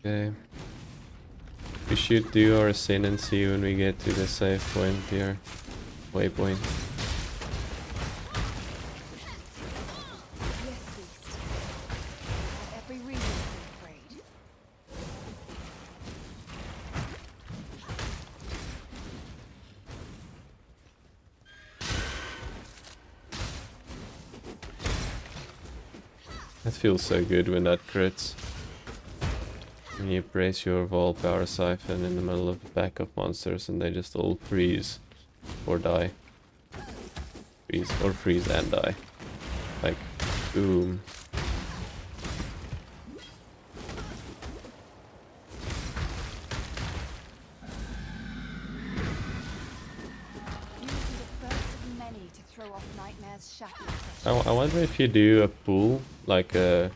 Okay. We should do our ascendancy when we get to the save point here. Waypoint. Yes, beast. I have every reason to be afraid. That feels so good when that crits. When you brace your Vol Power Siphon in the middle of a pack of monsters and they just all freeze or die. Freeze and die. Like, boom. You will be the first of many to throw off Nightmare's shackles. I wonder if you do a pool, like a...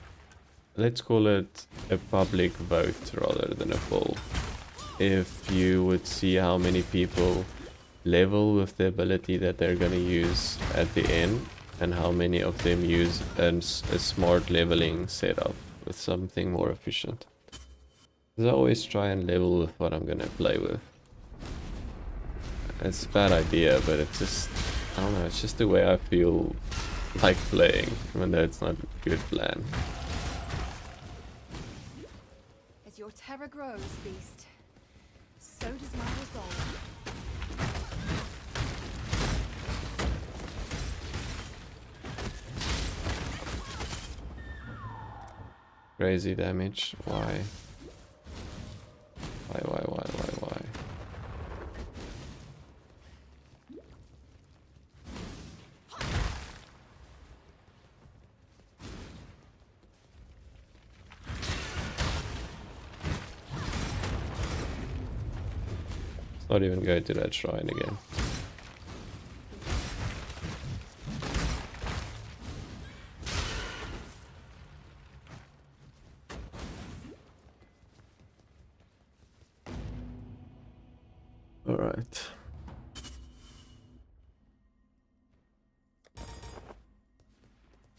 Let's call it a public vote rather than a poll. If you would see how many people level with the ability that they're gonna use at the end, and how many of them use a smart leveling setup with something more efficient. Because I always try and level with what I'm gonna play with. It's a bad idea, but it's just, I don't know, it's just the way I feel like playing, even though it's not a good plan. As your terror grows, beast, so does my resolve. Crazy damage. Why? Why? Let's not even go to that shrine again. Alright.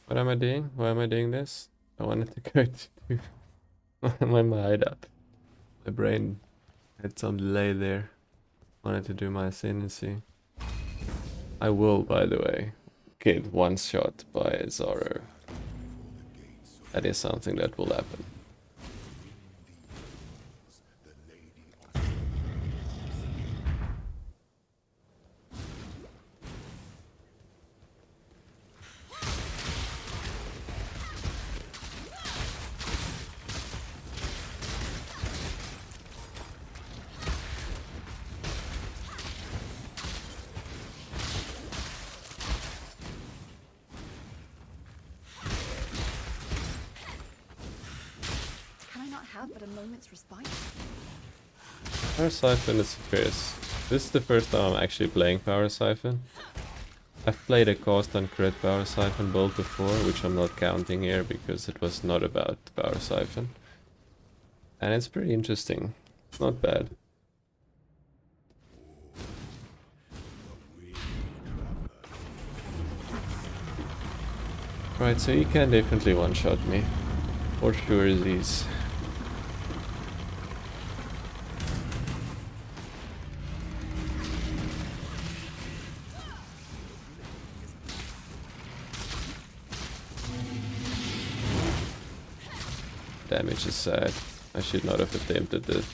What am I doing? Why am I doing this? I wanted to go to my hideout. My brain had some delay there. Wanted to do my ascendancy. I will, by the way, get one shot by Zoro. That is something that will happen. Can I not have but a moment's respite? Power Siphon is fierce. This is the first time I'm actually playing Power Siphon. I've played a cost on crit Power Siphon build before, which I'm not counting here because it was not about Power Siphon. And it's pretty interesting. It's not bad. Right, so you can definitely one-shot me. For sure is these. Damage is sad. I should not have attempted this.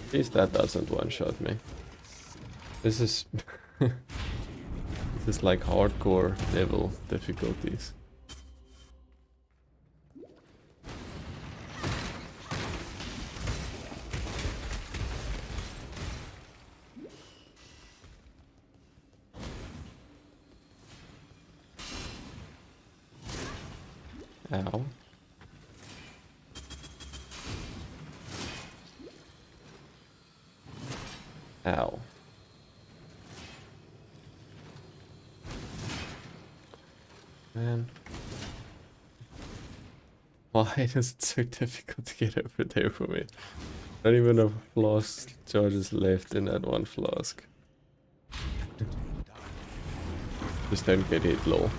At least that doesn't one-shot me. This is this is like hardcore level difficulties. Ow. Ow. Man. Why is it so difficult to get over there for me? Not even a flask charges left in that one flask. Just don't get hit, lol.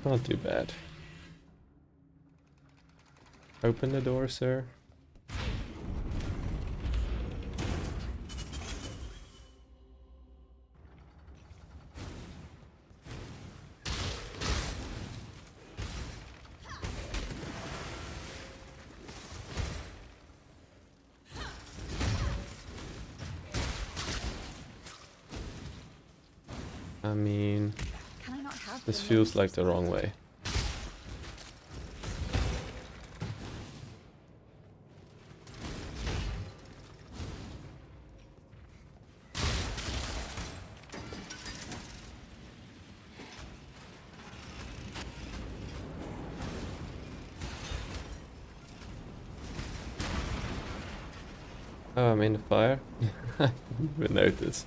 Not too bad. Open the door, sir. I mean, Can I not have this but a feels moment's like the respite? wrong way. Oh, I'm in the fire? I didn't even notice.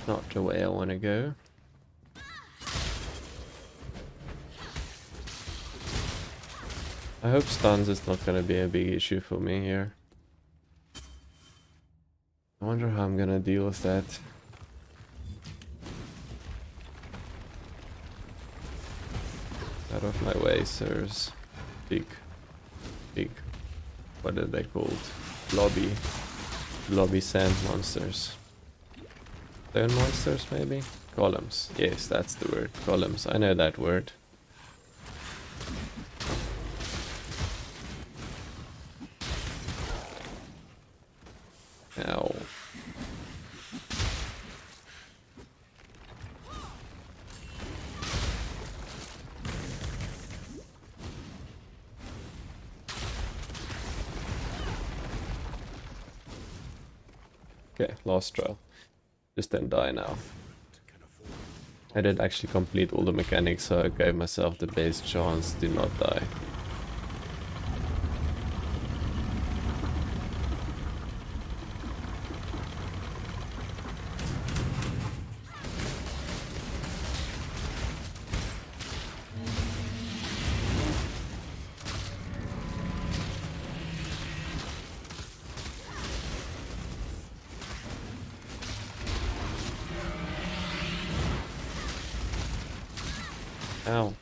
Not the way I want to go. I hope stuns is not gonna be a big issue for me here. I wonder how I'm gonna deal with that. Out of my way, sirs. Big. What are they called? Lobby sand monsters. Stone monsters, maybe? Columns. Yes, that's the word. Columns. I know that word. Ow. Okay, last trial. Just then die now. I did actually complete all the mechanics, so I gave myself the base chance to not die. Ow.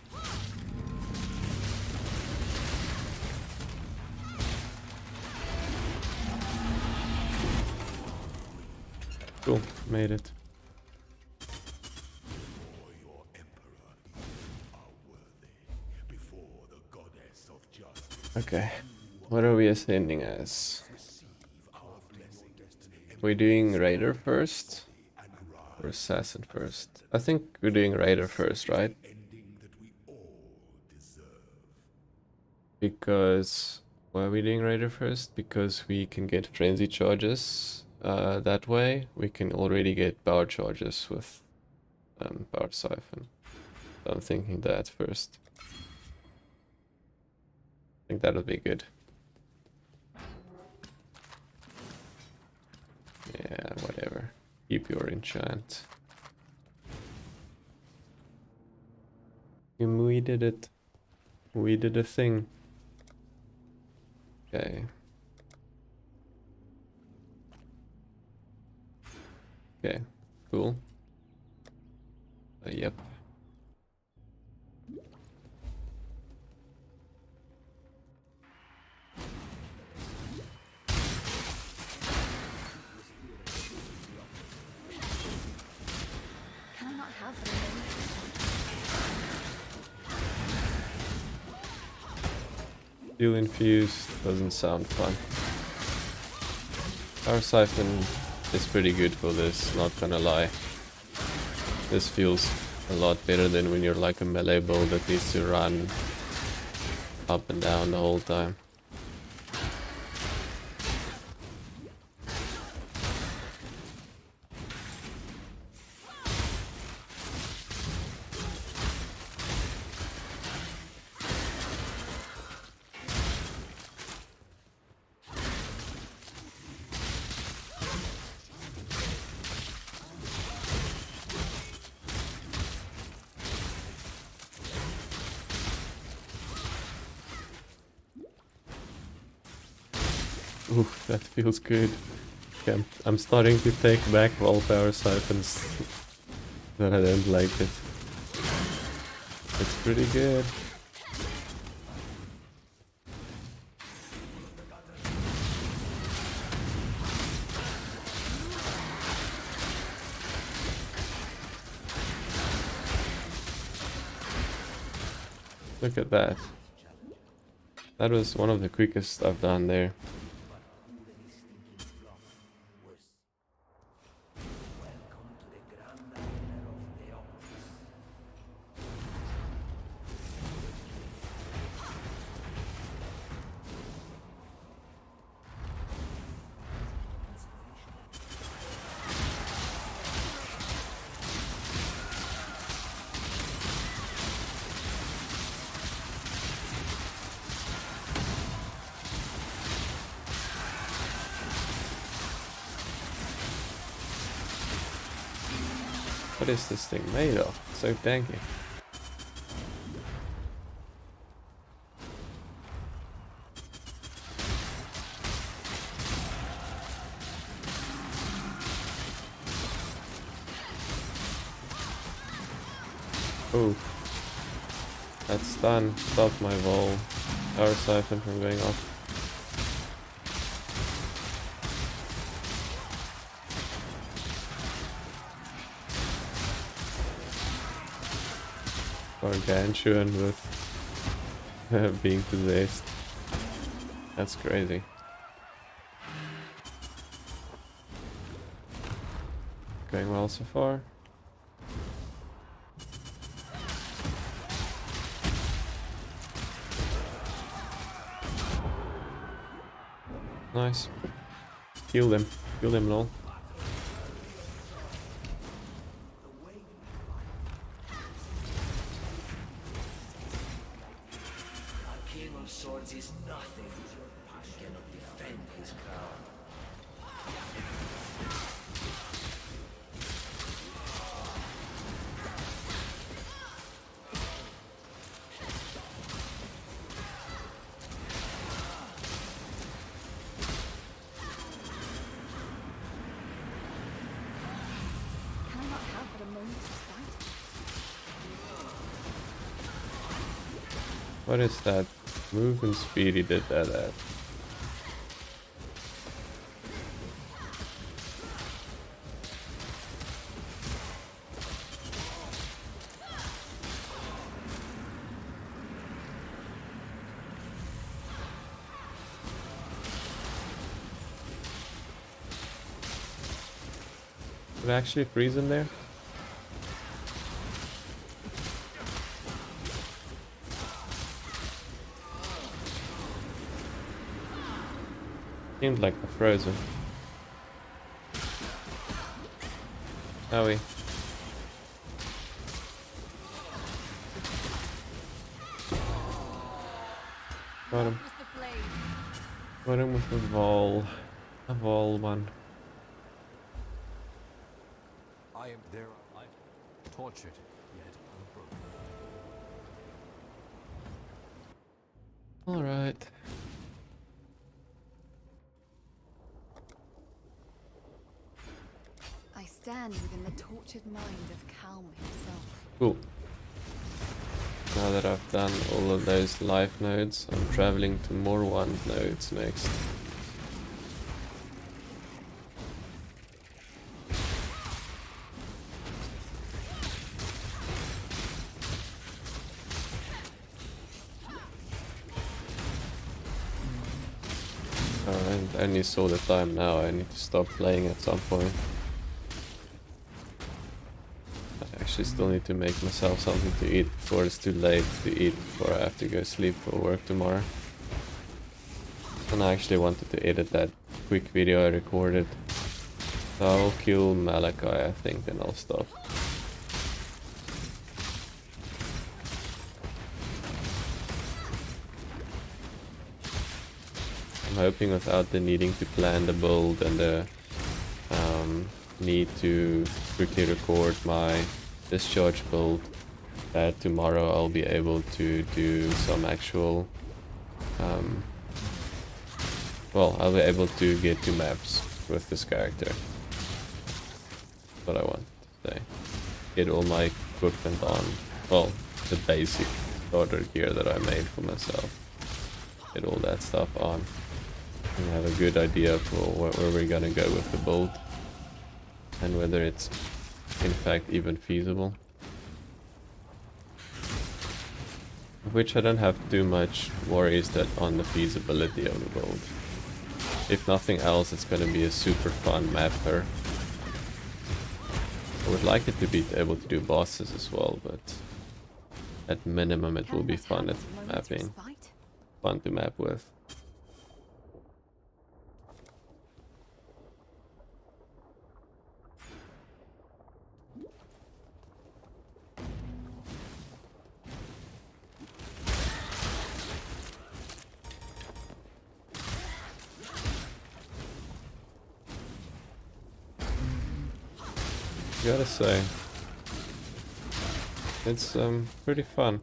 Cool, made it. Okay, what are we ascending as? We're doing Raider first? Or Assassin first? I think we're doing Raider first, right? Because... why are we doing Raider first? Because we can get frenzy charges that way. We can already get power charges with Power Siphon. So I'm thinking that first. I think that would be good. Yeah, whatever. Keep your enchant. We did it. We did a thing. Okay. Okay, cool. Yep. Can I not have them? Steel infused doesn't sound fun. Power Siphon is pretty good for this, not gonna lie. This feels a lot better than when you're like a melee build that needs to run up and down the whole time. Ooh, that feels good. Okay, I'm starting to take back all Power Siphons that I don't like it. It's pretty good. Look at that. That was one of the quickest I've done there. What is this thing made of? So danky. Oh. That stun stopped my Vol power siphon from going off. Gargantuan with being possessed. That's crazy. Going well so far. Nice. Heal them. Heal them and all. Can I not have but a moment's respite? What is that movement speed he did that at? Did it actually freeze in there? Seemed like the frozen. Owie. Got him. Was the blade. Got him with the Vol. A Vol one. I am there, alive, tortured, yet unbroken. Alright. I stand within the tortured mind of Calm himself. Cool. Now that I've done all of those life nodes, I'm traveling to more wand nodes next. I only saw the time now, I need to stop playing at some point. I actually still need to make myself something to eat before it's too late to eat before I have to go sleep for work tomorrow. And I actually wanted to edit that quick video I recorded. So I'll kill Malachi, I think, and I'll stop. I'm hoping without the needing to plan the build and the need to quickly record my discharge build, that tomorrow I'll be able to do some actual well, I'll be able to get to maps with this character. That's what I want to say. Get all my equipment on, well, the basic starter gear that I made for myself. Get all that stuff on. And have a good idea for where we're gonna go with the build. And whether it's in fact even feasible. Which I don't have too much worries that on the feasibility of the build. If nothing else, it's gonna be a super fun mapper. I would like it to be able to do bosses as well, but at minimum it will be fun at mapping. Fun to map with. Gotta say, It's pretty fun.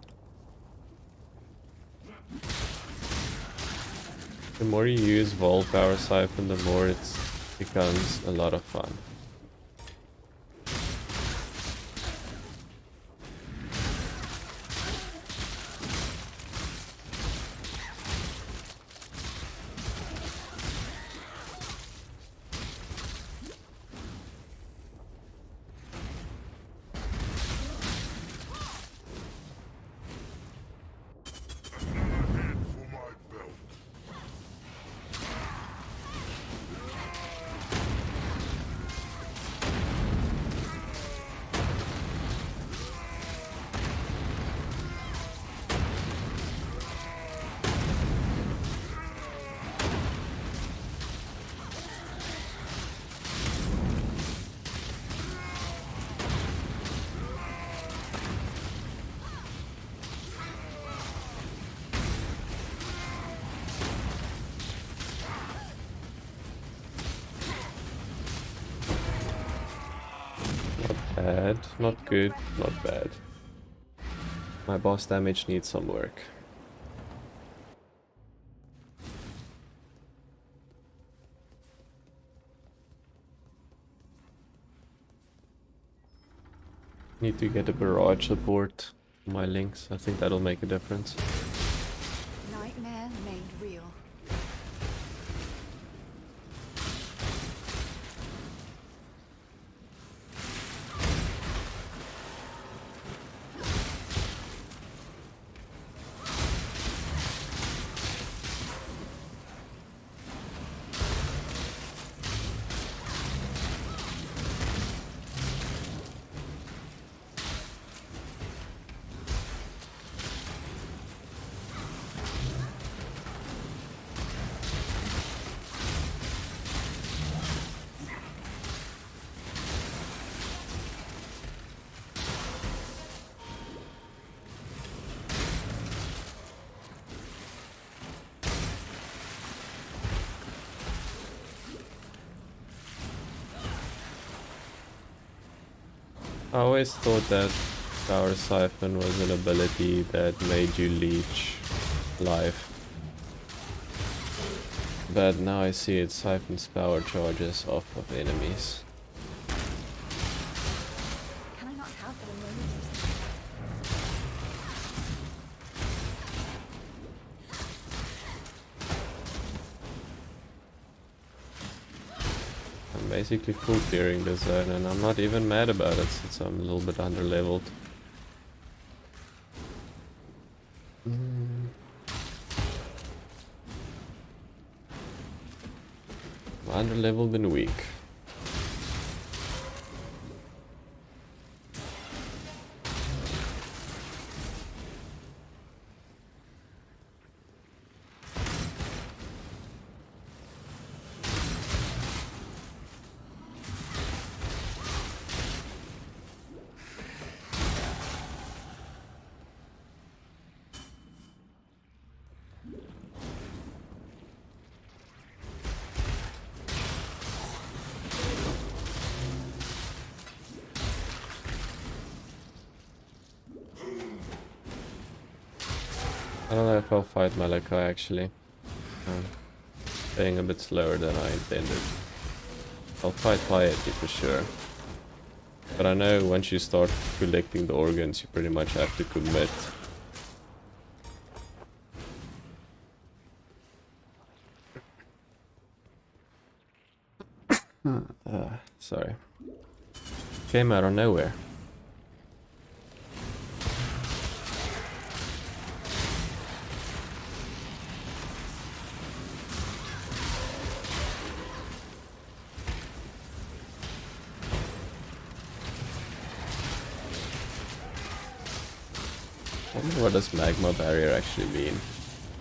The more you use Vol Power Siphon, the more it becomes a lot of fun. Bad, not good, not bad. My boss damage needs some work. Need to get a barrage support on my links. I think that'll make a difference. Nightmare made real. I always thought that Power Siphon was an ability that made you leech life. But now I see it siphons power charges off of enemies. Can I not have the moment? I'm basically full clearing this zone and I'm not even mad about it since I'm a little bit under leveled. Under leveled and weak. I don't know if I'll fight Malachi actually. Playing a bit slower than I intended. I'll fight Piety for sure. But I know once you start collecting the organs, you pretty much have to commit. Sorry. Came out of nowhere. I wonder what does magma barrier actually mean?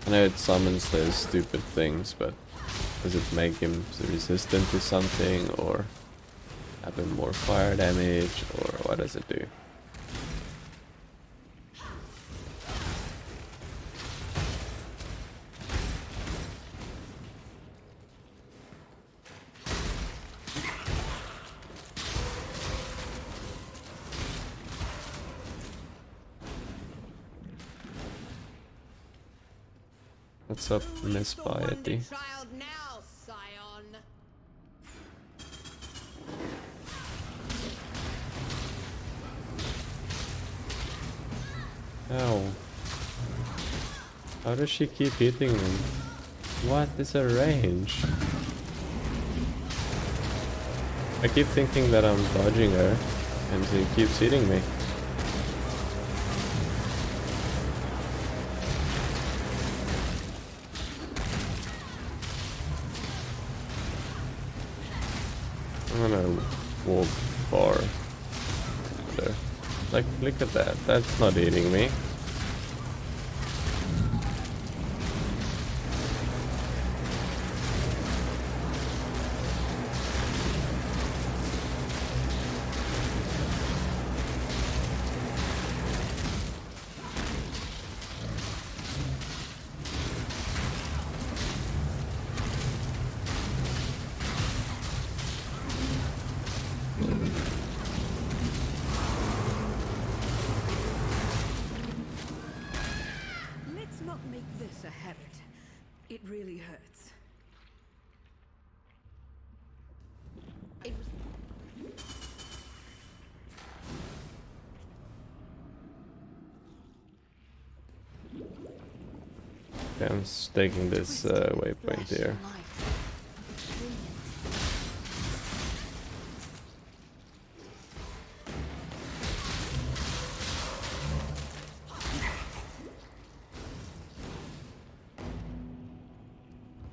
I know it summons those stupid things, but does it make him resistant to something, or have him more fire damage, or what does it do? What's up, Miss For wonder Piety? child now, Scion. Ow. How does she keep hitting me? What is her range? I keep thinking that I'm dodging her, and she keeps hitting me. I'm gonna walk far there. Like, look at that. That's not hitting me. Let's not make this a habit. It really hurts. It was Okay, I'm taking this waypoint here.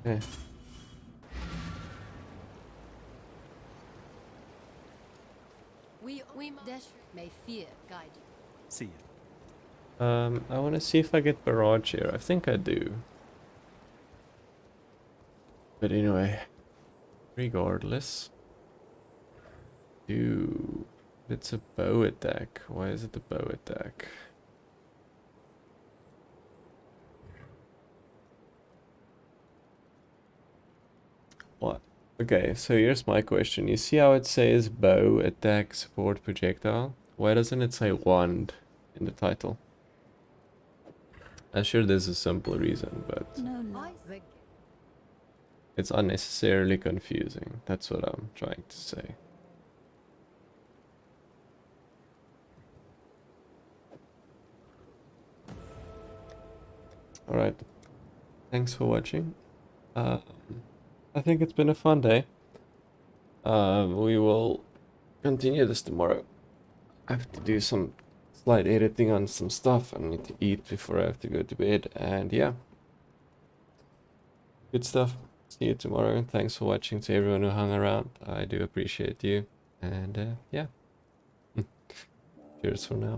Okay. We may fear guide you. See you. I want to see if I get barrage here. I think I do. But anyway, regardless. Dude, it's a bow attack. Why is it a bow attack? What? Okay, so here's my question. You see how it says bow attack support projectile? Why doesn't it say wand in the title? I'm sure there's a simple reason, but No. it's unnecessarily confusing. That's what I'm trying to say. Alright. Thanks for watching. I think it's been a fun day. We will continue this tomorrow. I have to do some slight editing on some stuff. I need to eat before I have to go to bed. And yeah. Good stuff. See you tomorrow. Thanks for watching to everyone who hung around. I do appreciate you. And yeah. Cheers for now.